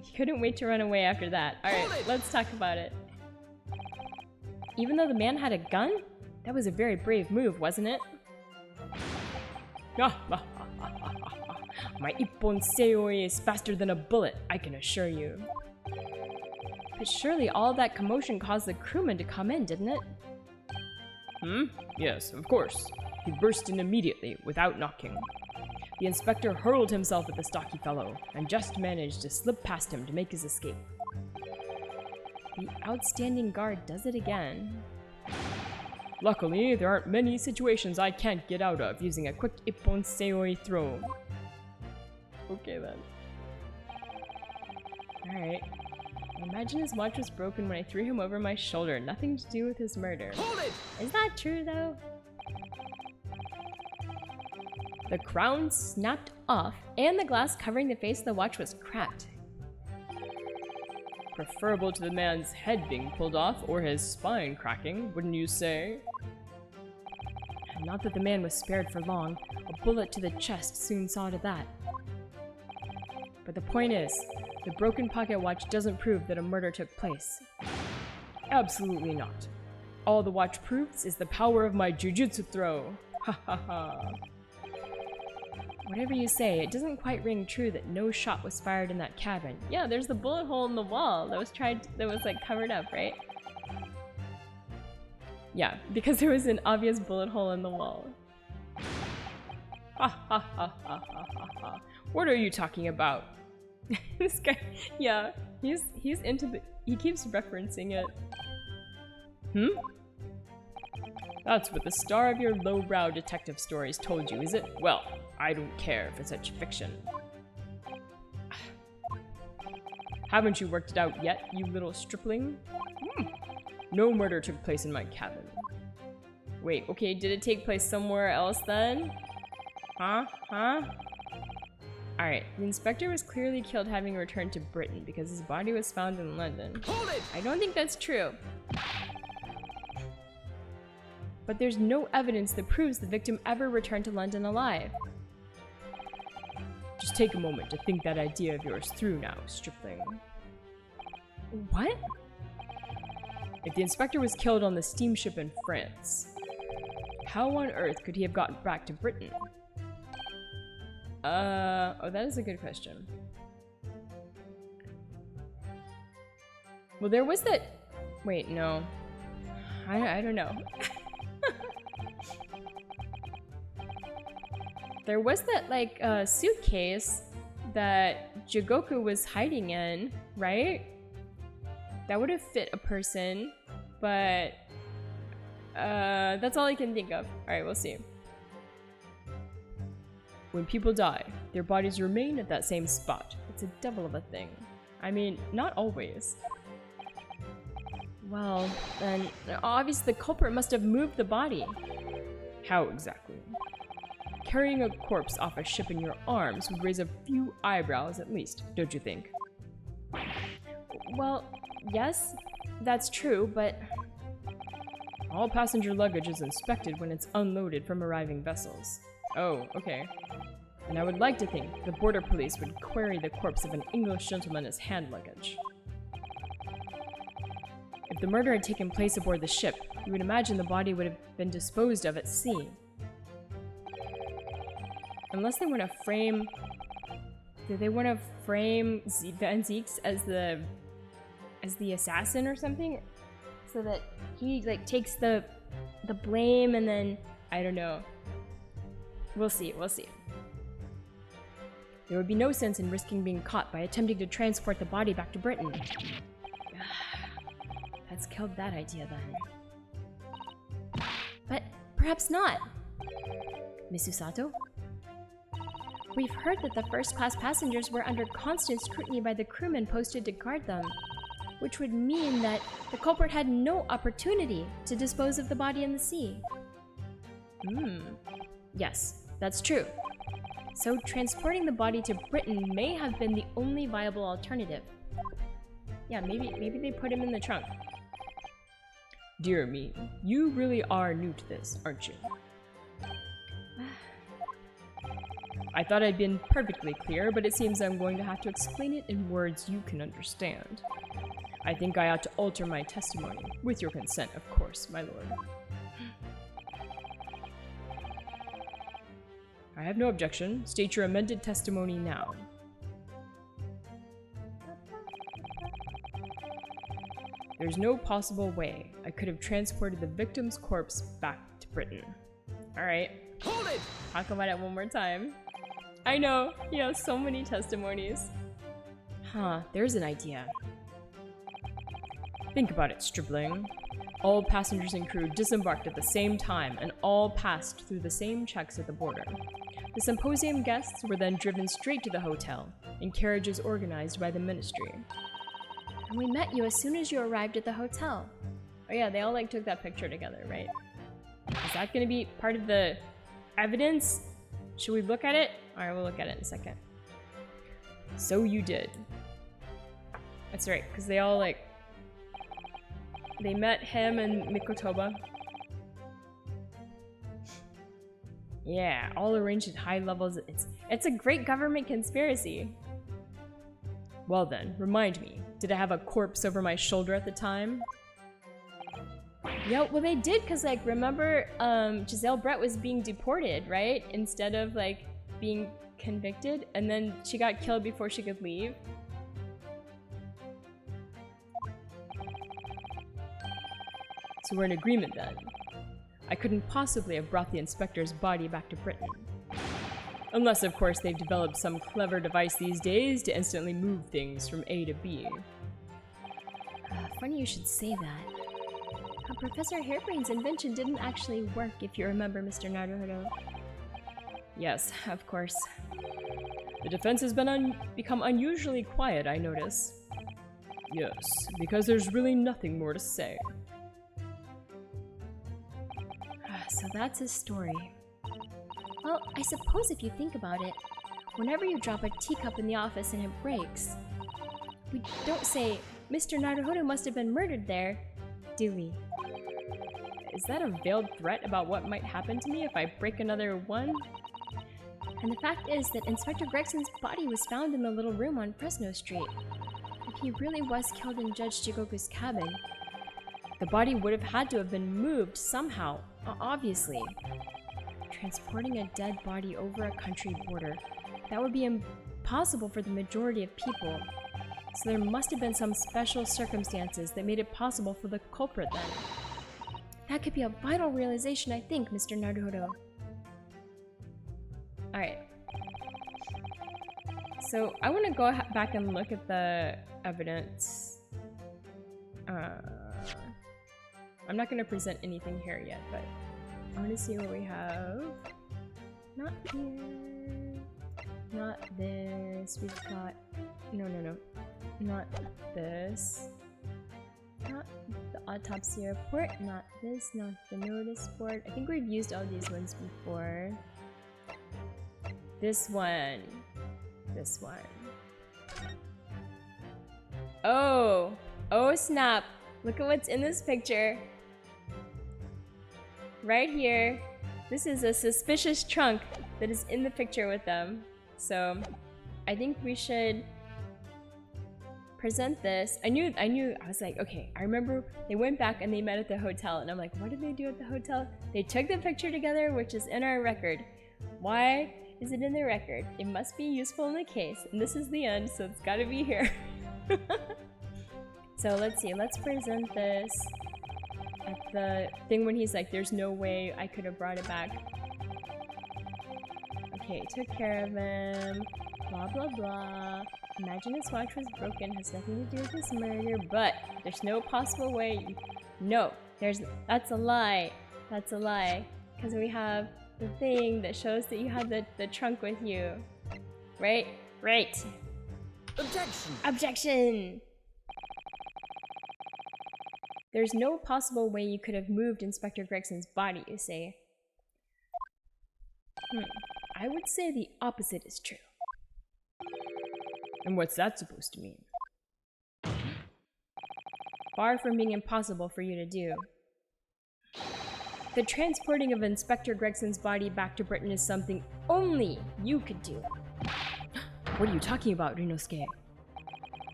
He couldn't wait to run away after that. Alright, let's talk about it. Even though the man had a gun? That was a very brave move, wasn't it? My Ippon Seiyoi is faster than a bullet, I can assure you. But surely all that commotion caused the crewman to come in, didn't it? Yes, of course. He burst in immediately, without knocking. The inspector hurled himself at the stocky fellow, and just managed to slip past him to make his escape. The outstanding guard does it again. Luckily, there aren't many situations I can't get out of using a quick Ippon Seiyoi throw. Okay then. Alright. Imagine his watch was broken when I threw him over my shoulder. Nothing to do with his murder. Is that true though? The crown snapped off, and the glass covering the face of the watch was cracked. Preferable to the man's head being pulled off or his spine cracking, wouldn't you say? Not that the man was spared for long. A bullet to the chest soon saw to that. But the point is, the broken pocket watch doesn't prove that a murder took place. Absolutely not. All the watch proves is the power of my jujutsu throw. Ha ha ha. Whatever you say, it doesn't quite ring true that no shot was fired in that cabin. Yeah, there's the bullet hole in the wall that was like covered up, right? Yeah, because there was an obvious bullet hole in the wall. Ha ha ha ha ha ha. What are you talking about? This guy, yeah, he's into the, he keeps referencing it. That's what the star of your lowbrow detective stories told you, is it? Well, I don't care for such fiction. Haven't you worked it out yet, you little stripling? No murder took place in my cabin. Wait, okay, did it take place somewhere else then? Huh? Alright, the inspector was clearly killed having returned to Britain because his body was found in London. I don't think that's true. But there's no evidence that proves the victim ever returned to London alive. Just take a moment to think that idea of yours through now, stripling. What? If the inspector was killed on the steamship in France, How on earth could he have gotten back to Britain? Oh, that is a good question. Well, there was that... Wait, no. I don't know. There was that, like, suitcase that Jigoku was hiding in, right? That would have fit a person, but... that's all I can think of. Alright, we'll see. When people die, their bodies remain at that same spot. It's a devil of a thing. I mean, not always. Well, then, obviously the culprit must have moved the body. How exactly? Carrying a corpse off a ship in your arms would raise a few eyebrows at least, don't you think? Well, yes, that's true, but... All passenger luggage is inspected when it's unloaded from arriving vessels. Oh, okay. And I would like to think the border police would query the corpse of an English gentleman as hand luggage. If the murder had taken place aboard the ship, you would imagine the body would have been disposed of at sea. Unless they want to frame... Do they want to frame Van Zieks as the assassin or something? So that he, like, takes the blame and then... I don't know. We'll see, we'll see. There would be no sense in risking being caught by attempting to transport the body back to Britain. That's killed that idea then. But perhaps not. Miss Usato? We've heard that the first-class passengers were under constant scrutiny by the crewmen posted to guard them, which would mean that the culprit had no opportunity to dispose of the body in the sea. Yes, that's true. So transporting the body to Britain may have been the only viable alternative. Yeah, maybe they put him in the trunk. Dear me, you really are new to this, aren't you? I thought I'd been perfectly clear, but it seems I'm going to have to explain it in words you can understand. I think I ought to alter my testimony, with your consent, of course, my lord. I have no objection. State your amended testimony now. There's no possible way I could have transported the victim's corpse back to Britain. Alright. Hold it! Talk about it one more time. I know, he has so many testimonies. Huh, there's an idea. Think about it, stripling. All passengers and crew disembarked at the same time and all passed through the same checks at the border. The symposium guests were then driven straight to the hotel in carriages organized by the ministry. And we met you as soon as you arrived at the hotel. Oh yeah, they all like took that picture together, right? Is that gonna be part of the evidence? Should we look at it? Alright, we'll look at it in a second. So you did. That's right, because they all like... They met him and Mikotoba. Yeah, all arranged at high levels. It's a great government conspiracy. Well then, remind me, did I have a corpse over my shoulder at the time? Yeah, well they did, because like, remember Giselle Brett was being deported, right? Instead of like being convicted, and then she got killed before she could leave. So we're in agreement then. I couldn't possibly have brought the inspector's body back to Britain. Unless, of course, they've developed some clever device these days to instantly move things from A to B. Funny you should say that. Professor Hairbrain's invention didn't actually work, if you remember, Mr. Naruhodo. Yes, of course. The defense has become unusually quiet, I notice. Yes, because there's really nothing more to say. So that's his story. Well, I suppose if you think about it, whenever you drop a teacup in the office and it breaks, we don't say, Mr. Naruhodo must have been murdered there, do we? Is that a veiled threat about what might happen to me if I break another one? And the fact is that Inspector Gregson's body was found in the little room on Fresno Street. If he really was killed in Judge Jigoku's cabin, The body would have had to have been moved somehow, obviously. Transporting a dead body over a country border. That would be impossible for the majority of people. So there must have been some special circumstances that made it possible for the culprit then. That could be a vital realization, I think, Mr. Naruhodo. Alright. So I want to go back and look at the evidence. I'm not going to present anything here yet, but I want to see what we have. Not here. Not this. We've got... No. Not this. Not the autopsy report. Not this. Not the notice board. I think we've used all these ones before. This one. This one. Oh! Oh snap! Look at what's in this picture. Right here. This is a suspicious trunk that is in the picture with them. So, I think we should present this. I was like, okay, I remember they went back and they met at the hotel, and I'm like, what did they do at the hotel? They took the picture together, which is in our record. Why is it in the record? It must be useful in the case, and this is the end, so it's gotta be here. So let's see, let's present this at the thing when he's like, there's no way I could have brought it back. Okay, took care of him, blah blah blah. Imagine his watch was broken, has nothing to do with this murder, but there's no possible way. No, that's a lie. That's a lie. Because we have the thing that shows that you had the trunk with you. Right? Right. Objection! Objection! There's no possible way you could have moved Inspector Gregson's body, you say. I would say the opposite is true. And what's that supposed to mean? Far from being impossible for you to do. The transporting of Inspector Gregson's body back to Britain is something only you could do. What are you talking about, Ryunosuke?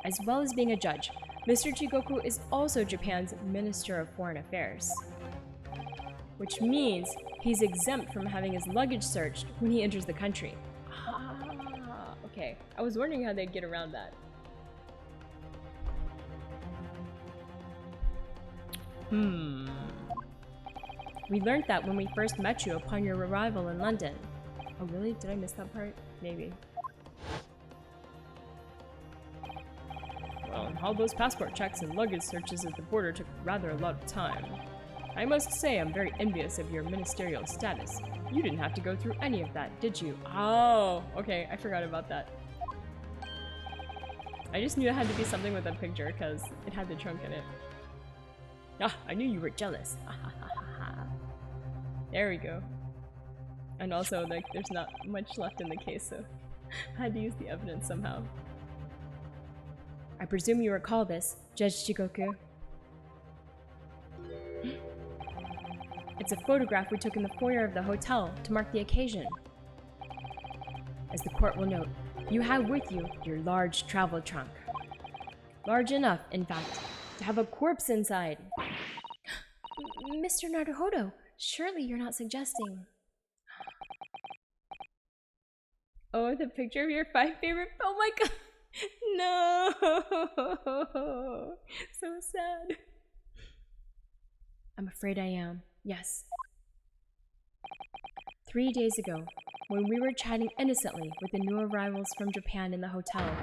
As well as being a judge, Mr. Jigoku is also Japan's Minister of Foreign Affairs. Which means he's exempt from having his luggage searched when he enters the country. Ah, okay. I was wondering how they'd get around that. We learned that when we first met you upon your arrival in London. Oh really? Did I miss that part? Maybe. Well, all those passport checks and luggage searches at the border took rather a lot of time. I must say I'm very envious of your ministerial status. You didn't have to go through any of that, did you? Oh, okay, I forgot about that. I just knew it had to be something with a picture because it had the trunk in it. Ah, I knew you were jealous. There we go. And also, like, there's not much left in the case, so I had to use the evidence somehow. I presume you recall this, Judge Jigoku. It's a photograph we took in the foyer of the hotel to mark the occasion. As the court will note, you have with you your large travel trunk. Large enough, in fact, to have a corpse inside. Mr. Naruhodo, surely you're not suggesting... Oh, the picture of your 5 favorite... Oh my god! No! So sad. I'm afraid I am. Yes. 3 days ago, when we were chatting innocently with the new arrivals from Japan in the hotel,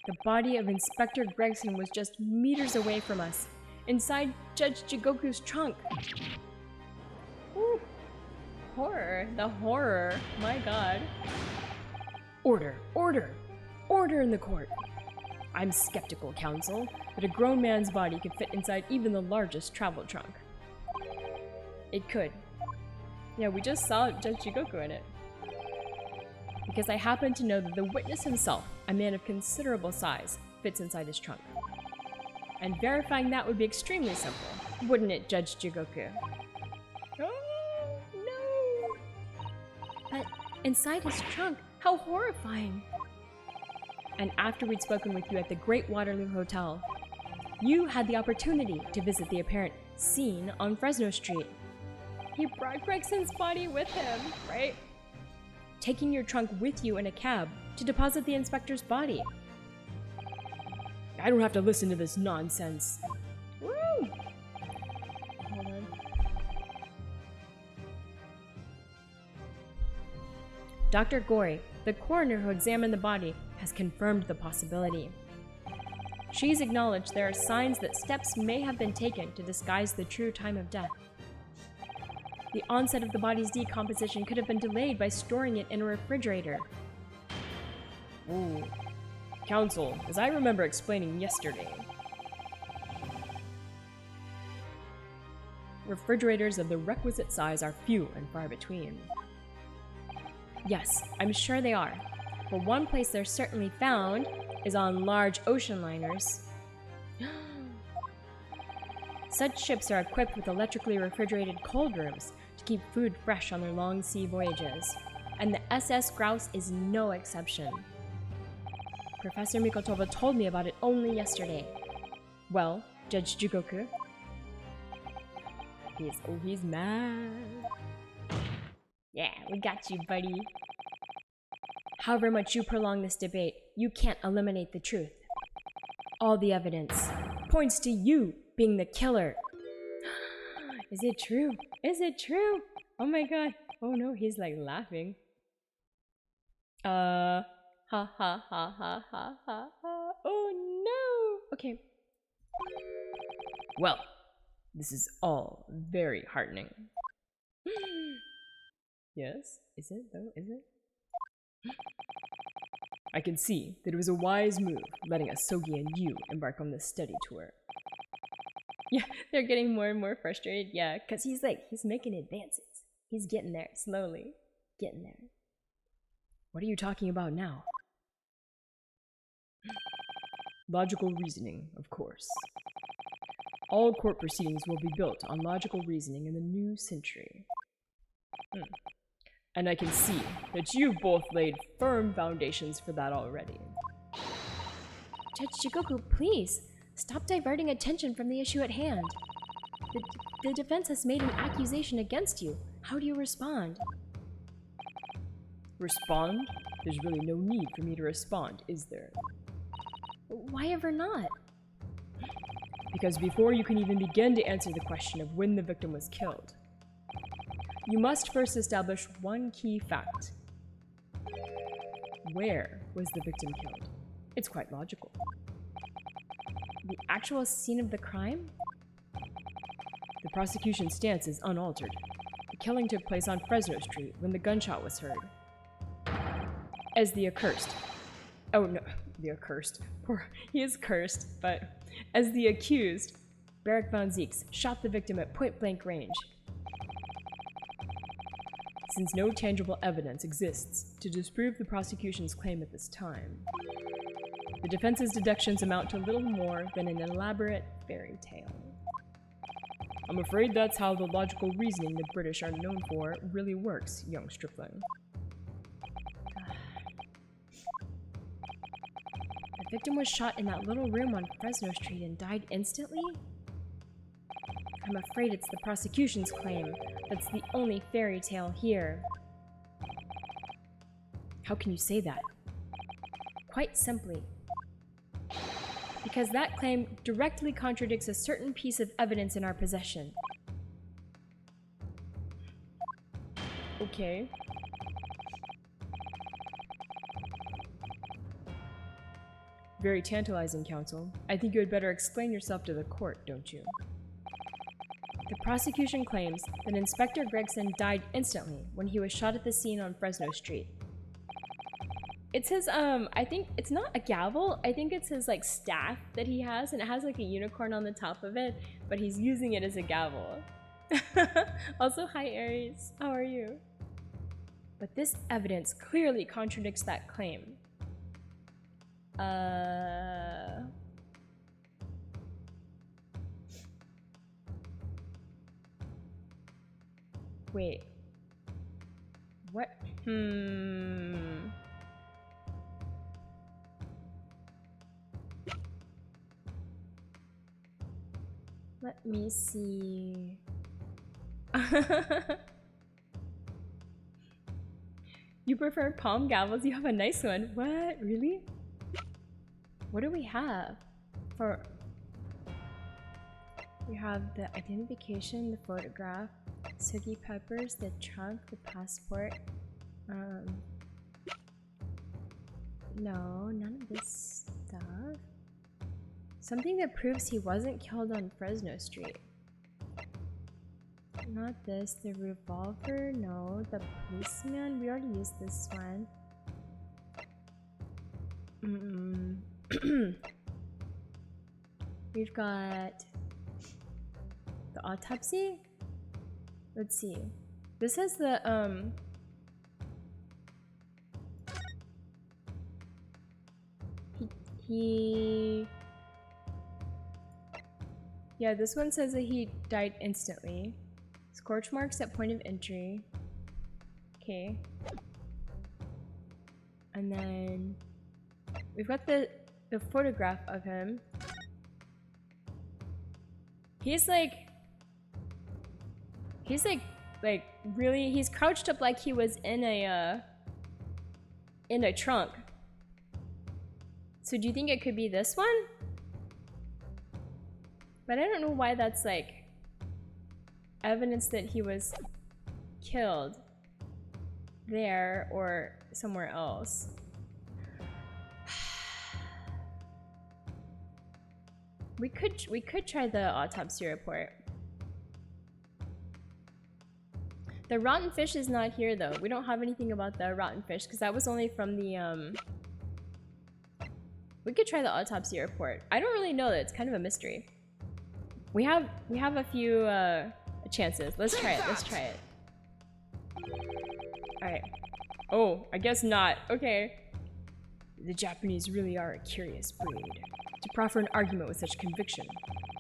the body of Inspector Gregson was just meters away from us, inside Judge Jigoku's trunk. Ooh. Horror. The horror. My god. Order! Order! Order in the court! I'm skeptical, counsel, that a grown man's body could fit inside even the largest travel trunk. It could. Yeah, we just saw Judge Jigoku in it. Because I happen to know that the witness himself, a man of considerable size, fits inside his trunk. And verifying that would be extremely simple, wouldn't it, Judge Jigoku? Oh, no! But inside his trunk, how horrifying! And after we'd spoken with you at the Great Waterloo Hotel, You had the opportunity to visit the apparent scene on Fresno Street. He brought Gregson's body with him, right? Taking your trunk with you in a cab to deposit the inspector's body. I don't have to listen to this nonsense. Woo! Hold on. Dr. Gory, the coroner who examined the body, has confirmed the possibility. She's acknowledged there are signs that steps may have been taken to disguise the true time of death. The onset of the body's decomposition could have been delayed by storing it in a refrigerator. Ooh. Counsel, as I remember explaining yesterday, refrigerators of the requisite size are few and far between. Yes, I'm sure they are. But one place they're certainly found is on large ocean liners. Such ships are equipped with electrically refrigerated cold rooms to keep food fresh on their long sea voyages, and the SS Grouse is no exception. Professor Mikotova told me about it only yesterday. Well, Judge Jugoku? He's mad. Yeah, we got you, buddy. However much you prolong this debate, you can't eliminate the truth. All the evidence points to you being the killer. Is it true? Is it true? Oh my god. Oh no, he's like laughing. Ha ha ha ha ha ha ha. Oh no. Okay. Well, this is all very heartening. Yes? Is it though? Is it? I can see that it was a wise move letting Asogi and you embark on this study tour. Yeah, they're getting more and more frustrated. Yeah, because he's making advances. He's getting there, slowly. Getting there. What are you talking about now? Logical reasoning, of course. All court proceedings will be built on logical reasoning in the new century. And I can see that you've both laid firm foundations for that already. Judge Jigoku, please, stop diverting attention from the issue at hand. The defense has made an accusation against you. How do you respond? Respond? There's really no need for me to respond, is there? Why ever not? Because before you can even begin to answer the question of when the victim was killed, you must first establish one key fact. Where was the victim killed? It's quite logical. The actual scene of the crime? The prosecution's stance is unaltered. The killing took place on Fresno Street when the gunshot was heard. As the accursed. Oh no, the accursed. Poor, he is cursed, but as the accused, Barrack von Zieks shot the victim at point-blank range. Since no tangible evidence exists to disprove the prosecution's claim at this time, the defense's deductions amount to little more than an elaborate fairy tale. I'm afraid that's how the logical reasoning the British are known for really works, young stripling. The victim was shot in that little room on Fresno Street and died instantly? I'm afraid it's the prosecution's claim that's the only fairy tale here. How can you say that? Quite simply, because that claim directly contradicts a certain piece of evidence in our possession. Okay. Very tantalizing, counsel. I think you had better explain yourself to the court, don't you? The prosecution claims that Inspector Gregson died instantly when he was shot at the scene on Fresno Street. It's his, I think it's not a gavel, I think it's his, like, staff that he has, and it has, like, a unicorn on the top of it, but he's using it as a gavel. Also, hi Aries, how are you? But this evidence clearly contradicts that claim. Wait. What? Let me see. You prefer palm gavels? You have a nice one. What? Really? What do we have? We have the identification, the photograph, Sugi peppers, the trunk, the passport. No, none of this stuff. Something that proves he wasn't killed on Fresno Street. Not this. The revolver? No. The policeman? We already used this one. We've got the autopsy. Let's see. This has the yeah, this one says that he died instantly. Scorch marks at point of entry. Okay. And then we've got the photograph of him. He's like really, he's crouched up like he was in a trunk. So do you think it could be this one? But I don't know why that's like evidence that he was killed there or somewhere else. We could try the autopsy report. The rotten fish is not here though. We don't have anything about the rotten fish because that was only from the we could try the autopsy report. I don't really know that. It's kind of a mystery. We have a few chances. Let's try it. Let's try it. Alright. Oh, I guess not. Okay. The Japanese really are a curious breed. To proffer an argument with such conviction,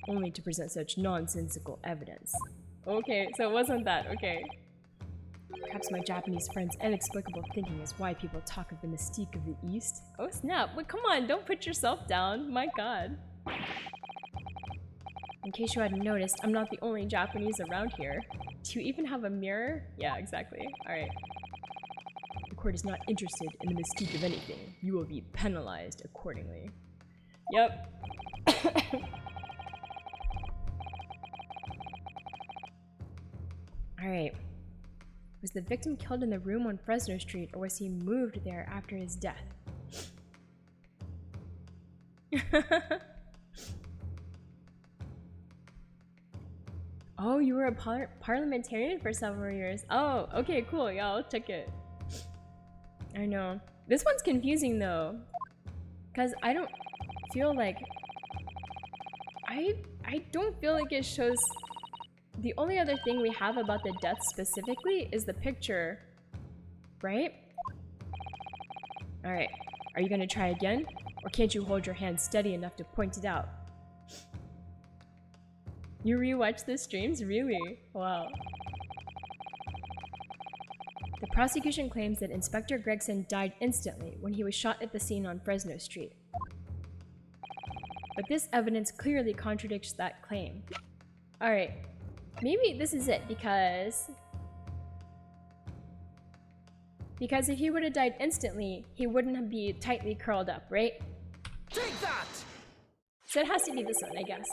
only to present such nonsensical evidence. Okay, so it wasn't that. Okay. Perhaps my Japanese friend's inexplicable thinking is why people talk of the mystique of the East. Oh snap, but come on, don't put yourself down. My god. In case you hadn't noticed, I'm not the only Japanese around here. Do you even have a mirror? Yeah, exactly. Alright. The court is not interested in the mystique of anything. You will be penalized accordingly. Yep. Alright. Was the victim killed in the room on Fresno Street, or was he moved there after his death? Oh, you were a parliamentarian for several years. Oh, okay, cool. Yeah, I'll check it. I know. This one's confusing though, because I don't feel like... I don't feel like it shows... The only other thing we have about the death specifically is the picture, right? Alright, are you gonna try again? Or can't you hold your hand steady enough to point it out? You rewatch the streams? Really? Wow. The prosecution claims that Inspector Gregson died instantly when he was shot at the scene on Fresno Street. But this evidence clearly contradicts that claim. Alright. Maybe this is it, because if he would have died instantly, he wouldn't be tightly curled up, right? Take that! So it has to be this one, I guess.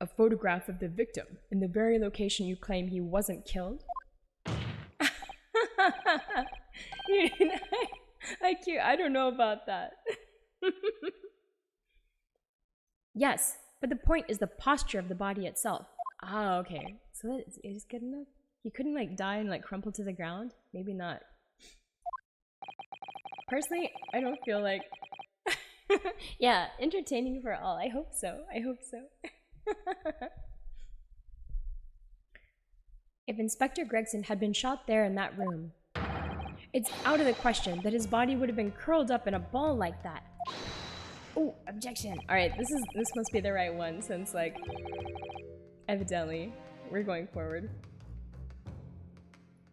A photograph of the victim in the very location you claim he wasn't killed? I don't know about that. Yes. But the point is the posture of the body itself. Ah, okay. So that is good enough? He couldn't like die and like crumple to the ground? Maybe not. Personally, I don't feel like... Yeah, entertaining for all. I hope so. I hope so. If Inspector Gregson had been shot there in that room, it's out of the question that his body would have been curled up in a ball like that. Oh, objection. Alright, this must be the right one since, like, evidently, we're going forward.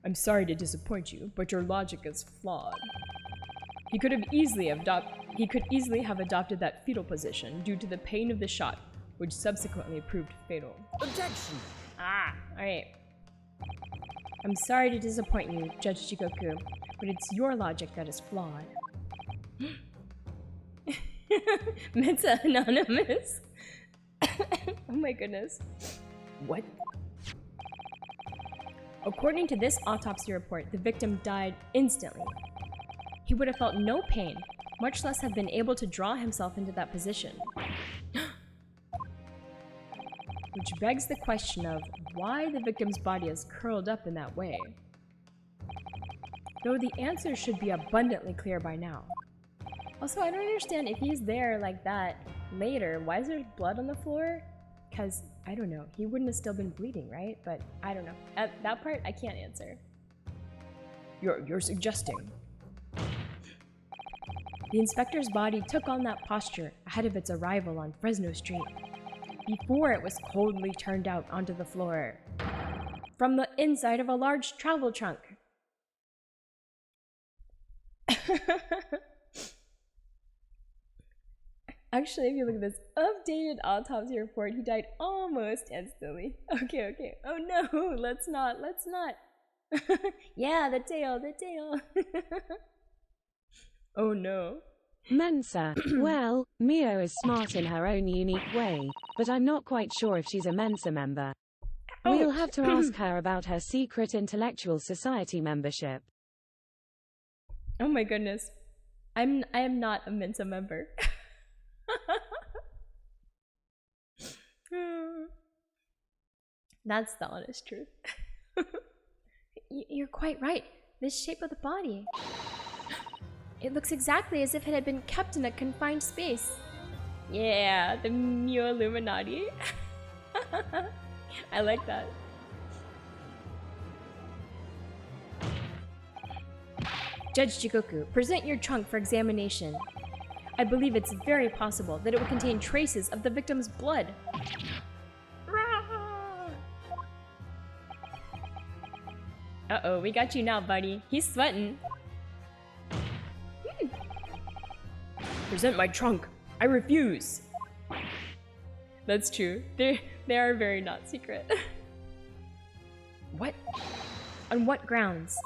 I'm sorry to disappoint you, but your logic is flawed. He could easily have adopted that fetal position due to the pain of the shot, which subsequently proved fatal. Objection! Ah, alright. I'm sorry to disappoint you, Judge Jigoku, but it's your logic that is flawed. Mensa Anonymous? Oh my goodness. What? According to this autopsy report, the victim died instantly. He would have felt no pain, much less have been able to draw himself into that position. Which begs the question of why the victim's body is curled up in that way. Though the answer should be abundantly clear by now. Also, I don't understand if he's there like that later, why is there blood on the floor? Because, I don't know, he wouldn't have still been bleeding, right? But, I don't know. At that part, I can't answer. You're suggesting. The inspector's body took on that posture ahead of its arrival on Fresno Street, before it was coldly turned out onto the floor from the inside of a large travel trunk. Actually, if you look at this updated autopsy report, he died almost instantly. Okay. Oh no, let's not. Yeah, the tail. Oh no. Mensa. Well, Mio is smart in her own unique way, but I'm not quite sure if she's a Mensa member. We'll have to ask her about her secret intellectual society membership. Oh my goodness. I am not a Mensa member. That's the honest truth. You're quite right. This shape of the body. It looks exactly as if it had been kept in a confined space. Yeah, the Neo Illuminati. I like that. Judge Jigoku, present your trunk for examination. I believe it's very possible that it will contain traces of the victim's blood. Uh-oh, we got you now, buddy. He's sweating. Present my trunk. I refuse. That's true. They are very not secret. What? On what grounds?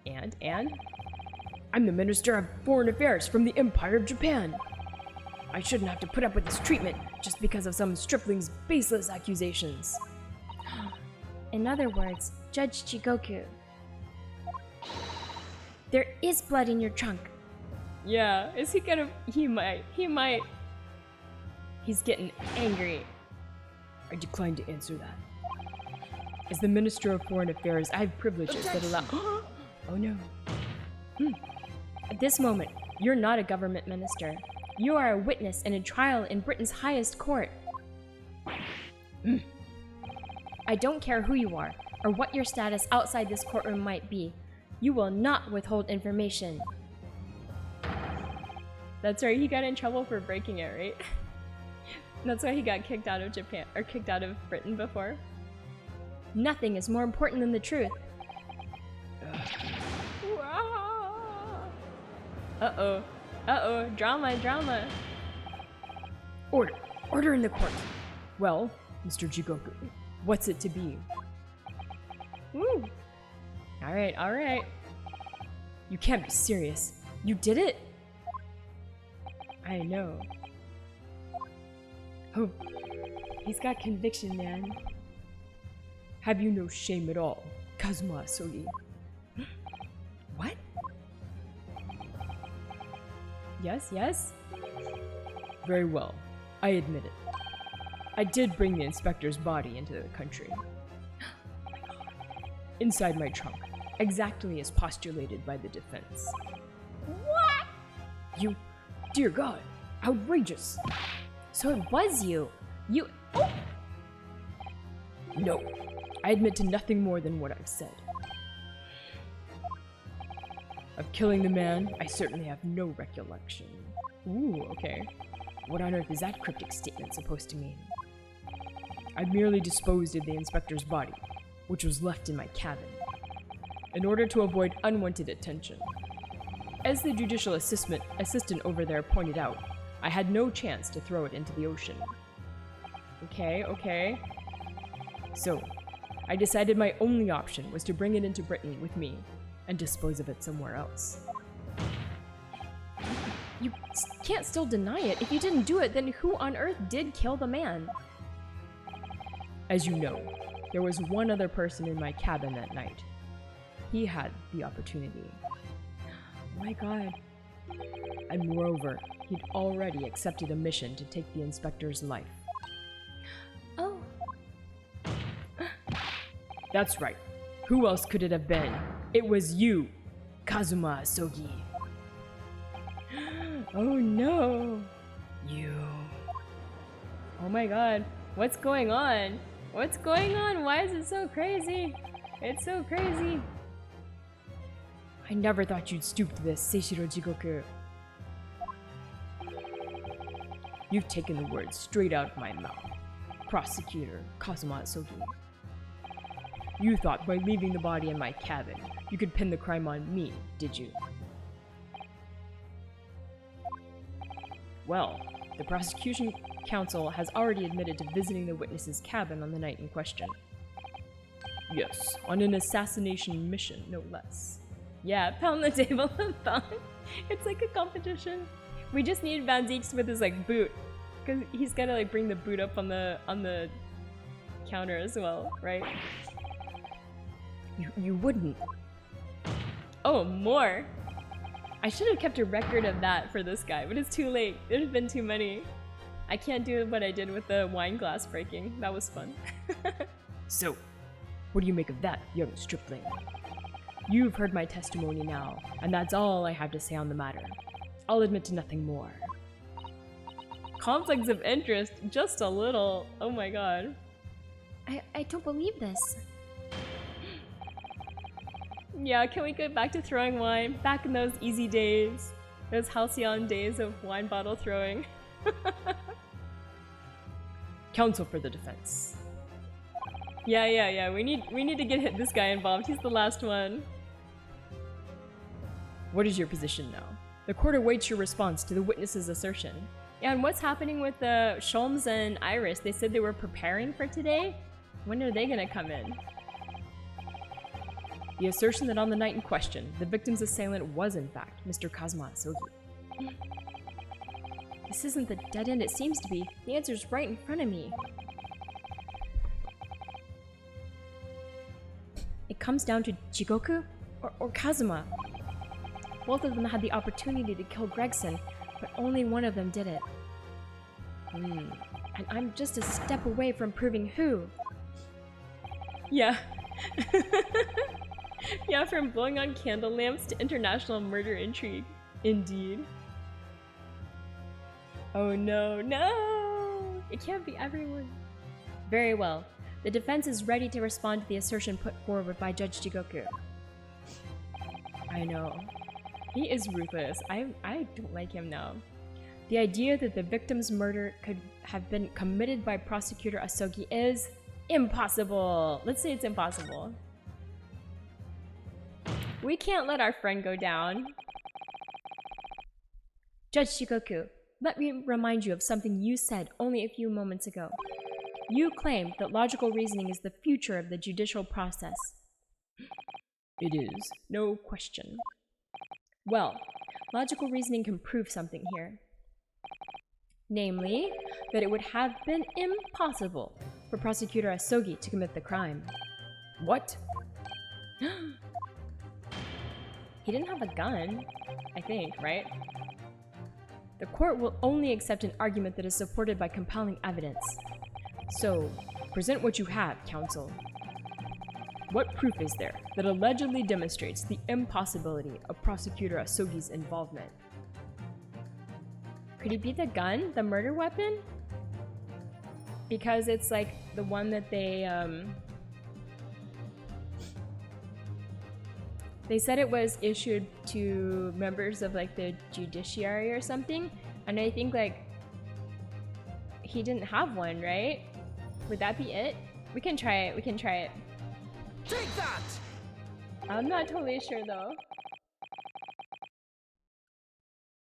And? I'm the Minister of Foreign Affairs from the Empire of Japan. I shouldn't have to put up with this treatment just because of some stripling's baseless accusations. In other words, Judge Jigoku, there is blood in your trunk. Yeah, is he gonna... He might. He's getting angry. I decline to answer that. As the Minister of Foreign Affairs, I have privileges that allow... Oh no. At this moment, you're not a government minister. You are a witness in a trial in Britain's highest court. I don't care who you are, or what your status outside this courtroom might be. You will not withhold information. That's right, he got in trouble for breaking it, right? That's why he got kicked out of Japan, or kicked out of Britain before. Nothing is more important than the truth. Uh-oh, drama. Order in the court. Well, Mr. Jigoku, what's it to be? Woo! Alright. You can't be serious. You did it? I know. Oh, he's got conviction, man. Have you no shame at all, Kazuma Asogi? What? Yes? Very well. I admit it. I did bring the inspector's body into the country. Inside my trunk, exactly as postulated by the defense. What? You... Dear God, outrageous! So it was you. Oh! No, I admit to nothing more than what I've said. Of killing the man, I certainly have no recollection. Ooh, okay. What on earth is that cryptic statement supposed to mean? I merely disposed of the inspector's body, which was left in my cabin, in order to avoid unwanted attention. As the judicial assistant over there pointed out, I had no chance to throw it into the ocean. Okay, okay. So, I decided my only option was to bring it into Britain with me and dispose of it somewhere else. You can't still deny it. If you didn't do it, then who on earth did kill the man? As you know, there was one other person in my cabin that night. He had the opportunity. Oh my god. And moreover, he'd already accepted a mission to take the inspector's life. Oh. That's right. Who else could it have been? It was you, Kazuma Asogi. Oh no. You. Oh my god. What's going on? What's going on? Why is it so crazy? It's so crazy. I never thought you'd stoop to this, Seishiro Jigoku. You've taken the words straight out of my mouth. Prosecutor Kazuma Asogi. You thought by leaving the body in my cabin, you could pin the crime on me, did you? Well, the prosecution counsel has already admitted to visiting the witness's cabin on the night in question. Yes, on an assassination mission, no less. Yeah, pound the table and pound. It's like a competition. We just need Van Zieks with his like boot, because he's gotta like bring the boot up on the counter as well, right? You wouldn't. Oh, more. I should have kept a record of that for this guy, but it's too late. There's been too many. I can't do what I did with the wine glass breaking. That was fun. So, what do you make of that, young stripling? You've heard my testimony now, and that's all I have to say on the matter. I'll admit to nothing more. Conflicts of interest, just a little. Oh my god. I don't believe this. Yeah, can we go back to throwing wine? Back in those easy days. Those halcyon days of wine bottle throwing. Counsel for the defense. Yeah. We need to get this guy involved. He's the last one. What is your position now? The court awaits your response to the witness's assertion. Yeah, and what's happening with the Sholmes and Iris? They said they were preparing for today? When are they gonna come in? The assertion that on the night in question, the victim's assailant was in fact Mr. Kazuma Asogi. This isn't the dead end it seems to be. The answer's right in front of me. It comes down to Jigoku or Kazuma. Both of them had the opportunity to kill Gregson, but only one of them did it. And I'm just a step away from proving who. Yeah. Yeah, from blowing on candle lamps to international murder intrigue. Indeed. Oh no, no! It can't be everyone. Very well. The defense is ready to respond to the assertion put forward by Judge Jigoku. I know. He is ruthless. I don't like him now. The idea that the victim's murder could have been committed by Prosecutor Asogi is impossible. Let's say it's impossible. We can't let our friend go down. Judge Jigoku, let me remind you of something you said only a few moments ago. You claimed that logical reasoning is the future of the judicial process. It is, no question. Well, logical reasoning can prove something here. Namely, that it would have been impossible for Prosecutor Asogi to commit the crime. What? He didn't have a gun, I think, right? The court will only accept an argument that is supported by compelling evidence. So, present what you have, counsel. What proof is there that allegedly demonstrates the impossibility of Prosecutor Asogi's involvement? Could it be the gun? The murder weapon? Because it's like the one that they said it was issued to members of like the judiciary or something, and I think like he didn't have one, right? Would that be it? We can try it. Take that! I'm not totally sure though.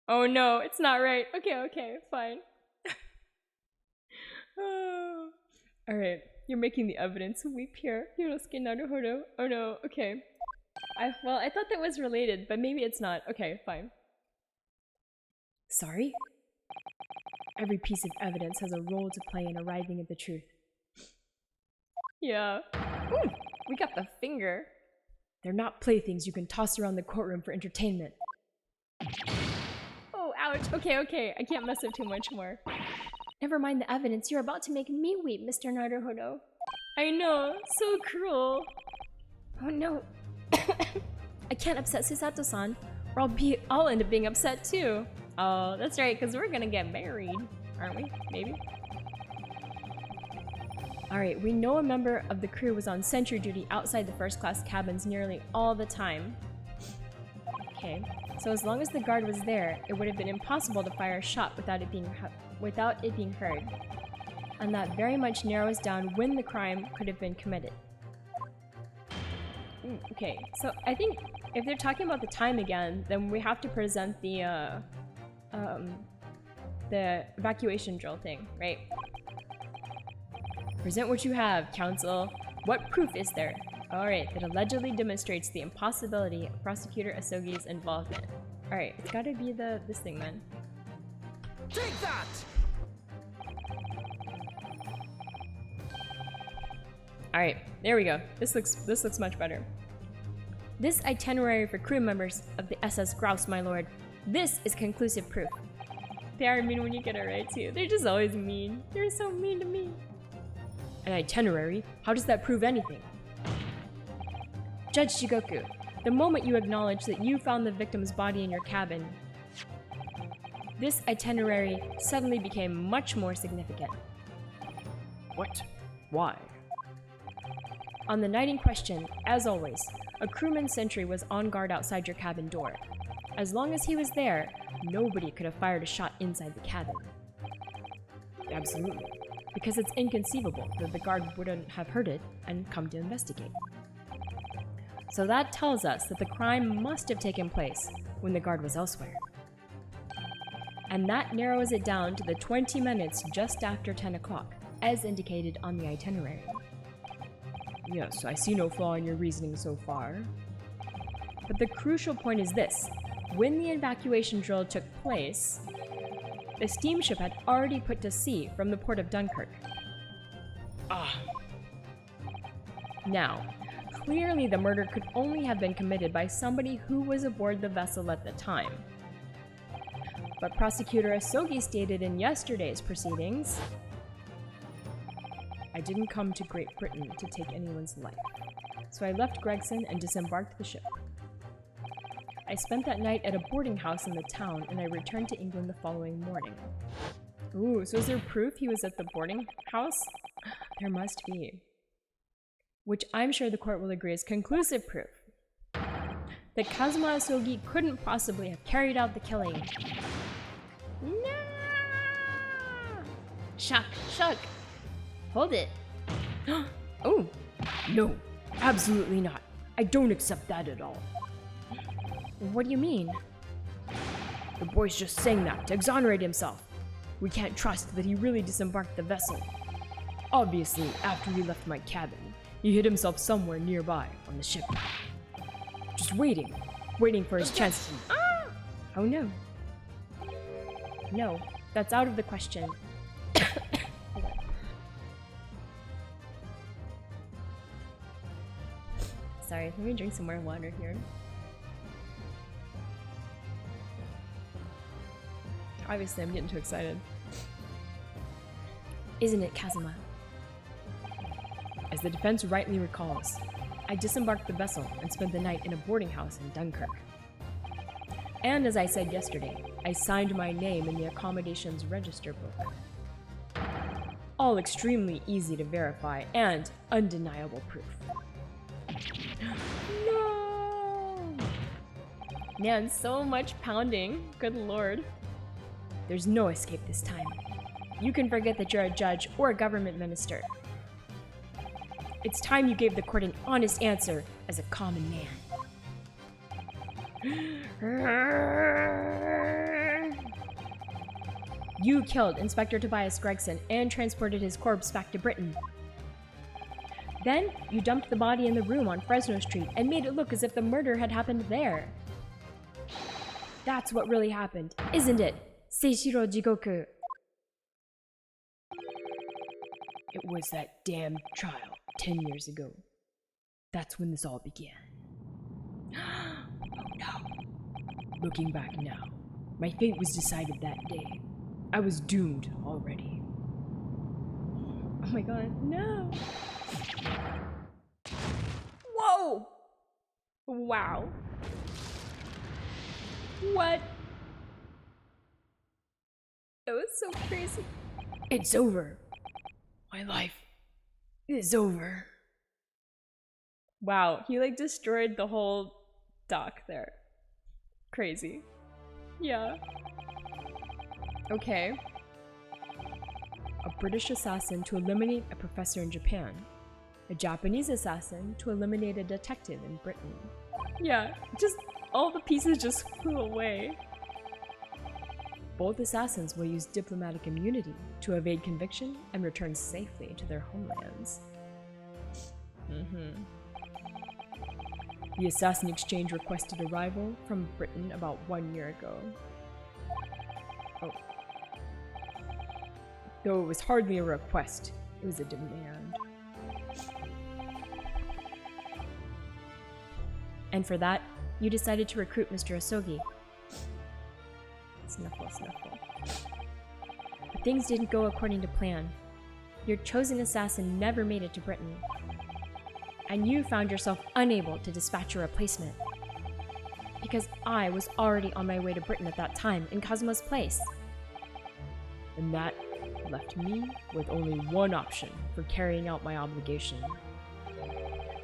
Oh no, it's not right. Okay, fine. Oh. Alright, you're making the evidence weep here. Ryunosuke Naruhodo. Oh no, okay. Well, I thought that was related, but maybe it's not. Okay, fine. Sorry? Every piece of evidence has a role to play in arriving at the truth. Yeah. Ooh, we got the finger. They're not playthings you can toss around the courtroom for entertainment. Oh, ouch. Okay. I can't mess up too much more. Never mind the evidence. You're about to make me weep, Mr. Naruhodo. I know. So cruel. Oh no. I can't upset Susato-san, or I'll end up being upset too. Oh, that's right, because we're gonna get married. Aren't we? Maybe? Alright, we know a member of the crew was on sentry duty outside the first class cabins nearly all the time. Okay, so as long as the guard was there, it would have been impossible to fire a shot without it being heard. And that very much narrows down when the crime could have been committed. Okay, so I think if they're talking about the time again, then we have to present the evacuation drill thing, right? Present what you have, counsel. What proof is there? Alright, that allegedly demonstrates the impossibility of Prosecutor Asogi's involvement. Alright, it's gotta be this thing then. Take that! Alright, there we go. This looks much better. This itinerary for crew members of the SS Grouse, my lord. This is conclusive proof. They are mean when you get it right too. They're just always mean. They're so mean to me. An itinerary? How does that prove anything? Judge Shigoku, the moment you acknowledge that you found the victim's body in your cabin, this itinerary suddenly became much more significant. What? Why? On the night in question, as always, a crewman sentry was on guard outside your cabin door. As long as he was there, nobody could have fired a shot inside the cabin. Absolutely. Because it's inconceivable that the guard wouldn't have heard it and come to investigate. So that tells us that the crime must have taken place when the guard was elsewhere. And that narrows it down to the 20 minutes just after 10 o'clock, as indicated on the itinerary. Yes, I see no flaw in your reasoning so far. But the crucial point is this. When the evacuation drill took place, the steamship had already put to sea from the port of Dunkirk. Now, clearly the murder could only have been committed by somebody who was aboard the vessel at the time. But Prosecutor Asogi stated in yesterday's proceedings, I didn't come to Great Britain to take anyone's life, so I left Gregson and disembarked the ship. I spent that night at a boarding house in the town, and I returned to England the following morning. Ooh, so is there proof he was at the boarding house? There must be. Which I'm sure the court will agree is conclusive proof that Kazuma Asogi couldn't possibly have carried out the killing. No! Shuck. Hold it. Oh, no, absolutely not. I don't accept that at all. What do you mean? The boy's just saying that to exonerate himself. We can't trust that he really disembarked the vessel. Obviously, after he left my cabin, he hid himself somewhere nearby on the ship. Just waiting for his chance to... Oh no. No, that's out of the question. Sorry, let me drink some more water here. Obviously, I'm getting too excited. Isn't it, Kazuma? As the defense rightly recalls, I disembarked the vessel and spent the night in a boarding house in Dunkirk. And as I said yesterday, I signed my name in the accommodations register book. All extremely easy to verify and undeniable proof. No! Man, so much pounding. Good lord. There's no escape this time. You can forget that you're a judge or a government minister. It's time you gave the court an honest answer as a common man. You killed Inspector Tobias Gregson and transported his corpse back to Britain. Then, you dumped the body in the room on Fresno Street and made it look as if the murder had happened there. That's what really happened, isn't it? Seishiro Jigoku. It was that damn trial 10 years ago. That's when this all began. Oh no. Looking back now, my fate was decided that day. I was doomed already. Oh my god, no! Whoa! Wow. What? That was so crazy. It's over. My life is over. Wow, he like destroyed the whole dock there. Crazy. Yeah. Okay. A British assassin to eliminate a professor in Japan. A Japanese assassin to eliminate a detective in Britain. Yeah, just all the pieces just flew away. Both assassins will use diplomatic immunity to evade conviction and return safely to their homelands. The assassin exchange requested arrival from Britain about 1 year ago. Oh. Though it was hardly a request, it was a demand. And for that, you decided to recruit Mr. Asogi. Snuffle, snuffle. But things didn't go according to plan. Your chosen assassin never made it to Britain. And you found yourself unable to dispatch a replacement. Because I was already on my way to Britain at that time, in Kazuma's place. And that left me with only one option for carrying out my obligation.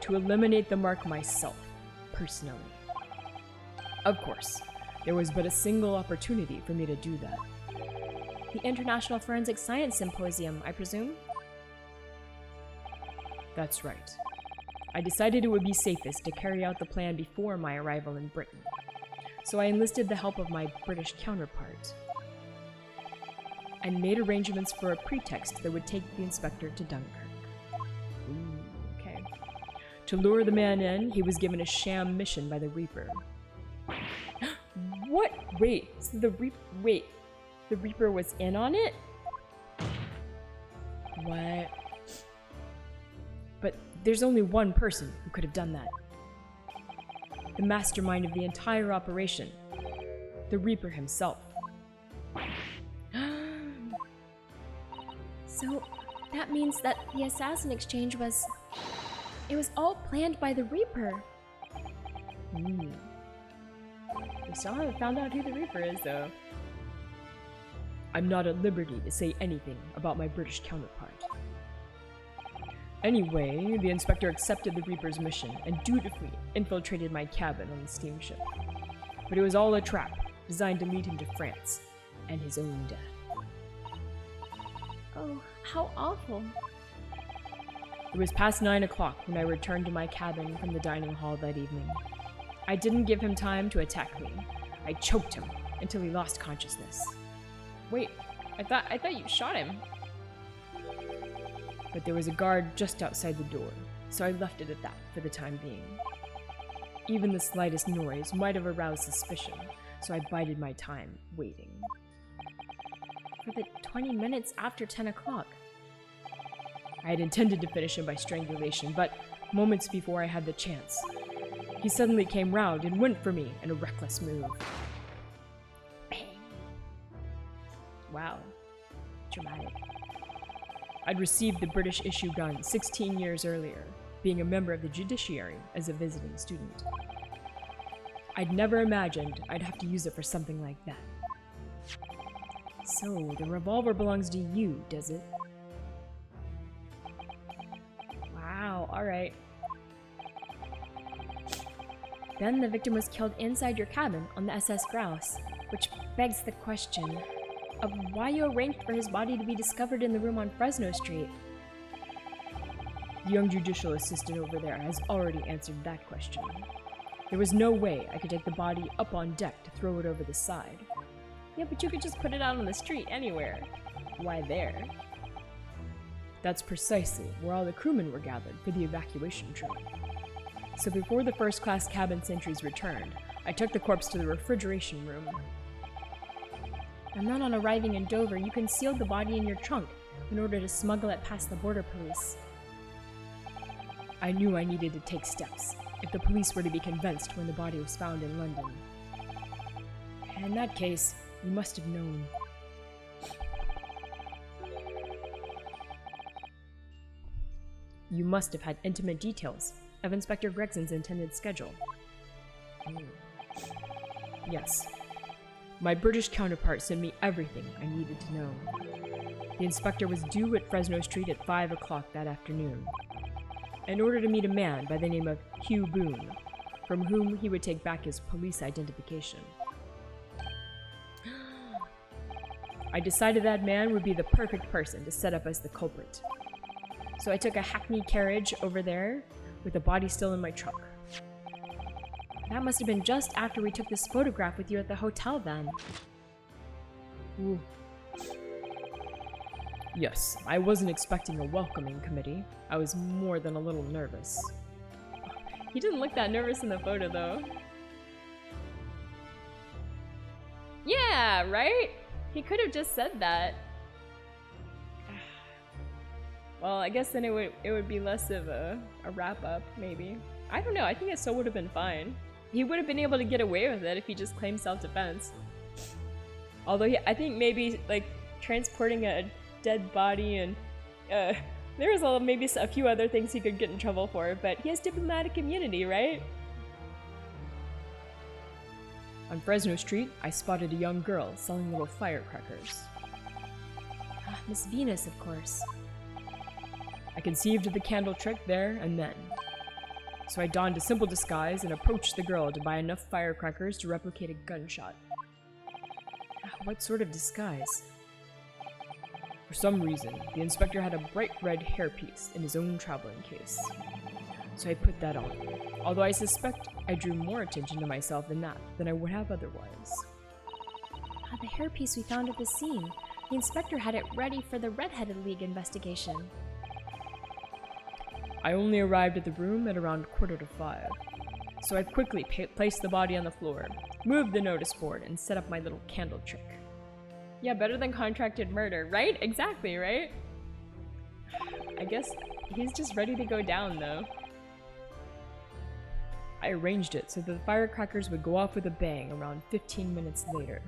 To eliminate the mark myself, personally. Of course, there was but a single opportunity for me to do that. The International Forensic Science Symposium, I presume? That's right. I decided it would be safest to carry out the plan before my arrival in Britain. So I enlisted the help of my British counterpart and made arrangements for a pretext that would take the inspector to Dunkirk. Okay. To lure the man in, he was given a sham mission by the Reaper. What? Wait, so the Reaper was in on it? What? But there's only one person who could have done that. The mastermind of the entire operation. The Reaper himself. So, that means that the assassin exchange was... It was all planned by the Reaper. We still haven't found out who the Reaper is, though. I'm not at liberty to say anything about my British counterpart. Anyway, the inspector accepted the Reaper's mission and dutifully infiltrated my cabin on the steamship. But it was all a trap, designed to lead him to France and his own death. Oh, how awful. It was past 9 o'clock when I returned to my cabin from the dining hall that evening. I didn't give him time to attack me. I choked him until he lost consciousness. Wait, I thought you shot him. But there was a guard just outside the door, so I left it at that for the time being. Even the slightest noise might have aroused suspicion, so I bided my time, waiting. For the 20 minutes after 10 o'clock. I had intended to finish him by strangulation, but moments before I had the chance, he suddenly came round and went for me in a reckless move. Bang. Wow. Dramatic. I'd received the British issue gun 16 years earlier, being a member of the judiciary as a visiting student. I'd never imagined I'd have to use it for something like that. So, the revolver belongs to you, does it? Wow, alright. Then the victim was killed inside your cabin on the SS Grouse, which begs the question of why you arranged for his body to be discovered in the room on Fresno Street. The young judicial assistant over there has already answered that question. There was no way I could take the body up on deck to throw it over the side. Yeah, but you could just put it out on the street anywhere. Why there? That's precisely where all the crewmen were gathered for the evacuation drill. So before the first-class cabin sentries returned, I took the corpse to the refrigeration room. And then on arriving in Dover, you concealed the body in your trunk in order to smuggle it past the border police. I knew I needed to take steps if the police were to be convinced when the body was found in London. In that case, you must have known. You must have had intimate details of Inspector Gregson's intended schedule. Yes. My British counterpart sent me everything I needed to know. The inspector was due at Fresno Street at 5 o'clock that afternoon, in order to meet a man by the name of Hugh Boone, from whom he would take back his police identification. I decided that man would be the perfect person to set up as the culprit. So I took a hackney carriage over there, with the body still in my trunk. That must have been just after we took this photograph with you at the hotel then. Ooh. Yes, I wasn't expecting a welcoming committee. I was more than a little nervous. He didn't look that nervous in the photo, though. Yeah, right? He could have just said that. Well, I guess then it would be less of a wrap-up, maybe. I don't know, I think it still would have been fine. He would have been able to get away with it if he just claimed self-defense. Although I think maybe, like, transporting a dead body and, there's maybe a few other things he could get in trouble for, but he has diplomatic immunity, right? On Fresno Street, I spotted a young girl selling little firecrackers. Miss Venus, of course. I conceived of the candle trick there and then. So I donned a simple disguise and approached the girl to buy enough firecrackers to replicate a gunshot. What sort of disguise? For some reason, the inspector had a bright red hairpiece in his own traveling case. So I put that on, although I suspect I drew more attention to myself than I would have otherwise. The hairpiece we found at the scene. The inspector had it ready for the Red-Headed League investigation. I only arrived at the room at around 4:45, so I quickly placed the body on the floor, moved the notice board, and set up my little candle trick. Yeah, better than contracted murder, right? Exactly, right? I guess he's just ready to go down, though. I arranged it so that the firecrackers would go off with a bang around 15 minutes later.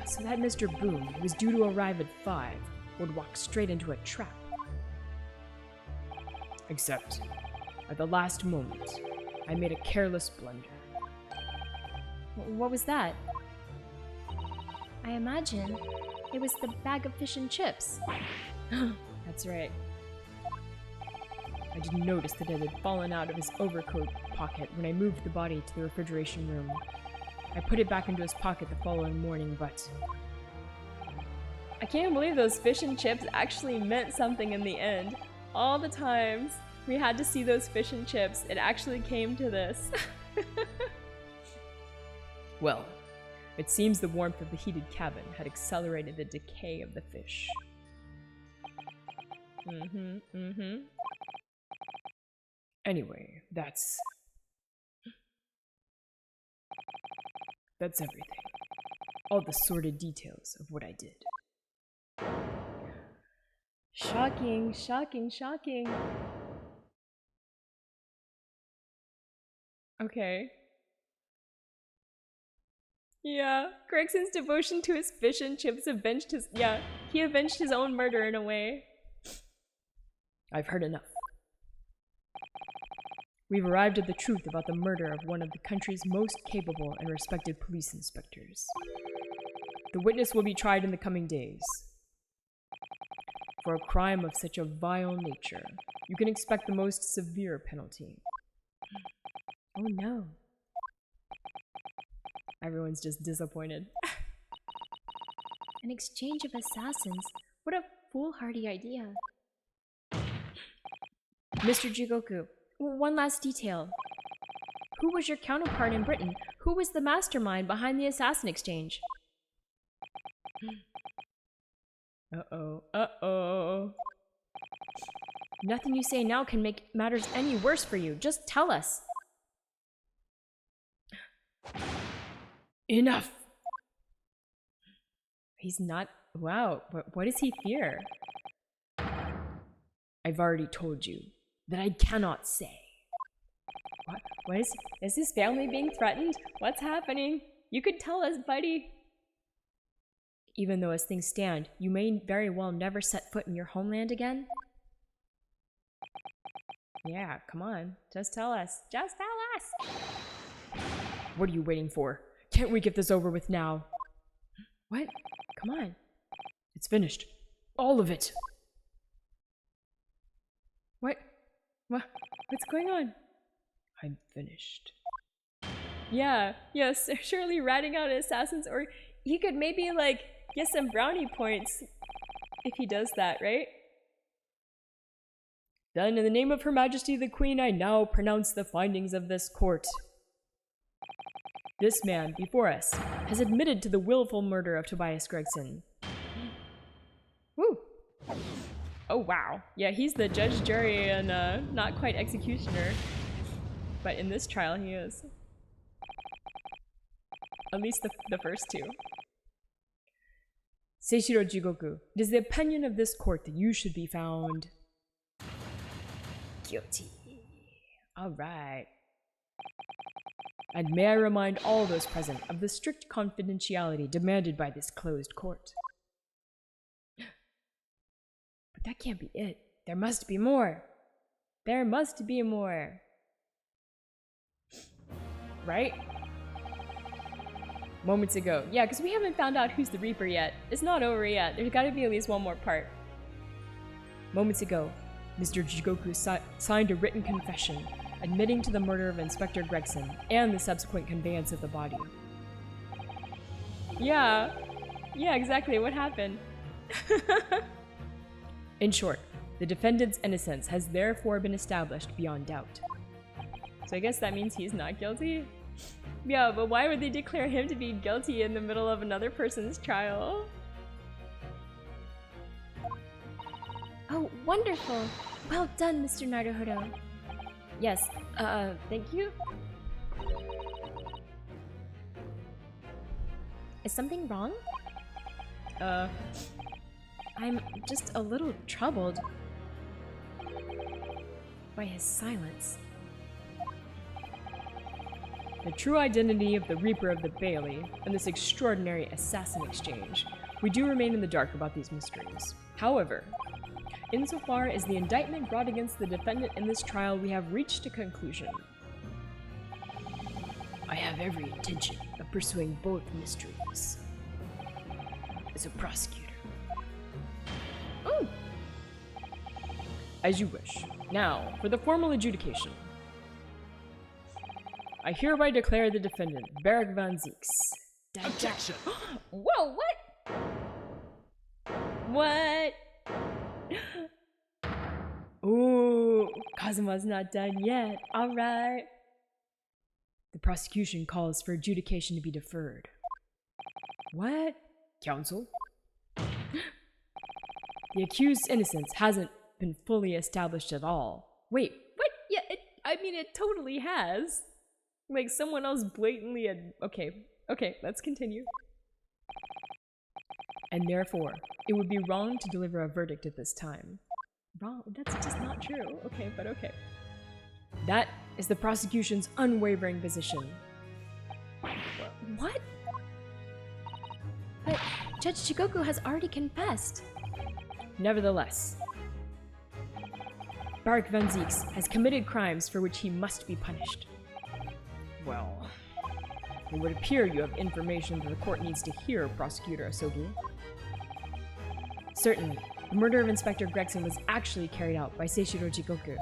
So that Mr. Boone, who was due to arrive at 5, would walk straight into a trap. Except, at the last moment, I made a careless blunder. What was that? I imagine it was the bag of fish and chips. That's right. I didn't notice that it had fallen out of his overcoat pocket when I moved the body to the refrigeration room. I put it back into his pocket the following morning, but... I can't believe those fish and chips actually meant something in the end. All the times we had to see those fish and chips, it actually came to this. Well, it seems the warmth of the heated cabin had accelerated the decay of the fish. Anyway, that's everything. All the sordid details of what I did. Shocking, shocking, shocking. Okay. Yeah, Gregson's devotion to his fish and chips avenged his— yeah, he avenged his own murder in a way. I've heard enough. We've arrived at the truth about the murder of one of the country's most capable and respected police inspectors. The witness will be tried in the coming days. For a crime of such a vile nature, you can expect the most severe penalty. Oh no. Everyone's just disappointed. An exchange of assassins. What a foolhardy idea. Mr. Jigoku, one last detail. Who was your counterpart in Britain? Who was the mastermind behind the assassin exchange? Uh-oh. Uh-oh. Nothing you say now can make matters any worse for you. Just tell us. Enough! He's not... Wow, what does he fear? I've already told you that I cannot say. What is his family being threatened? What's happening? You could tell us, buddy. Even though as things stand, you may very well never set foot in your homeland again. Yeah, come on. Just tell us. Just tell us! What are you waiting for? Can't we get this over with now? What? Come on. It's finished. All of it. What? What's going on? I'm finished. Yeah, yes, surely ratting out assassins, or he could maybe, like, get some brownie points if he does that, right? Then, in the name of Her Majesty the Queen, I now pronounce the findings of this court. This man, before us, has admitted to the willful murder of Tobias Gregson. Woo! Oh, wow. Yeah, he's the judge, jury, and not quite executioner. But in this trial, he is. At least the first two. Seishiro Jigoku, it is the opinion of this court that you should be found guilty. Alright. And may I remind all those present of the strict confidentiality demanded by this closed court. But that can't be it. There must be more. There must be more. Right? Moments ago. Yeah, because we haven't found out who's the Reaper yet. It's not over yet. There's gotta be at least one more part. Moments ago, Mr. Jigoku signed a written confession admitting to the murder of Inspector Gregson and the subsequent conveyance of the body. Yeah. Yeah, exactly. What happened? In short, the defendant's innocence has therefore been established beyond doubt. So I guess that means he's not guilty? Yeah, but why would they declare him to be guilty in the middle of another person's trial? Oh, wonderful. Well done, Mr. Naruhodo. Yes, thank you? Is something wrong? I'm just a little troubled by his silence. The true identity of the Reaper of the Bailey and this extraordinary assassin exchange, we do remain in the dark about these mysteries. However, insofar as the indictment brought against the defendant in this trial, we have reached a conclusion. I have every intention of pursuing both mysteries as a prosecutor. Ooh. As you wish. Now, for the formal adjudication. I hereby declare the defendant, Barrick Van Zieks. Objection! Whoa, what? What? Ooh, Kazuma's not done yet. Alright. The prosecution calls for adjudication to be deferred. What? Counsel? The accused's innocence hasn't been fully established at all. Wait, what? Yeah, I mean, it totally has. Like, someone else blatantly Okay, let's continue. And therefore, it would be wrong to deliver a verdict at this time. Wrong? That's just not true. Okay, but okay. That is the prosecution's unwavering position. What? But Judge Jigoku has already confessed. Nevertheless, Barrick Van Zieks has committed crimes for which he must be punished. Well, it would appear you have information that the court needs to hear, Prosecutor Asogi. Certainly, the murder of Inspector Gregson was actually carried out by Seishiro Jigoku.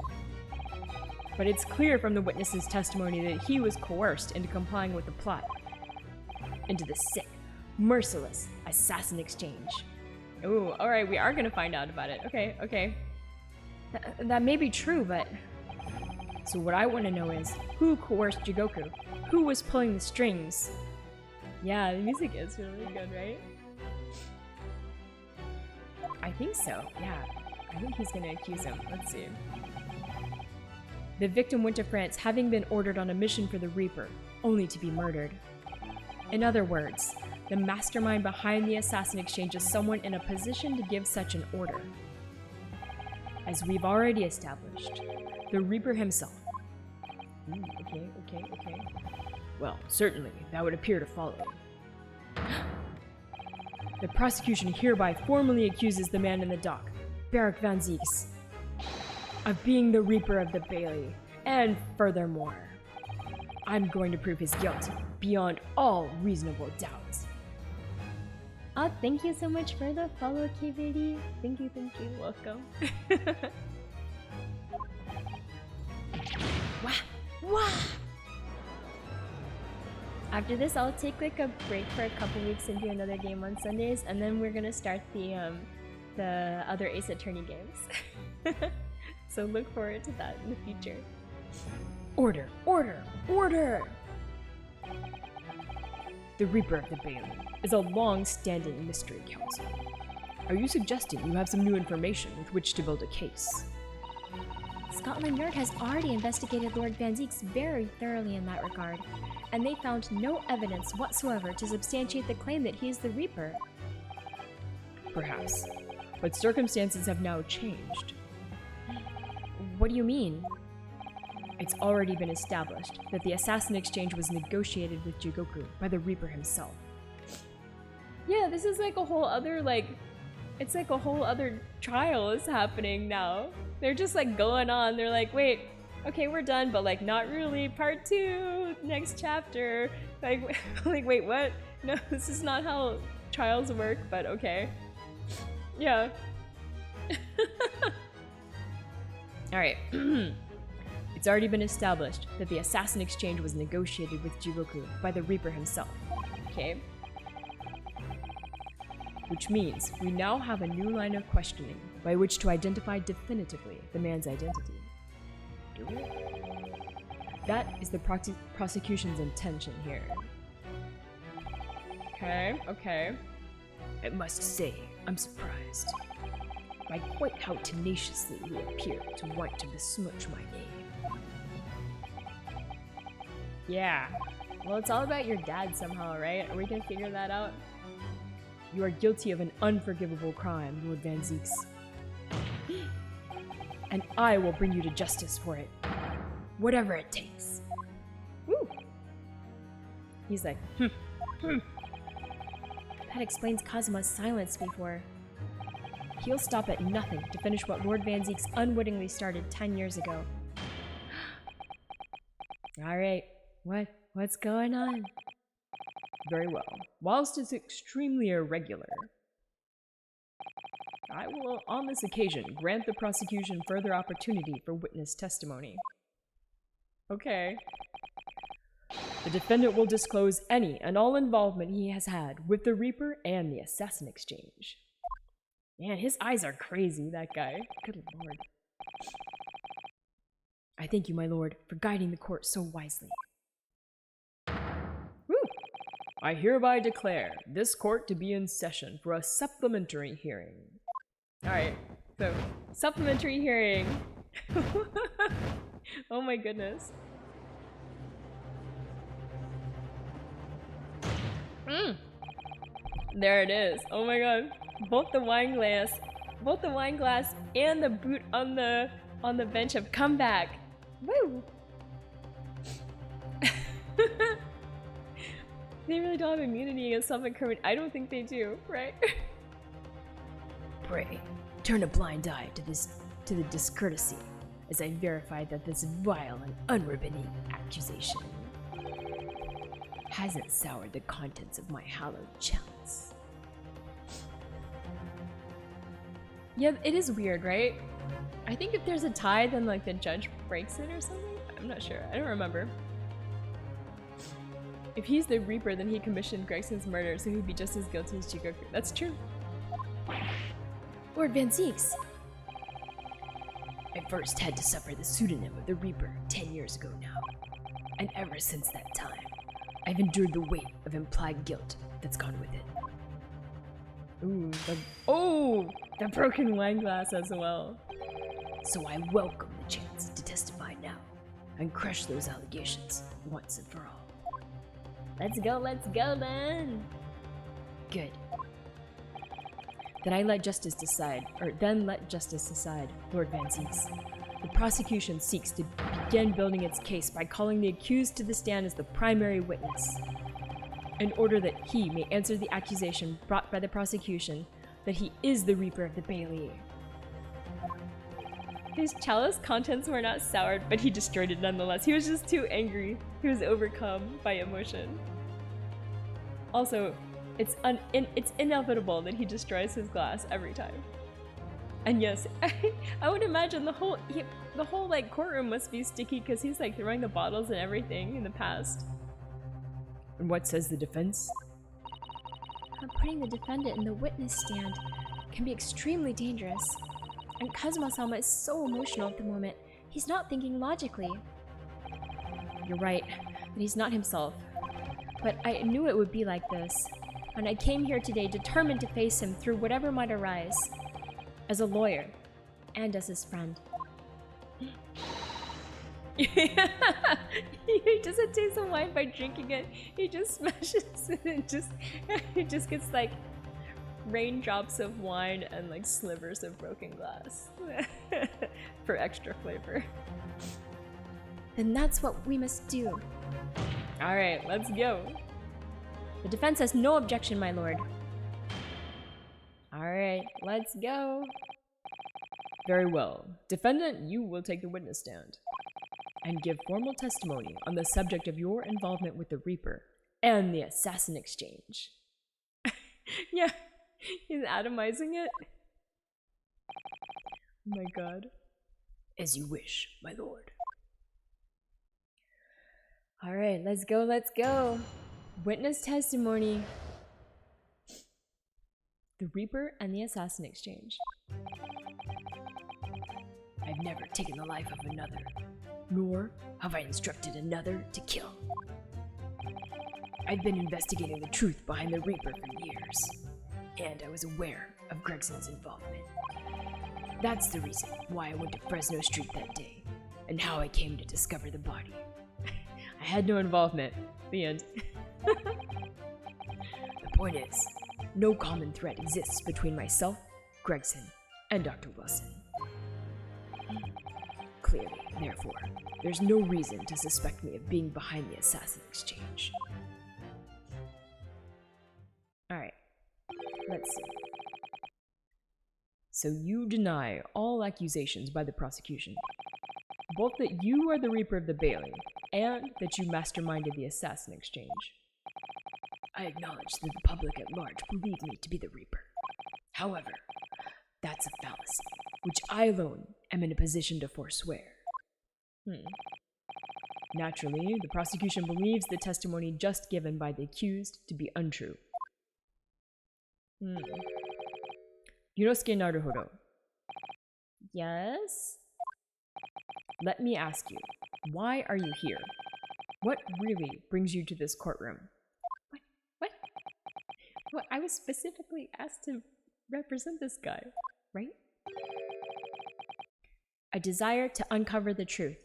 But it's clear from the witness's testimony that he was coerced into complying with the plot. Into the sick, merciless assassin exchange. Ooh, alright, we are gonna find out about it. Okay. That may be true, but... So what I want to know is, who coerced Jigoku? Who was pulling the strings? Yeah, the music is really good, right? think so, yeah. I think he's gonna accuse him. Let's see. The victim went to France having been ordered on a mission for the Reaper, only to be murdered. In other words, the mastermind behind the assassin exchange is someone in a position to give such an order. As we've already established, the Reaper himself. Okay. Well, certainly, that would appear to follow. The prosecution hereby formally accuses the man in the dock, Barak Van Zieks, of being the Reaper of the Bailey, and furthermore, I'm going to prove his guilt beyond all reasonable doubt. Oh, thank you so much for the follow, KVD. Thank you. Welcome. Wah! After this, I'll take like a break for a couple weeks and do another game on Sundays, and then we're gonna start the other Ace Attorney games. So look forward to that in the future. Order! The Reaper of the Bailey is a long-standing mystery council. Are you suggesting you have some new information with which to build a case? Scotland Yard has already investigated Lord Van Zieks very thoroughly in that regard, and they found no evidence whatsoever to substantiate the claim that he is the Reaper. Perhaps, but circumstances have now changed. What do you mean? It's already been established that the assassin exchange was negotiated with Jigoku by the Reaper himself. Yeah, this is like a whole other it's like a whole other trial is happening now. They're just like going on. They're like, wait, okay, we're done, but like not really. Part 2, next chapter. Like, wait, what? No, this is not how trials work, but okay. Yeah. Alright. It's already been established that the assassin exchange was negotiated with Jigoku by the Reaper himself. Okay. Which means we now have a new line of questioning by which to identify definitively the man's identity. Do we? That is the prosecution's intention here. Okay. I must say, I'm surprised by quite how tenaciously you appear to want to besmirch my name. Yeah. Well, it's all about your dad somehow, right? Are we gonna figure that out? You are guilty of an unforgivable crime, Lord Van Zieks. And I will bring you to justice for it. Whatever it takes. Woo! He's like, That explains Kazuma's silence before. he'll stop at nothing to finish what Lord Van Zieks unwittingly started 10 years ago. Alright, what's going on? Very well. Whilst it's extremely irregular, I will, on this occasion, grant the prosecution further opportunity for witness testimony. Okay. The defendant will disclose any and all involvement he has had with the Reaper and the assassin exchange. Man, his eyes are crazy, that guy. Good lord. I thank you, my lord, for guiding the court so wisely. I hereby declare this court to be in session for a supplementary hearing. Alright, so, supplementary hearing. Oh my goodness. There it is. Oh my god. Both the wine glass and the boot on the bench have come back. Woo! They really don't have immunity against self-incrimination. I don't think they do, right? Pray, turn a blind eye to the discourtesy as I verify that this vile and unremitting accusation hasn't soured the contents of my hallowed chalice. Yeah, it is weird, right? I think if there's a tie, then like the judge breaks it or something? I'm not sure. I don't remember. If he's the Reaper, then he commissioned Gregson's murder, so he'd be just as guilty as Jigoku. That's true. Lord Van Zieks! I first had to suffer the pseudonym of the Reaper 10 years ago now, and ever since that time, I've endured the weight of implied guilt that's gone with it. Ooh, the broken wine glass as well. So I welcome the chance to testify now and crush those allegations once and for all. Let's go then. Good. Then let justice decide, Lord Van Zieks. The prosecution seeks to begin building its case by calling the accused to the stand as the primary witness, in order that he may answer the accusation brought by the prosecution that he is the Reaper of the Bailey. His chalice contents were not soured, but he destroyed it nonetheless. He was just too angry. He was overcome by emotion. Also, it's inevitable that he destroys his glass every time. And yes, I would imagine the whole like courtroom must be sticky because he's like throwing the bottles and everything in the past. And what says the defense? Putting the defendant in the witness stand can be extremely dangerous. And Kazuma-sama is so emotional at the moment. He's not thinking logically. You're right, that he's not himself. But I knew it would be like this. And I came here today determined to face him through whatever might arise. As a lawyer. And as his friend. He doesn't taste the wine by drinking it. He just smashes it and it just gets like raindrops of wine and like slivers of broken glass for extra flavor. Then that's what we must do. Alright, let's go. The defense has no objection, my lord. Alright, let's go. Very well. Defendant, you will take the witness stand and give formal testimony on the subject of your involvement with the Reaper and the assassin exchange. Yeah, he's atomizing it. Oh my god. As you wish, my lord. Alright, let's go. Witness testimony. The Reaper and the assassin exchange. I've never taken the life of another, nor have I instructed another to kill. I've been investigating the truth behind the Reaper for years, and I was aware of Gregson's involvement. That's the reason why I went to Fresno Street that day, and how I came to discover the body. I had no involvement. The end. The point is, no common threat exists between myself, Gregson, and Dr. Wilson. Clearly, therefore, there's no reason to suspect me of being behind the assassin exchange. Alright, let's see. So you deny all accusations by the prosecution, both that you are the Reaper of the Bailey, and that you masterminded the assassin exchange. I acknowledge that the public at large believe me to be the Reaper. However, that's a fallacy, which I alone am in a position to forswear. Naturally, the prosecution believes the testimony just given by the accused to be untrue. Ryunosuke Naruhodo. Yes? Let me ask you, why are you here? What really brings you to this courtroom? What? I was specifically asked to represent this guy, right? A desire to uncover the truth.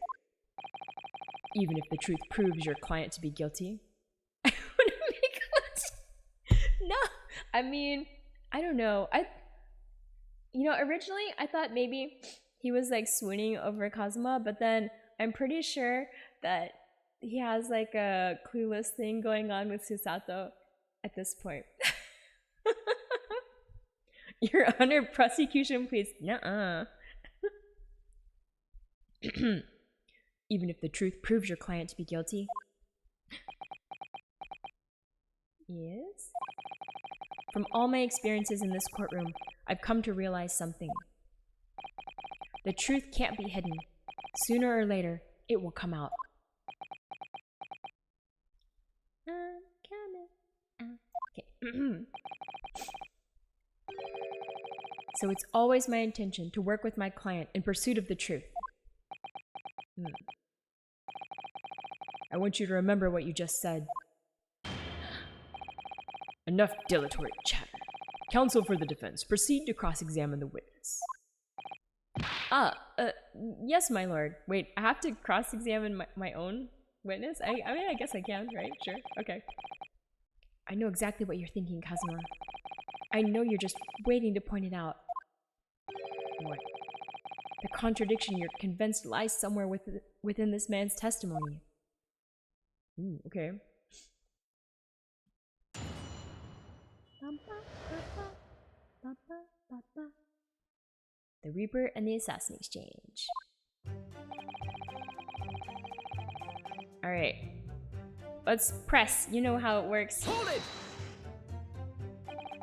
Even if the truth proves your client to be guilty? I want to make No, I mean, I don't know. Originally I thought maybe he was like swooning over Kazuma, but then I'm pretty sure that he has like a clueless thing going on with Susato at this point. Your Honor, prosecution, please. Nuh-uh. Even if the truth proves your client to be guilty? Yes? From all my experiences in this courtroom, I've come to realize something. The truth can't be hidden. Sooner or later, it will come out. Okay. So it's always my intention to work with my client in pursuit of the truth. I want you to remember what you just said. Enough dilatory chatter. Counsel for the defense, proceed to cross-examine the witness. Yes, my lord. Wait, I have to cross-examine my own witness? I mean, I guess I can, right? Sure, okay. I know exactly what you're thinking, Kazuma. I know you're just waiting to point it out. What? The contradiction you're convinced lies somewhere within this man's testimony. Okay. The Reaper and the Assassin Exchange. Alright. Let's press. You know how it works. Hold it!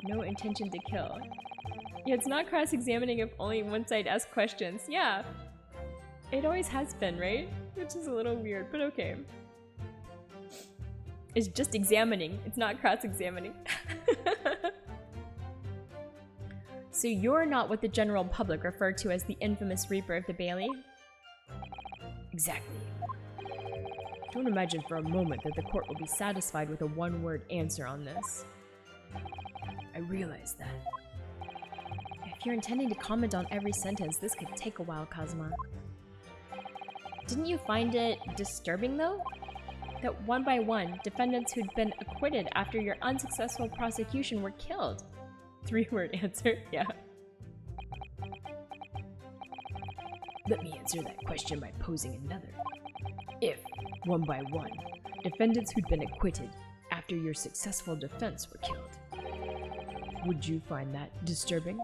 No intention to kill. Yeah, it's not cross-examining if only one side asks questions. Yeah. It always has been, right? Which is a little weird, but okay. It's just examining. It's not cross-examining. So you're not what the general public refer to as the infamous Reaper of the Bailey? Exactly. Don't imagine for a moment that the court will be satisfied with a one-word answer on this. I realize that. If you're intending to comment on every sentence, this could take a while, Kazuma. Didn't you find it disturbing, though? That one by one, defendants who'd been acquitted after your unsuccessful prosecution were killed? Three-word answer, yeah. Let me answer that question by posing another. If, one by one, defendants who'd been acquitted after your successful defense were killed, would you find that disturbing?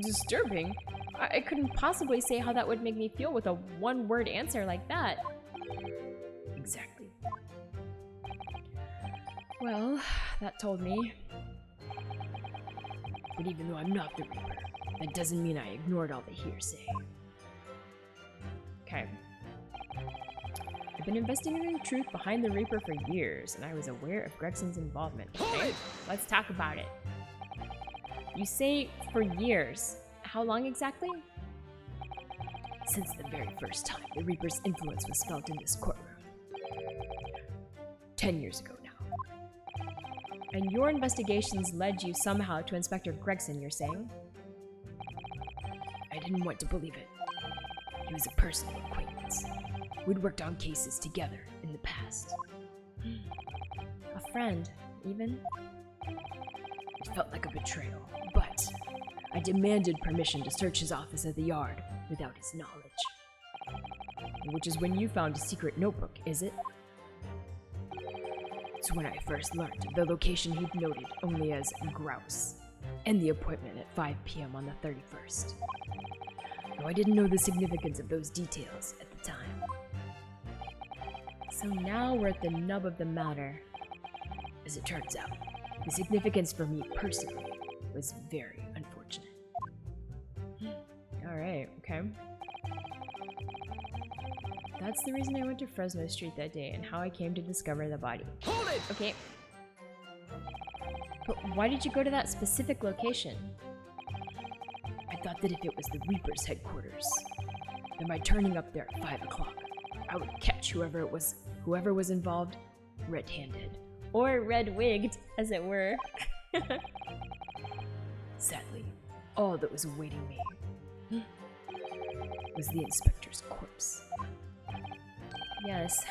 Disturbing? I couldn't possibly say how that would make me feel with a one-word answer like that. Exactly. Well, that told me. But even though I'm not the Reaper, that doesn't mean I ignored all the hearsay. Okay. I've been investigating the truth behind the Reaper for years, and I was aware of Gregson's involvement. Okay, let's talk about it. You say for years. How long exactly? Since the very first time the Reaper's influence was felt in this courtroom. 10 years ago now. And your investigations led you somehow to Inspector Gregson, you're saying? I didn't want to believe it. He was a personal acquaintance. We'd worked on cases together in the past. A friend, even? It felt like a betrayal, but I demanded permission to search his office at the Yard without his knowledge. Which is when you found a secret notebook, is it? It's when I first learned the location he'd noted only as Grouse, and the appointment at 5 p.m. on the 31st. Though I didn't know the significance of those details at the time. So now we're at the nub of the matter. As it turns out, the significance for me personally was very unfortunate. Alright, okay. That's the reason I went to Fresno Street that day and how I came to discover the body. Hold it! Okay. But why did you go to that specific location? I thought that if it was the Reaper's headquarters, then by turning up there at 5 o'clock, I would catch whoever was involved red-handed. Or red-wigged, as it were. Sadly, all that was awaiting me was the inspector's corpse. Yes.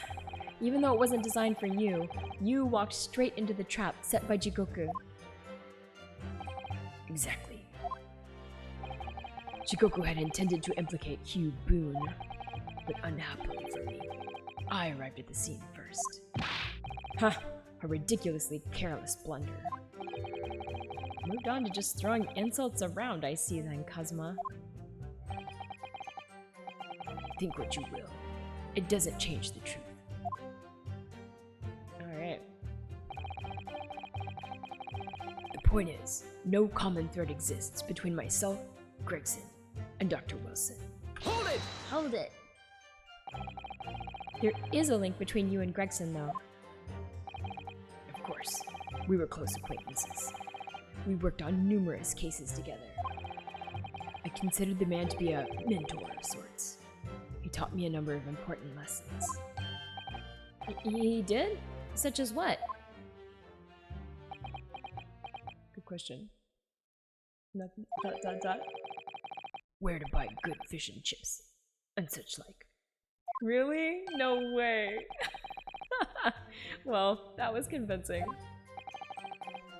Even though it wasn't designed for you, you walked straight into the trap set by Jigoku. Exactly. Jigoku had intended to implicate Hugh Boone, but unhappily for me, I arrived at the scene first. Huh. A ridiculously careless blunder. Moved on to just throwing insults around, I see then, Kazuma. Think what you will. It doesn't change the truth. Alright. The point is, no common thread exists between myself, Gregson, and Dr. Wilson. Hold it! Hold it! There is a link between you and Gregson, though. Of course, we were close acquaintances. We worked on numerous cases together. I considered the man to be a mentor of sorts. He taught me a number of important lessons. He did? Such as what? Good Question. Nothing. Dot. Where to buy good fish and chips and such like. Really? No way. Well, that was convincing.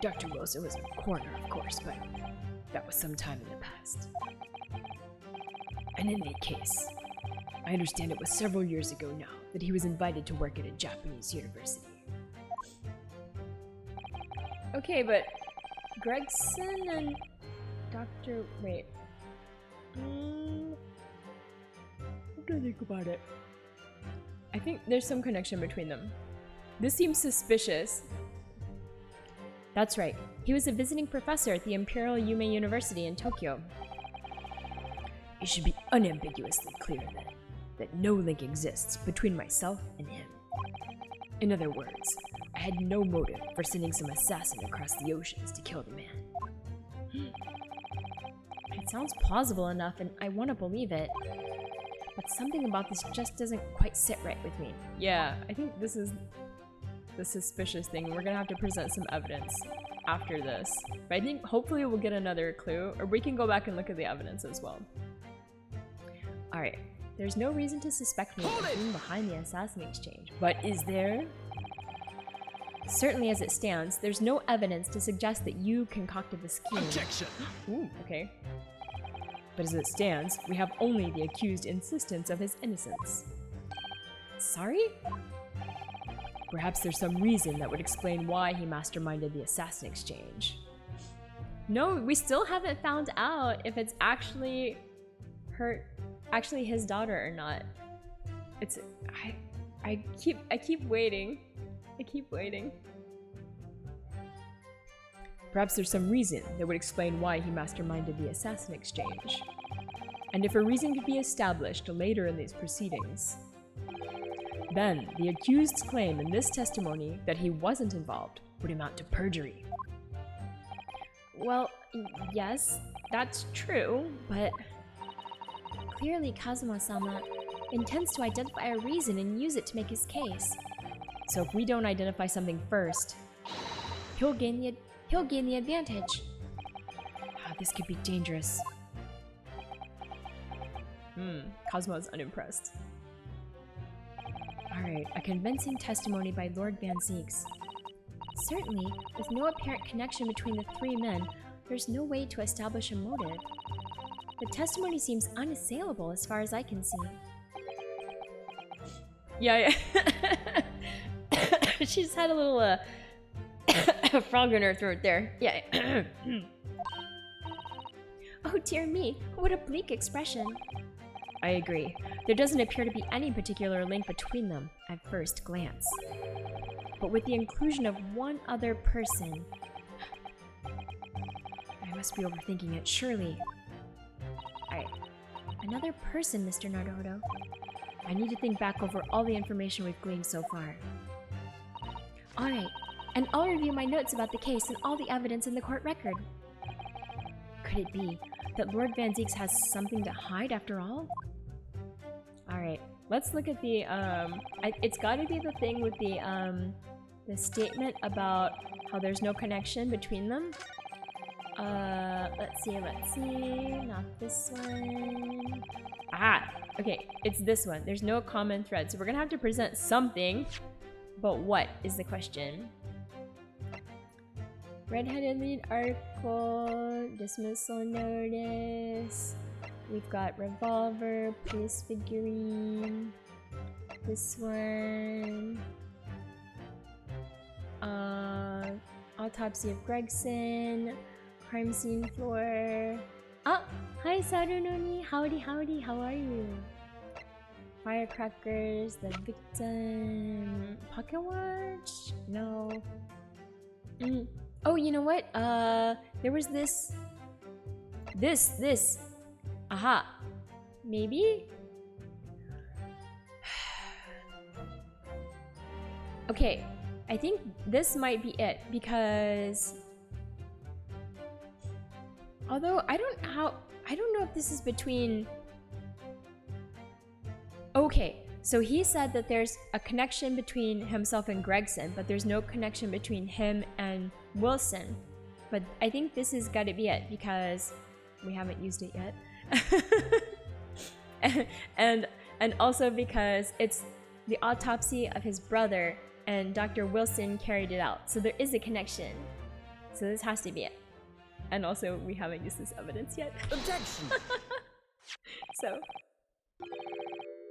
Dr. Wilson was a coroner, of course, but that was some time in the past. And in any case, I understand it was several years ago now that he was invited to work at a Japanese university. Okay, but Gregson and Dr. Wait. What do I think about it? I think there's some connection between them. This seems suspicious. That's right. He was a visiting professor at the Imperial Yume University in Tokyo. It should be unambiguously clear then that no link exists between myself and him. In other words, I had no motive for sending some assassin across the oceans to kill the man. It sounds plausible enough, and I want to believe it. But something about this just doesn't quite sit right with me. Yeah, I think this is the suspicious thing. We're gonna have to present some evidence after this. But I think hopefully we'll get another clue, or we can go back and look at the evidence as well. Alright, there's no reason to suspect me of being behind the assassin exchange. But is there? Certainly as it stands, there's no evidence to suggest that you concocted the scheme. Objection! Ooh, okay. But as it stands, we have only the accused's insistence of his innocence. Sorry? Perhaps there's some reason that would explain why he masterminded the assassin exchange. No, we still haven't found out if it's actually his daughter or not. It's I keep waiting. I keep waiting. Perhaps there's some reason that would explain why he masterminded the assassin exchange. And if a reason could be established later in these proceedings, then the accused's claim in this testimony that he wasn't involved would amount to perjury. Well, yes, that's true, but clearly Kazuma-sama intends to identify a reason and use it to make his case. So if we don't identify something first, He'll gain the advantage. this could be dangerous. Kazuma's unimpressed. Alright, a convincing testimony by Lord Van Zieks. Certainly, with no apparent connection between the three men, there's no way to establish a motive. The testimony seems unassailable as far as I can see. Yeah. She's had a little frog in her throat there. Yeah. Oh dear me, what a bleak expression. I agree. There doesn't appear to be any particular link between them at first glance. But with the inclusion of one other person... I must be overthinking it, surely. Alright. Another person, Mr. Naruhodo. I need to think back over all the information we've gleaned so far. Alright, and I'll review my notes about the case and all the evidence in the court record. Could it be that Lord Van Zieks has something to hide after all? Alright, let's look at the, it's gotta be the thing with the statement about how there's no connection between them. Let's see, not this one. Ah, okay, it's this one. There's no common thread, so we're gonna have to present something, but what is the question? Red-headed lead article, dismissal notice. We've got revolver, police figurine. This one. Autopsy of Gregson. Crime scene floor. Oh, hi Sarunoni. Howdy, howdy. How are you? Firecrackers, the victim. Pocket watch? No. Oh, you know what? There was this. Aha. Maybe? Okay, I think this might be it because although I don't know if this is between. Okay, so he said that there's a connection between himself and Gregson, but there's no connection between him and Wilson. But I think this has got to be it because we haven't used it yet. and also because it's the autopsy of his brother and Dr. Wilson carried it out. So there is a connection. So this has to be it. And also we haven't used this evidence yet. Objection! So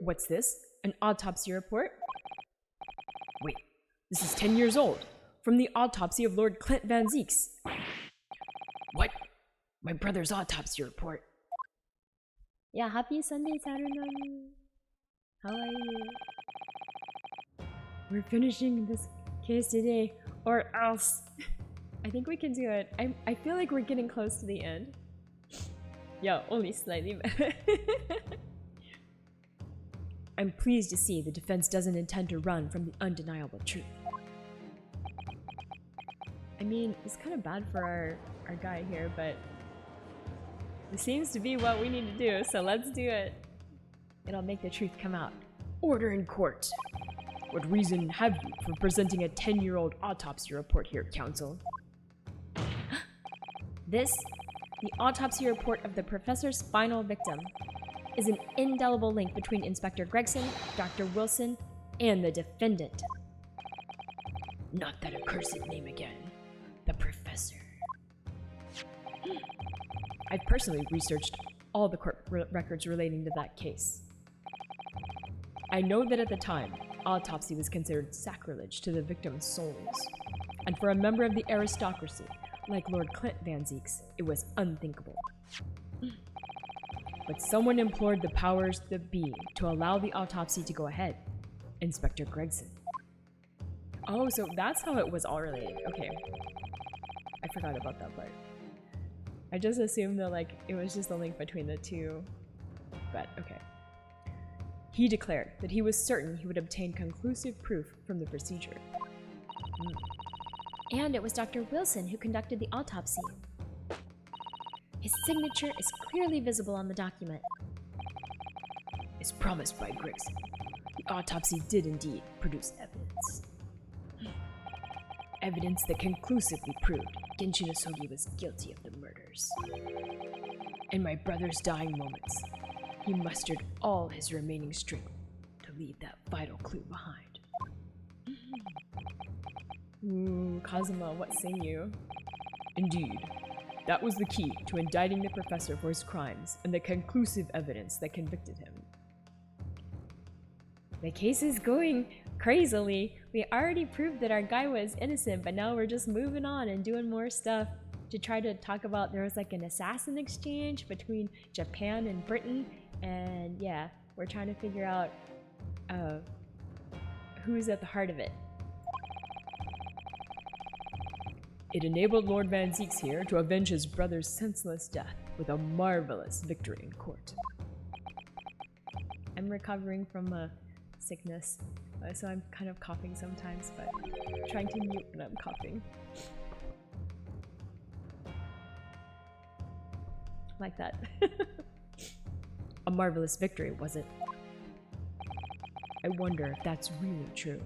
What's this? An autopsy report? Wait, this is 10 years old. From the autopsy of Lord Clint Van Zieks. What? My brother's autopsy report. yeah, happy Sunday, Saturday. How are you? We're finishing this case today, or else. I think we can do it. I feel like we're getting close to the end. Yeah, only slightly better. I'm pleased to see the defense doesn't intend to run from the undeniable truth. I mean, it's kind of bad for our guy here, but it seems to be what we need to do, so let's do it. It'll make the truth come out. Order in court. What reason have you for presenting a 10-year-old autopsy report here, counsel? This, the autopsy report of the professor's final victim, is an indelible link between Inspector Gregson, Dr. Wilson, and the defendant. Not that accursed name again. The professor. I personally researched all the court records relating to that case. I know that at the time, autopsy was considered sacrilege to the victim's souls. And for a member of the aristocracy, like Lord Clint Van Zieks, it was unthinkable. But someone implored the powers that be to allow the autopsy to go ahead. Inspector Gregson. Oh, so that's how it was all related. Okay. I forgot about that part. I just assumed that, like, it was just a link between the two. But, okay. He declared that he was certain he would obtain conclusive proof from the procedure. And it was Dr. Wilson who conducted the autopsy. His signature is clearly visible on the document. As promised by Gregson, the autopsy did indeed produce evidence. Evidence that conclusively proved Genshin Osogi was guilty of the murders. In my brother's dying moments, he mustered all his remaining strength to leave that vital clue behind. Ooh, Kazuma, what say you? Indeed, that was the key to indicting the professor for his crimes and the conclusive evidence that convicted him. The case is going crazily. We already proved that our guy was innocent, but now we're just moving on and doing more stuff to try to talk about there was like an assassin exchange between Japan and Britain, and yeah, we're trying to figure out who's at the heart of it. It enabled Lord Van Zieks here to avenge his brother's senseless death with a marvelous victory in court. I'm recovering from a sickness, so I'm kind of coughing sometimes, but trying to mute when I'm coughing. Like that. A marvelous victory, was it? I wonder if that's really true.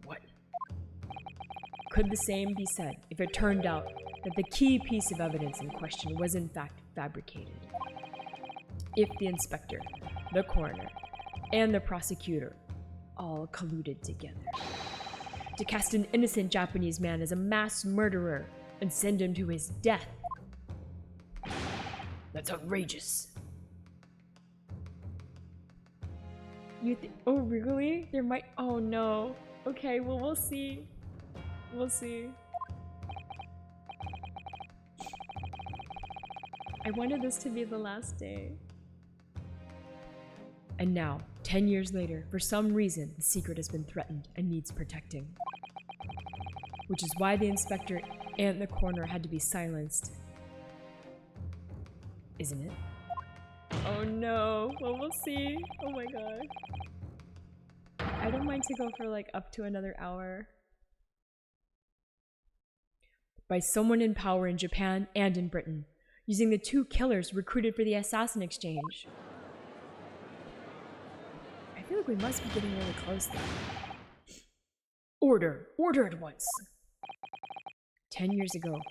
What? Could the same be said if it turned out that the key piece of evidence in question was in fact fabricated? If the inspector, the coroner, and the prosecutor all colluded together to cast an innocent Japanese man as a mass murderer and send him to his death. That's outrageous. Oh, really? There might. Oh no. Okay, well, we'll see. We'll see. I wanted this to be the last day. And now, 10 years later, for some reason, the secret has been threatened and needs protecting. Which is why the inspector and the coroner had to be silenced. Isn't it? Oh no. Well, we'll see. Oh my god. I don't mind to go for like up to another hour. By someone in power in Japan and in Britain, using the two killers recruited for the assassin exchange. I feel like we must be getting really close though. Order! Order at once! 10 years ago,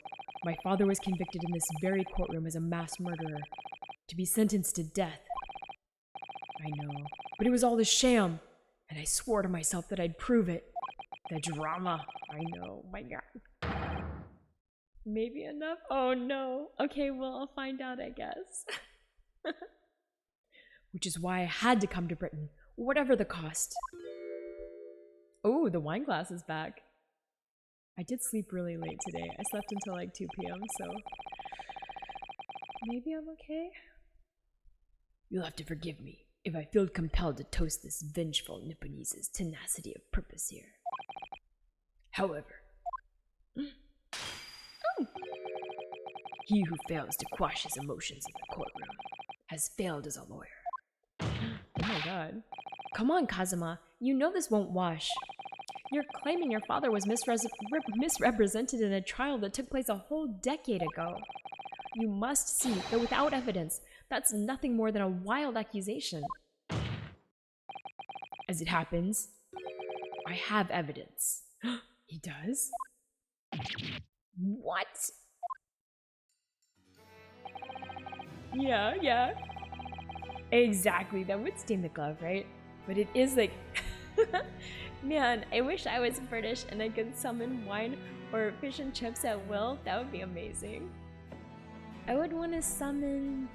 my father was convicted in this very courtroom as a mass murderer, to be sentenced to death. I know, but it was all a sham, and I swore to myself that I'd prove it. The drama. I know, my God. Maybe enough? Oh no. Okay, well, I'll find out, I guess. Which is why I had to come to Britain, whatever the cost. Oh, the wine glass is back. I did sleep really late today. I slept until like 2 p.m., so maybe I'm okay? You'll have to forgive me if I feel compelled to toast this vengeful Nipponese's tenacity of purpose here. However, he who fails to quash his emotions in the courtroom has failed as a lawyer. Oh my god. Come on, Kazuma. You know this won't wash. You're claiming your father was misrepresented in a trial that took place a whole decade ago. You must see that without evidence, that's nothing more than a wild accusation. As it happens, I have evidence. He does? What? Yeah. Exactly, that would stain the glove, right? But it is like... Man, I wish I was British and I could summon wine or fish and chips at will. That would be amazing. I would want to summon...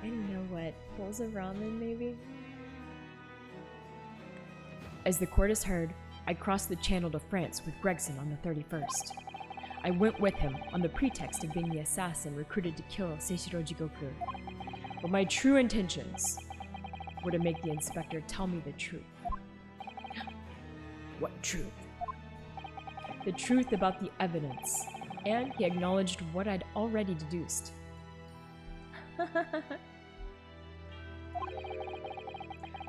I don't know what. Bowls of ramen, maybe? As the court is heard, I crossed the channel to France with Gregson on the 31st. I went with him on the pretext of being the assassin recruited to kill Seishiro Jigoku. But my true intentions were to make the inspector tell me the truth. What truth? The truth about the evidence, and he acknowledged what I'd already deduced.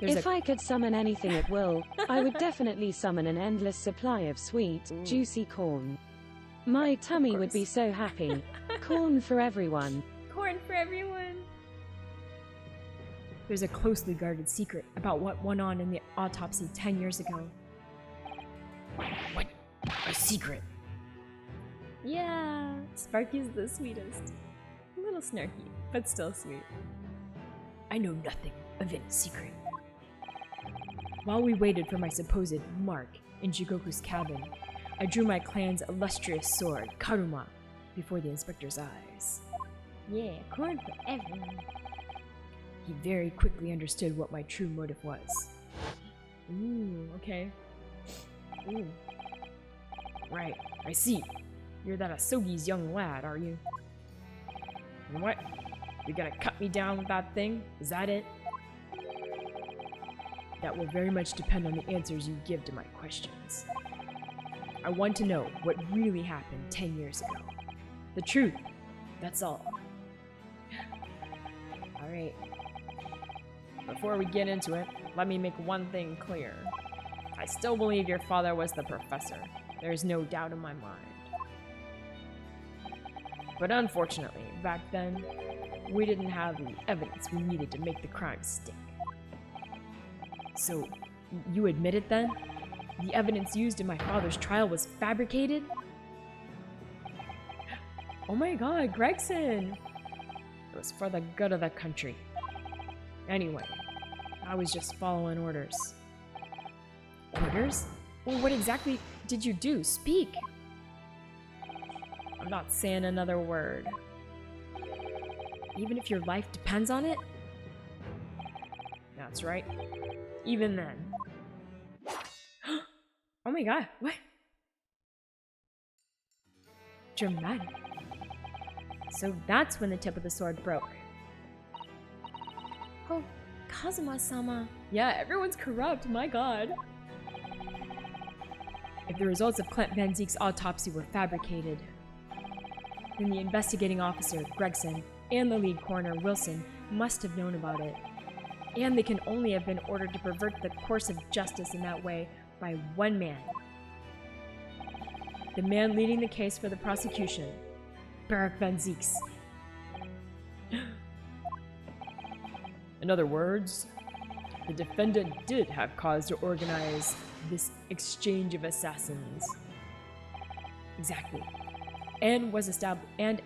If I could summon anything at will, I would definitely summon an endless supply of sweet, juicy corn. My tummy would be so happy. Corn for everyone. Corn for everyone. There's a closely guarded secret about what went on in the autopsy 10 years ago. What? A secret? Yeah, Sparky's the sweetest. A little snarky, but still sweet. I know nothing of any secret. While we waited for my supposed mark in Jigoku's cabin, I drew my clan's illustrious sword, Karuma, before the inspector's eyes. Yeah, corn for everyone. He very quickly understood what my true motive was. Ooh, okay. Ooh. Right, I see. You're that Asogi's young lad, are you? And what? You're gonna cut me down with that thing? Is that it? That will very much depend on the answers you give to my questions. I want to know what really happened 10 years ago. The truth, that's all. Alright. Before we get into it, let me make one thing clear. I still believe your father was the professor. There's no doubt in my mind. But unfortunately, back then, we didn't have the evidence we needed to make the crime stick. So, you admit it then? The evidence used in my father's trial was fabricated? Oh my god, Gregson! It was for the good of the country. Anyway, I was just following orders. Orders? Well, what exactly did you do? Speak! I'm not saying another word. Even if your life depends on it? That's right. Even then. Oh my god, what? Dramatic. So that's when the tip of the sword broke. Oh, Kazuma-sama. Yeah, everyone's corrupt, my god. If the results of Clem Van Zeke's autopsy were fabricated, then the investigating officer, Gregson, and the lead coroner, Wilson, must have known about it. And they can only have been ordered to pervert the course of justice in that way by one man. The man leading the case for the prosecution, Barak Van Zeeks. In other words, the defendant did have cause to organize this exchange of assassins. Exactly. and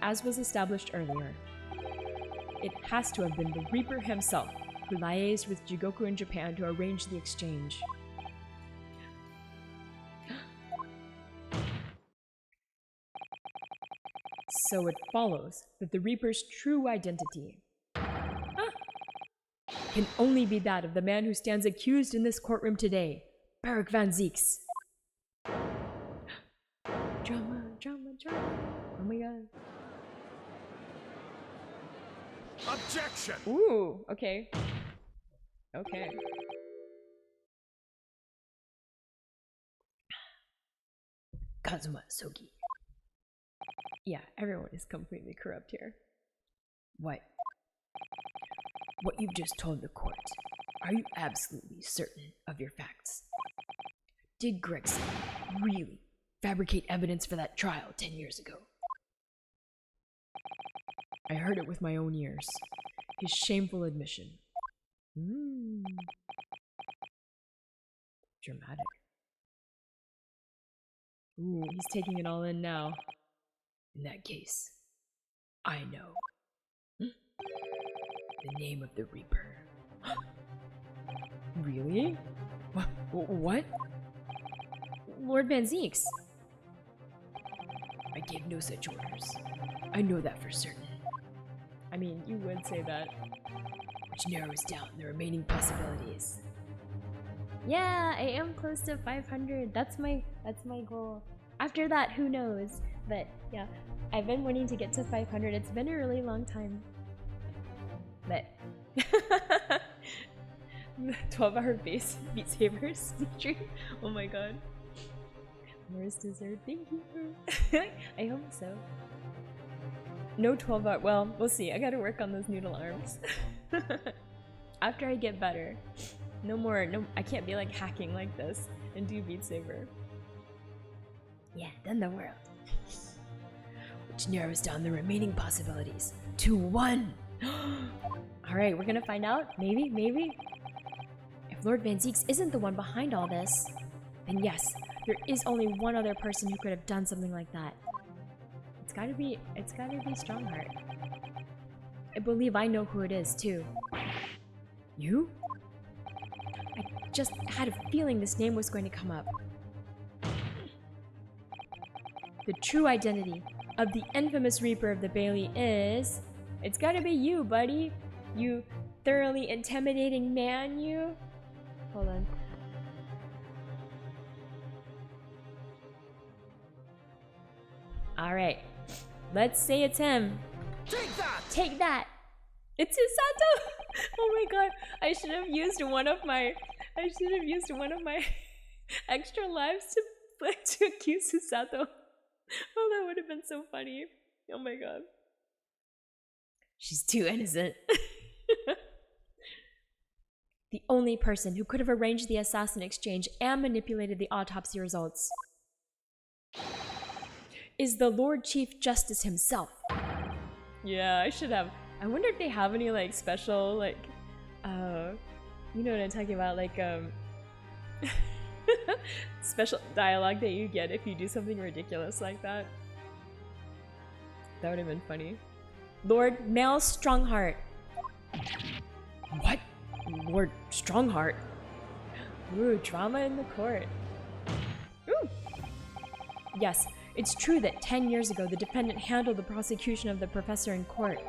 as was established earlier, it has to have been the Reaper himself who liaised with Jigoku in Japan to arrange the exchange. So it follows that the Reaper's true identity can only be that of the man who stands accused in this courtroom today, Barak Van Zieks. Drama, drama, drama. Oh my god. Objection! Ooh, okay. Okay. Kazuma Sogi. Yeah, everyone is completely corrupt here. What? What you've just told the court, are you absolutely certain of your facts? Did Gregson really fabricate evidence for that trial 10 years ago? I heard it with my own ears. His shameful admission. Dramatic. Ooh, he's taking it all in now. In that case, I know. The name of the Reaper. Really? What? Lord Van Zieks. I gave no such orders. I know that for certain. I mean, you would say that. Which narrows down the remaining possibilities. Yeah, I am close to 500. That's my goal. After that, who knows? But yeah, I've been wanting to get to 500. It's been a really long time. But 12-hour Beat Saber stream. Oh my god. Where's dessert? Thank you. I hope so. No 12-hour. Well, we'll see. I gotta work on those noodle arms. After I get better. No more. No, I can't be like hacking like this and do Beat Saber. Yeah, then the world. Which narrows down the remaining possibilities to 1. Alright, we're gonna find out. Maybe. If Lord Van Zieks isn't the one behind all this, then yes, there is only one other person who could have done something like that. It's gotta be Strongheart. I believe I know who it is, too. You? I just had a feeling this name was going to come up. The true identity of the infamous Reaper of the Bailey is... It's gotta be you, buddy. You thoroughly intimidating man, you. Hold on. Alright. Let's say it's him. Take that! Take that! It's Hisato! Oh my god. I should have used one of my extra lives to accuse Hisato. Oh, that would have been so funny. Oh my god. She's too innocent. The only person who could have arranged the assassin exchange and manipulated the autopsy results is the Lord Chief Justice himself. Yeah, I should have. I wonder if they have any like special like you know what I'm talking about, like special dialogue that you get if you do something ridiculous like that. That would have been funny. Lord Male Strongheart. What? Lord Strongheart? Ooh, drama in the court. Ooh. Yes, it's true that 10 years ago the defendant handled the prosecution of the professor in court.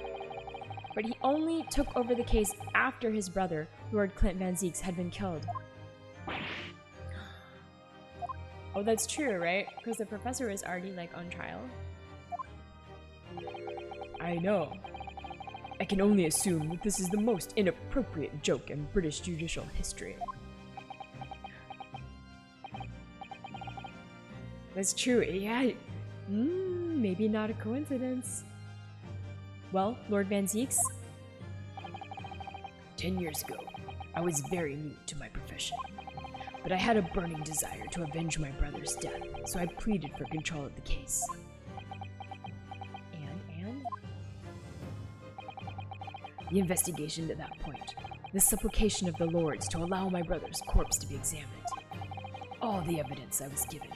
But he only took over the case after his brother, Lord Clint Van Zieks, had been killed. Oh, that's true, right? Because the professor was already like on trial. I know. I can only assume that this is the most inappropriate joke in British judicial history. That's true, yeah. Maybe not a coincidence. Well, Lord Van Zieks? 10 years ago, I was very new to my profession, but I had a burning desire to avenge my brother's death, so I pleaded for control of the case. And? The investigation to that point, the supplication of the lords to allow my brother's corpse to be examined, all the evidence I was given,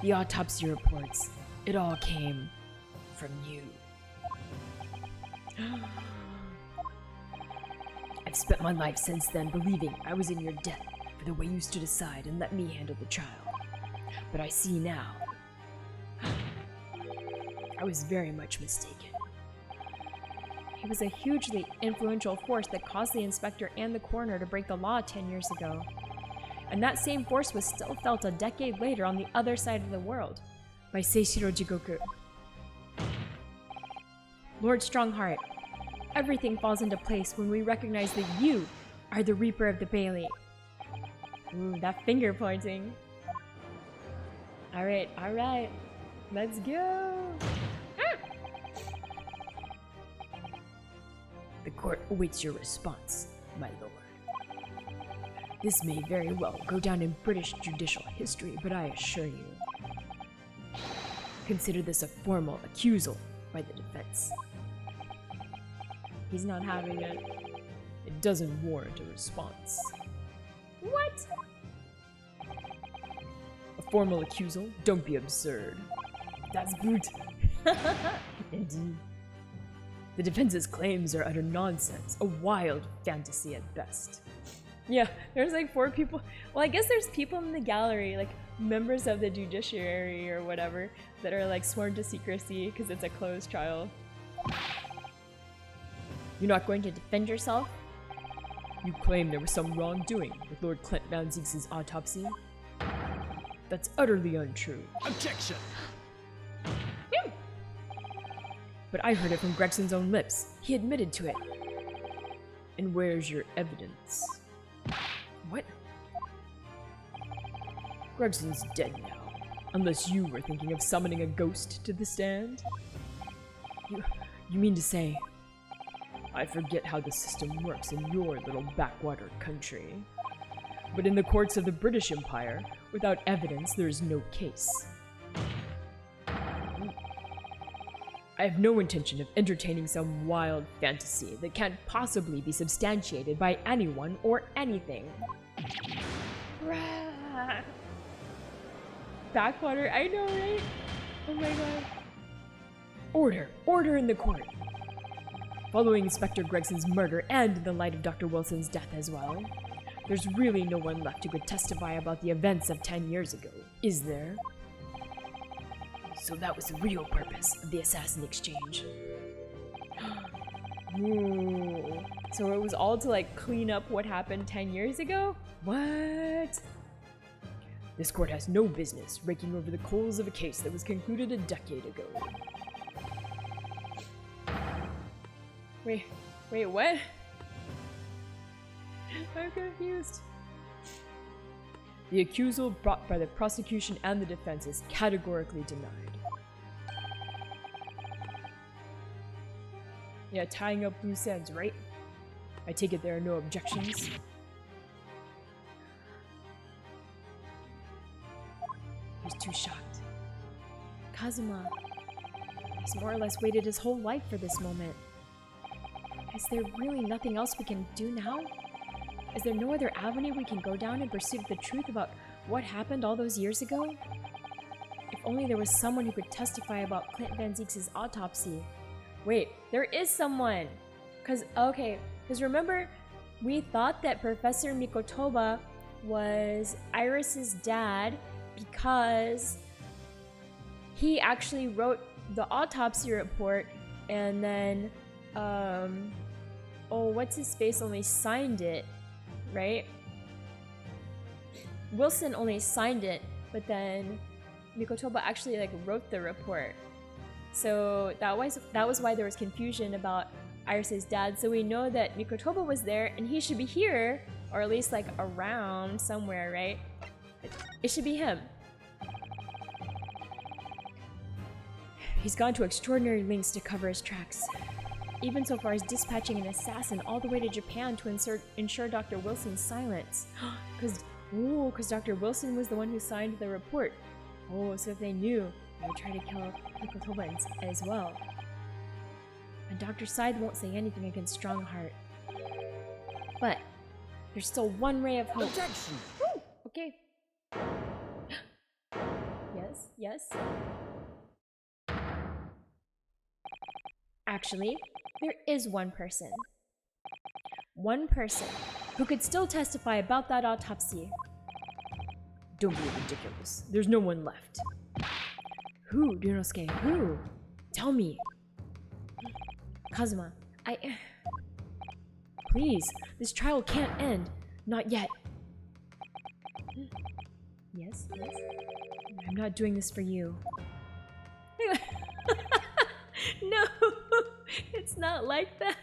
the autopsy reports, it all came from you. I've spent my life since then believing I was in your debt for the way you stood aside and let me handle the trial. But I see now. I was very much mistaken. He was a hugely influential force that caused the inspector and the coroner to break the law 10 years ago. And that same force was still felt a decade later on the other side of the world by Seishiro Jigoku. Lord Strongheart, everything falls into place when we recognize that you are the Reaper of the Bailey. Ooh, that finger pointing. Alright, let's go! The court awaits your response, my lord. This may very well go down in British judicial history, but I assure you, consider this a formal accusal by the defense. He's not having it. It doesn't warrant a response. What? A formal accusal? Don't be absurd. That's gut. Indeed. The defense's claims are utter nonsense, a wild fantasy at best. Yeah, there's like 4 people. Well, I guess there's people in the gallery, like members of the judiciary or whatever, that are like sworn to secrecy because it's a closed trial. You're not going to defend yourself? You claim there was some wrongdoing with Lord Clint Van Zieks' autopsy? That's utterly untrue. Objection! But I heard it from Gregson's own lips. He admitted to it. And where's your evidence? What? Gregson's dead now. Unless you were thinking of summoning a ghost to the stand? You mean to say... I forget how the system works in your little backwater country. But in the courts of the British Empire, without evidence, there is no case. I have no intention of entertaining some wild fantasy that can't possibly be substantiated by anyone or anything. Bruh. Backwater, I know, right? Oh my god. Order in the court! Following Inspector Gregson's murder and in the light of Dr. Wilson's death as well, there's really no one left who could testify about the events of 10 years ago, is there? So that was the real purpose of the assassin exchange. Ooh. So it was all to like clean up what happened 10 years ago? What? This court has no business raking over the coals of a case that was concluded a decade ago. Wait, what? I'm confused. The accusal brought by the prosecution and the defense is categorically denied. Yeah, tying up loose ends, right? I take it there are no objections? He's too shocked. Kazuma. He's more or less waited his whole life for this moment. Is there really nothing else we can do now? Is there no other avenue we can go down in pursuit of the truth about what happened all those years ago? If only there was someone who could testify about Clint Van Zieks' autopsy. Wait, there is someone! Cause remember, we thought that Professor Mikotoba was Iris's dad because he actually wrote the autopsy report and then, what's his face only signed it, right? Wilson only signed it, but then Mikotoba actually like wrote the report. So that was why there was confusion about Iris's dad. So we know that Mikotoba was there and he should be here, or at least like around somewhere, right? It should be him. He's gone to extraordinary lengths to cover his tracks. Even so far as dispatching an assassin all the way to Japan to ensure Dr. Wilson's silence. Because Dr. Wilson was the one who signed the report. Oh, so if they knew, they would try to kill Mikotoba as well. And Dr. Side won't say anything against Strongheart. But there's still one ray of hope. Objection! Woo! Okay. Yes. Actually, there is one person. One person who could still testify about that autopsy. Don't be ridiculous. There's no one left. Who, Ryunosuke? Who? Tell me. Kazuma, Please, this trial can't end. Not yet. Yes, yes. I'm not doing this for you. No, it's not like that.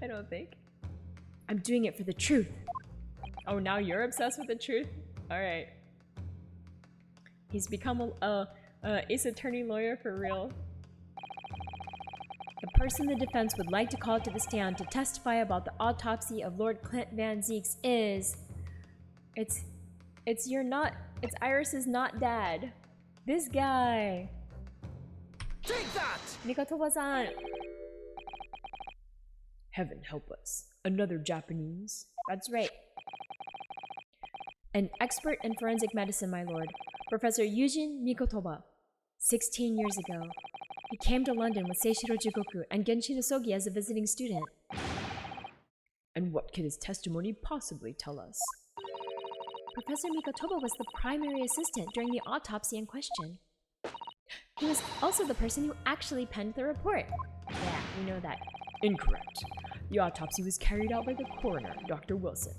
I don't think. I'm doing it for the truth. Oh, now you're obsessed with the truth? Alright. He's become a ace attorney lawyer for real. The person the defense would like to call to the stand to testify about the autopsy of Lord Clint Van Zieks is... It's Iris's not dad. This guy. Take that! Mikotoba-san. Heaven help us. Another Japanese? That's right. An expert in forensic medicine, my lord. Professor Yujin Mikotoba. 16 years ago. He came to London with Seishiro Jigoku and Genshin Isogi as a visiting student. And what could his testimony possibly tell us? Professor Mikotoba was the primary assistant during the autopsy in question. He was also the person who actually penned the report. Yeah, we know that. Incorrect. The autopsy was carried out by the coroner, Dr. Wilson.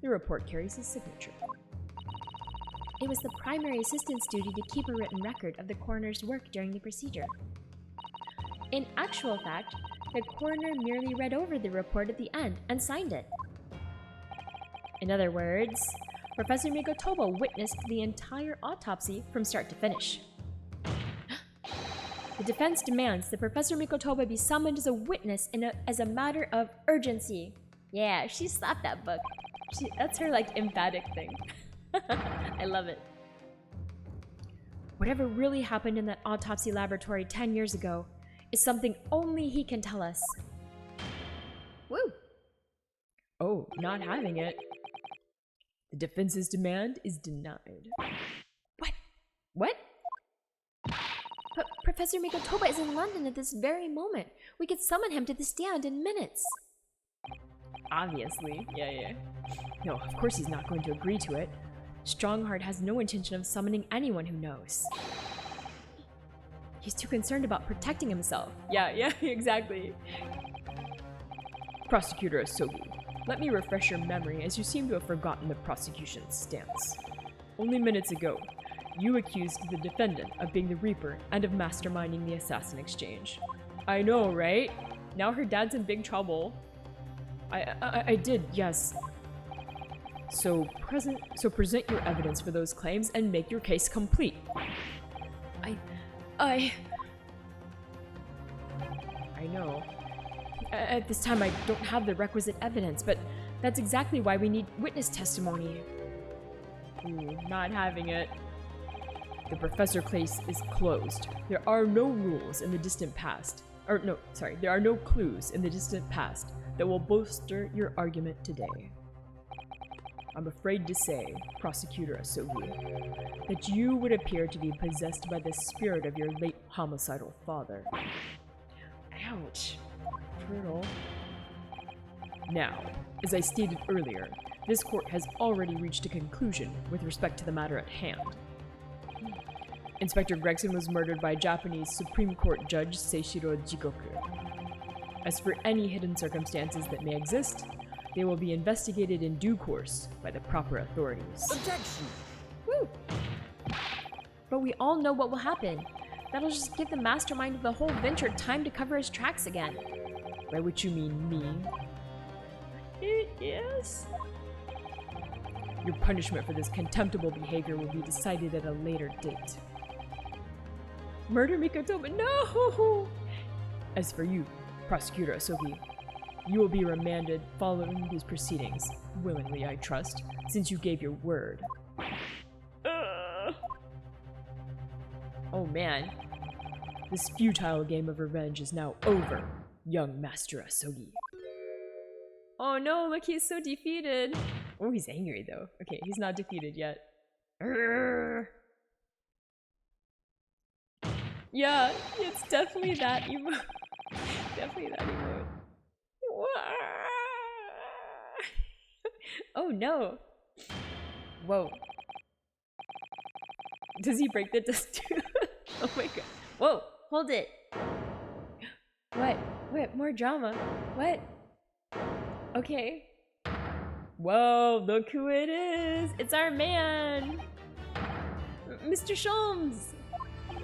The report carries his signature. It was the primary assistant's duty to keep a written record of the coroner's work during the procedure. In actual fact, the coroner merely read over the report at the end and signed it. In other words, Professor Mikotoba witnessed the entire autopsy from start to finish. The defense demands that Professor Mikotoba be summoned as a witness as a matter of urgency. Yeah, she slapped that book. That's her, like, emphatic thing. I love it. Whatever really happened in that autopsy laboratory 10 years ago is something only he can tell us. Woo! Oh, not having it. The defense's demand is denied. What? But Professor Mikotoba is in London at this very moment. We could summon him to the stand in minutes. Obviously. Yeah. No, of course he's not going to agree to it. Strongheart has no intention of summoning anyone who knows. He's too concerned about protecting himself. Yeah, exactly. Prosecutor Asogi, let me refresh your memory as you seem to have forgotten the prosecution's stance. Only minutes ago, you accused the defendant of being the Reaper and of masterminding the assassin exchange. I know, right? Now her dad's in big trouble. I did, yes. So present your evidence for those claims and make your case complete. I know. At this time, I don't have the requisite evidence, but that's exactly why we need witness testimony. Ooh, not having it. The professor case is closed. There are no rules in the distant past. There are no clues in the distant past that will bolster your argument today. I'm afraid to say, Prosecutor Asogi, that you would appear to be possessed by the spirit of your late homicidal father. Ouch. Brutal. Now, as I stated earlier, this court has already reached a conclusion with respect to the matter at hand. Inspector Gregson was murdered by Japanese Supreme Court Judge Seishiro Jigoku. As for any hidden circumstances that may exist, they will be investigated in due course by the proper authorities. Objection! Woo! But we all know what will happen. That'll just give the mastermind of the whole venture time to cover his tracks again. By which you mean me? Yes? Your punishment for this contemptible behavior will be decided at a later date. Murder Mikotoba, no! As for you, Prosecutor Asogi, you will be remanded following these proceedings, willingly I trust, since you gave your word. Oh man, this futile game of revenge is now over, young Master Asogi. Oh no, look, he's so defeated. Oh, he's angry though. Okay, he's not defeated yet. Yeah, it's definitely that emote. Definitely that emote. Oh no! Whoa. Does he break the disc too? Oh my god. Whoa! Hold it. What? What? More drama. What? Okay. Whoa, look who it is! It's our man! Mr. Sholmes!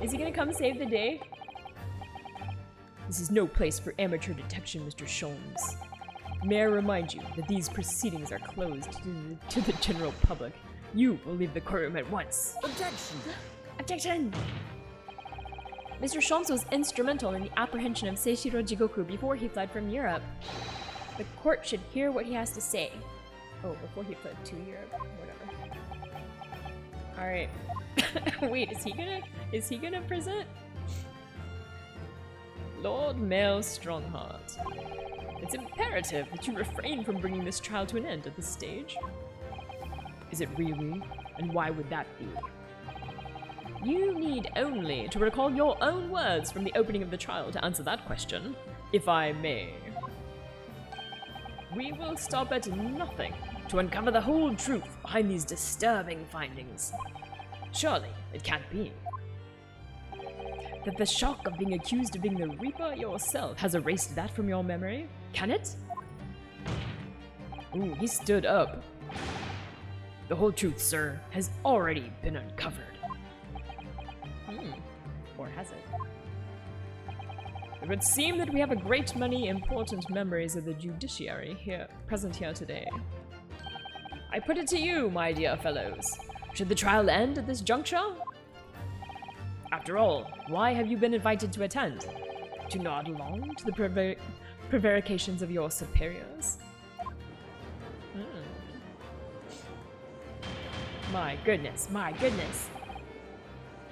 Is he gonna come save the day? This is no place for amateur detection, Mr. Sholmes. May I remind you that these proceedings are closed to the general public. You will leave the courtroom at once. Objection! Objection! Mr. Sholmes was instrumental in the apprehension of Seishiro Jigoku before he fled from Europe. The court should hear what he has to say. Oh, before he fled to Europe, whatever. Alright. Wait, is he gonna present? Lord Mayor Strongheart, it's imperative that you refrain from bringing this trial to an end at this stage. Is it really? And why would that be? You need only to recall your own words from the opening of the trial to answer that question, if I may. We will stop at nothing to uncover the whole truth behind these disturbing findings. Surely, it can't be that the shock of being accused of being the Reaper yourself has erased that from your memory? Can it? Ooh, he stood up. The whole truth, sir, has already been uncovered. Or has it? It would seem that we have a great many important memories of the judiciary present here today. I put it to you, my dear fellows. Should the trial end at this juncture? After all, why have you been invited to attend? To nod along to the prevarications of your superiors? My goodness, my goodness.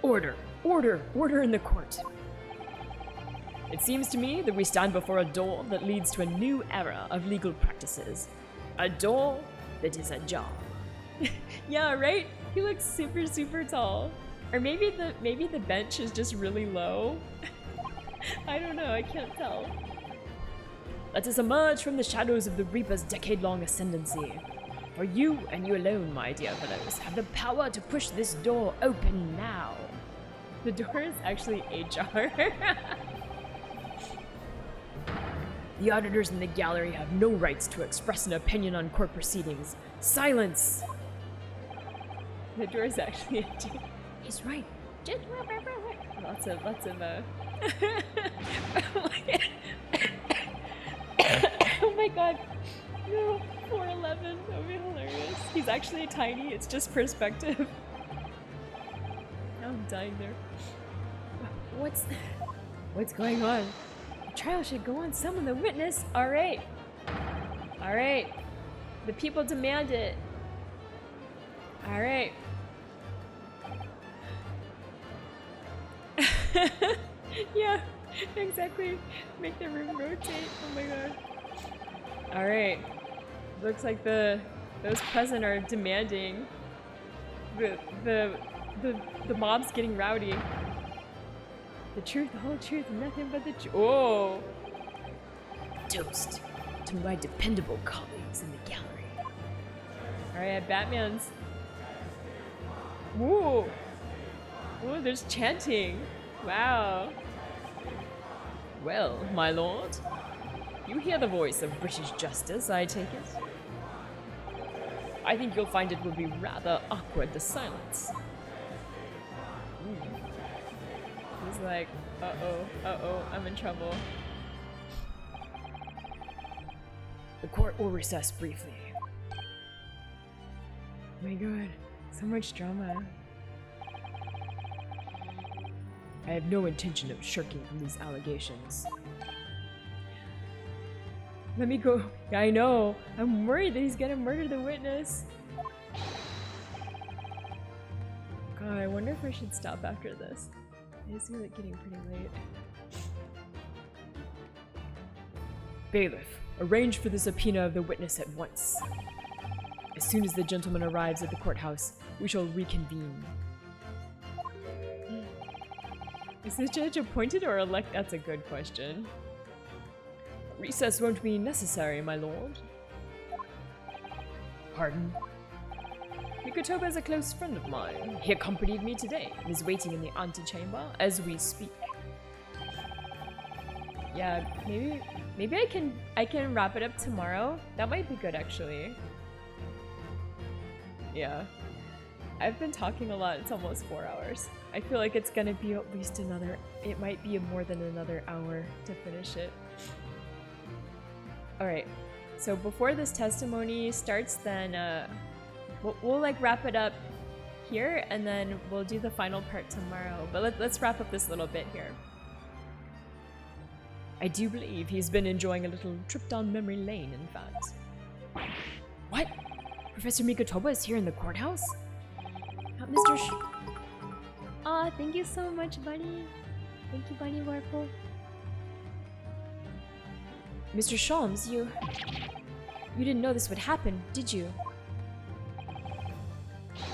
Order, order, order in the court. It seems to me that we stand before a door that leads to a new era of legal practices. A door that is ajar. Yeah, right? He looks super, super tall. Or maybe the bench is just really low. I don't know, I can't tell. Let us emerge from the shadows of the Reaper's decade-long ascendancy. For you and you alone, my dear fellows, have the power to push this door open now. The door is actually ajar. The auditors in the gallery have no rights to express an opinion on court proceedings. Silence! The door is actually ajar. He's right. Lots of oh my god. No, 411. That would be hilarious. He's actually tiny, it's just perspective. Now I'm dying there. What's going on? The trial should go on. Summon the witness. Alright. Alright. The people demand it. Alright. Yeah, exactly. Make the room rotate. Oh my god. Alright. Looks like those present are demanding. The mob's getting rowdy. The truth, the whole truth, nothing but the truth. Oh! Toast to my dependable colleagues in the gallery. Alright, Batman's. Woo! Oh, there's chanting. Wow. Well, my lord, you hear the voice of British justice, I take it? I think you'll find it will be rather awkward, the silence. He's like, uh-oh, I'm in trouble. The court will recess briefly. Oh my god, so much drama. I have no intention of shirking from these allegations. Let me go. Yeah, I know. I'm worried that he's gonna murder the witness. God, I wonder if I should stop after this. It is like getting pretty late. Bailiff, arrange for the subpoena of the witness at once. As soon as the gentleman arrives at the courthouse, we shall reconvene. Is the judge appointed or elect? That's a good question. Recess won't be necessary, my lord. Pardon? Mikotoba is a close friend of mine. He accompanied me today and is waiting in the antechamber as we speak. Yeah, maybe I can wrap it up tomorrow. That might be good actually. Yeah. I've been talking a lot. It's almost 4 hours. I feel like it's gonna be at least another, it might be more than another hour to finish it. Alright, so before this testimony starts, then we'll like wrap it up here and then we'll do the final part tomorrow. But let's wrap up this little bit here. I do believe he's been enjoying a little trip down memory lane, in fact. What? Professor Mikotoba is here in the courthouse? Mr. Aw, thank you so much, buddy. Thank you, buddy Warple. Mr. Sholmes, you didn't know this would happen, did you?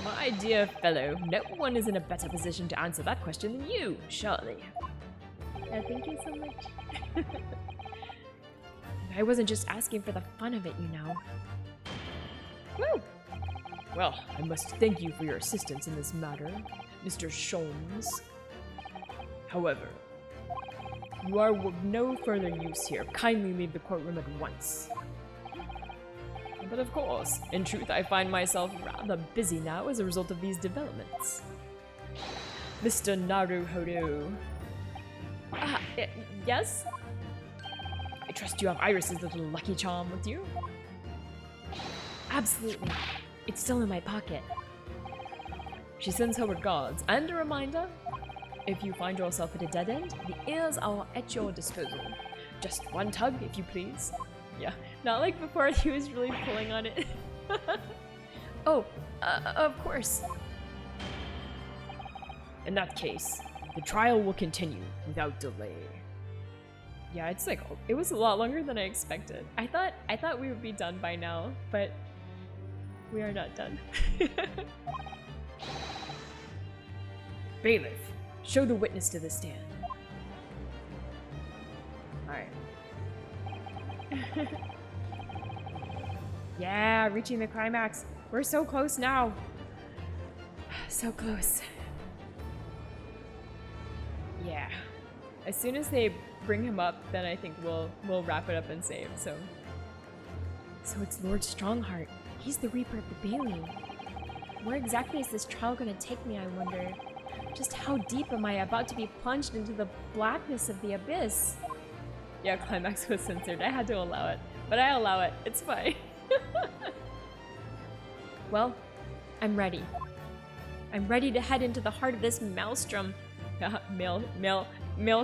My dear fellow, no one is in a better position to answer that question than you, surely. Yeah, thank you so much. I wasn't just asking for the fun of it, you know. Woo! Well, I must thank you for your assistance in this matter, Mr. Sholmes. However, you are of no further use here. Kindly leave the courtroom at once. But of course, in truth, I find myself rather busy now as a result of these developments. Mr. Naruhodo. Yes? I trust you have Iris's little lucky charm with you? Absolutely. It's still in my pocket. She sends her regards, and a reminder, if you find yourself at a dead end, the ears are at your disposal. Just one tug, if you please. Yeah, not like before he was really pulling on it. Oh, of course. In that case, the trial will continue without delay. Yeah, it's like, it was a lot longer than I expected. I thought we would be done by now, but we are not done. Bailiff, show the witness to the stand. Alright. Yeah, reaching the climax. We're so close now. So close. Yeah. As soon as they bring him up, then I think we'll wrap it up and save, so. So it's Lord Strongheart. He's the Reaper of the Bailey. Where exactly is this trial gonna take me, I wonder? Just how deep am I about to be plunged into the blackness of the abyss? Yeah, climax was censored. I had to allow it. But I allow it. It's fine. Well, I'm ready. I'm ready to head into the heart of this maelstrom. Male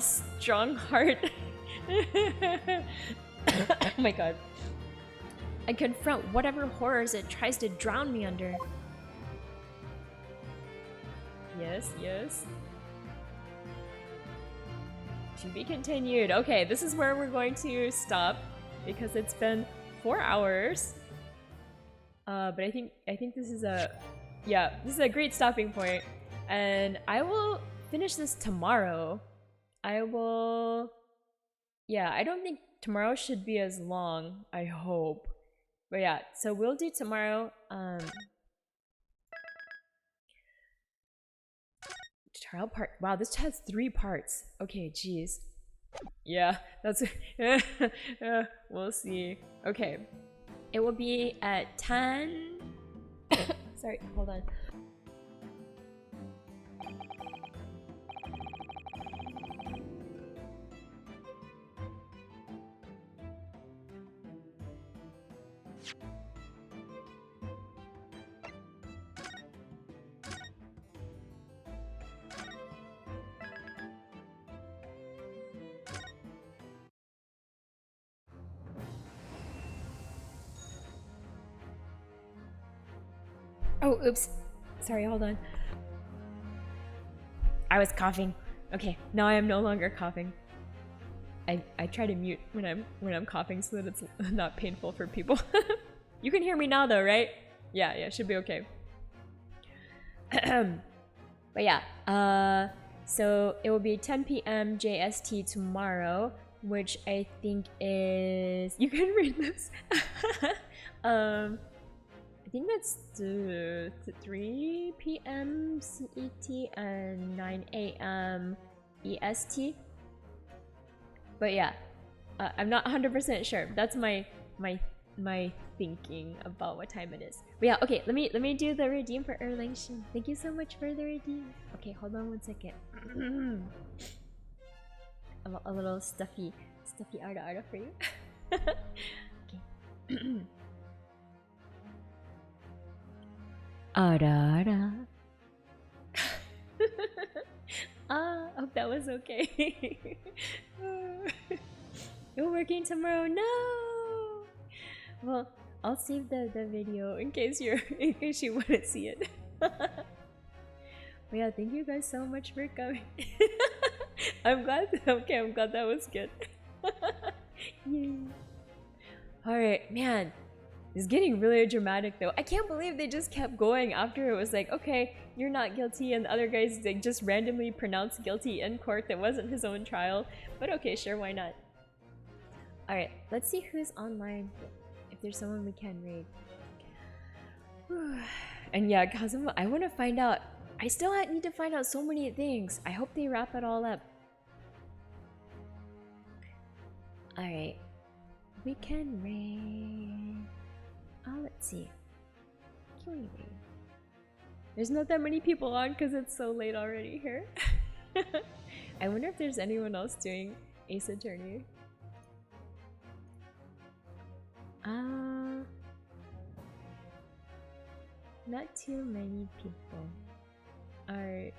strong heart. Oh my god. And confront whatever horrors it tries to drown me under. Yes, yes. To be continued. Okay, this is where we're going to stop because it's been 4 hours. But I think this is a great stopping point, and I will finish this tomorrow. I don't think tomorrow should be as long, I hope. But yeah, so we'll do tomorrow. Trial part. Wow, this has 3 parts. Okay, jeez. Yeah, that's we'll see. Okay. It will be at 10. Sorry, hold on. Oh, oops. Sorry, hold on. I was coughing. Okay, now I am no longer coughing. I try to mute when I'm coughing so that it's not painful for people. You can hear me now though, right? Yeah, should be okay. But yeah, So it will be 10 p.m. JST tomorrow, which I think is... You can read this. I think that's 3 p.m. CET and 9 a.m. EST. But yeah, I'm not 100% sure. That's my thinking about what time it is. But yeah, okay, let me do the redeem for Erlangshun. Thank you so much for the redeem. Okay, hold on one second. A little stuffy arta for you. Okay. Arta. Hope that was okay. You're working tomorrow? No. Well, I'll save the video in case you want to see it. But yeah, thank you guys so much for coming. I'm glad that was good. Yay. Alright, man. It's getting really dramatic though. I can't believe they just kept going after it was like, okay, you're not guilty, and the other guys like just randomly pronounced guilty in court that wasn't his own trial. But okay, sure, why not? Alright, let's see who's online. If there's someone we can raid. And yeah, Kazuma, I want to find out. I still need to find out so many things. I hope they wrap it all up. Alright. We can raid. Let's see. Can we raid? There's not that many people on because it's so late already here. I wonder if there's anyone else doing Ace Attorney. Not too many people. Alright.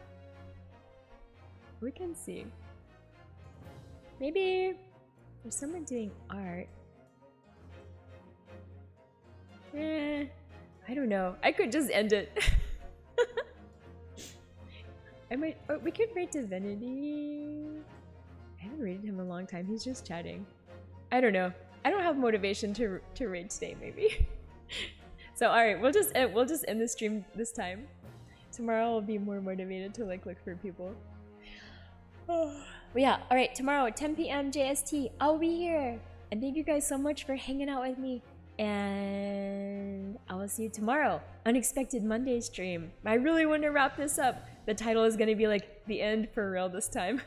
We can see. Maybe there's someone doing art. I don't know. I could just end it. I might. Oh, we could rate Divinity. I haven't rated him in a long time. He's just chatting. I don't know. I don't have motivation to raid today. Maybe. So alright, we'll just end the stream this time. Tomorrow I'll be more motivated to like look for people. But yeah, alright, tomorrow at 10 p.m. JST, I'll be here. And thank you guys so much for hanging out with me. And I will see you tomorrow. Unexpected Monday stream. I really want to wrap this up. The title is gonna be like the end for real this time.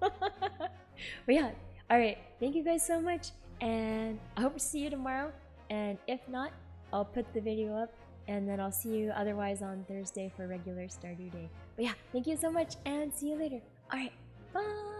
But yeah, alright, thank you guys so much. And I hope to see you tomorrow. And if not, I'll put the video up. And then I'll see you otherwise on Thursday for regular Stardew Day. But yeah, thank you so much and see you later. Alright, bye!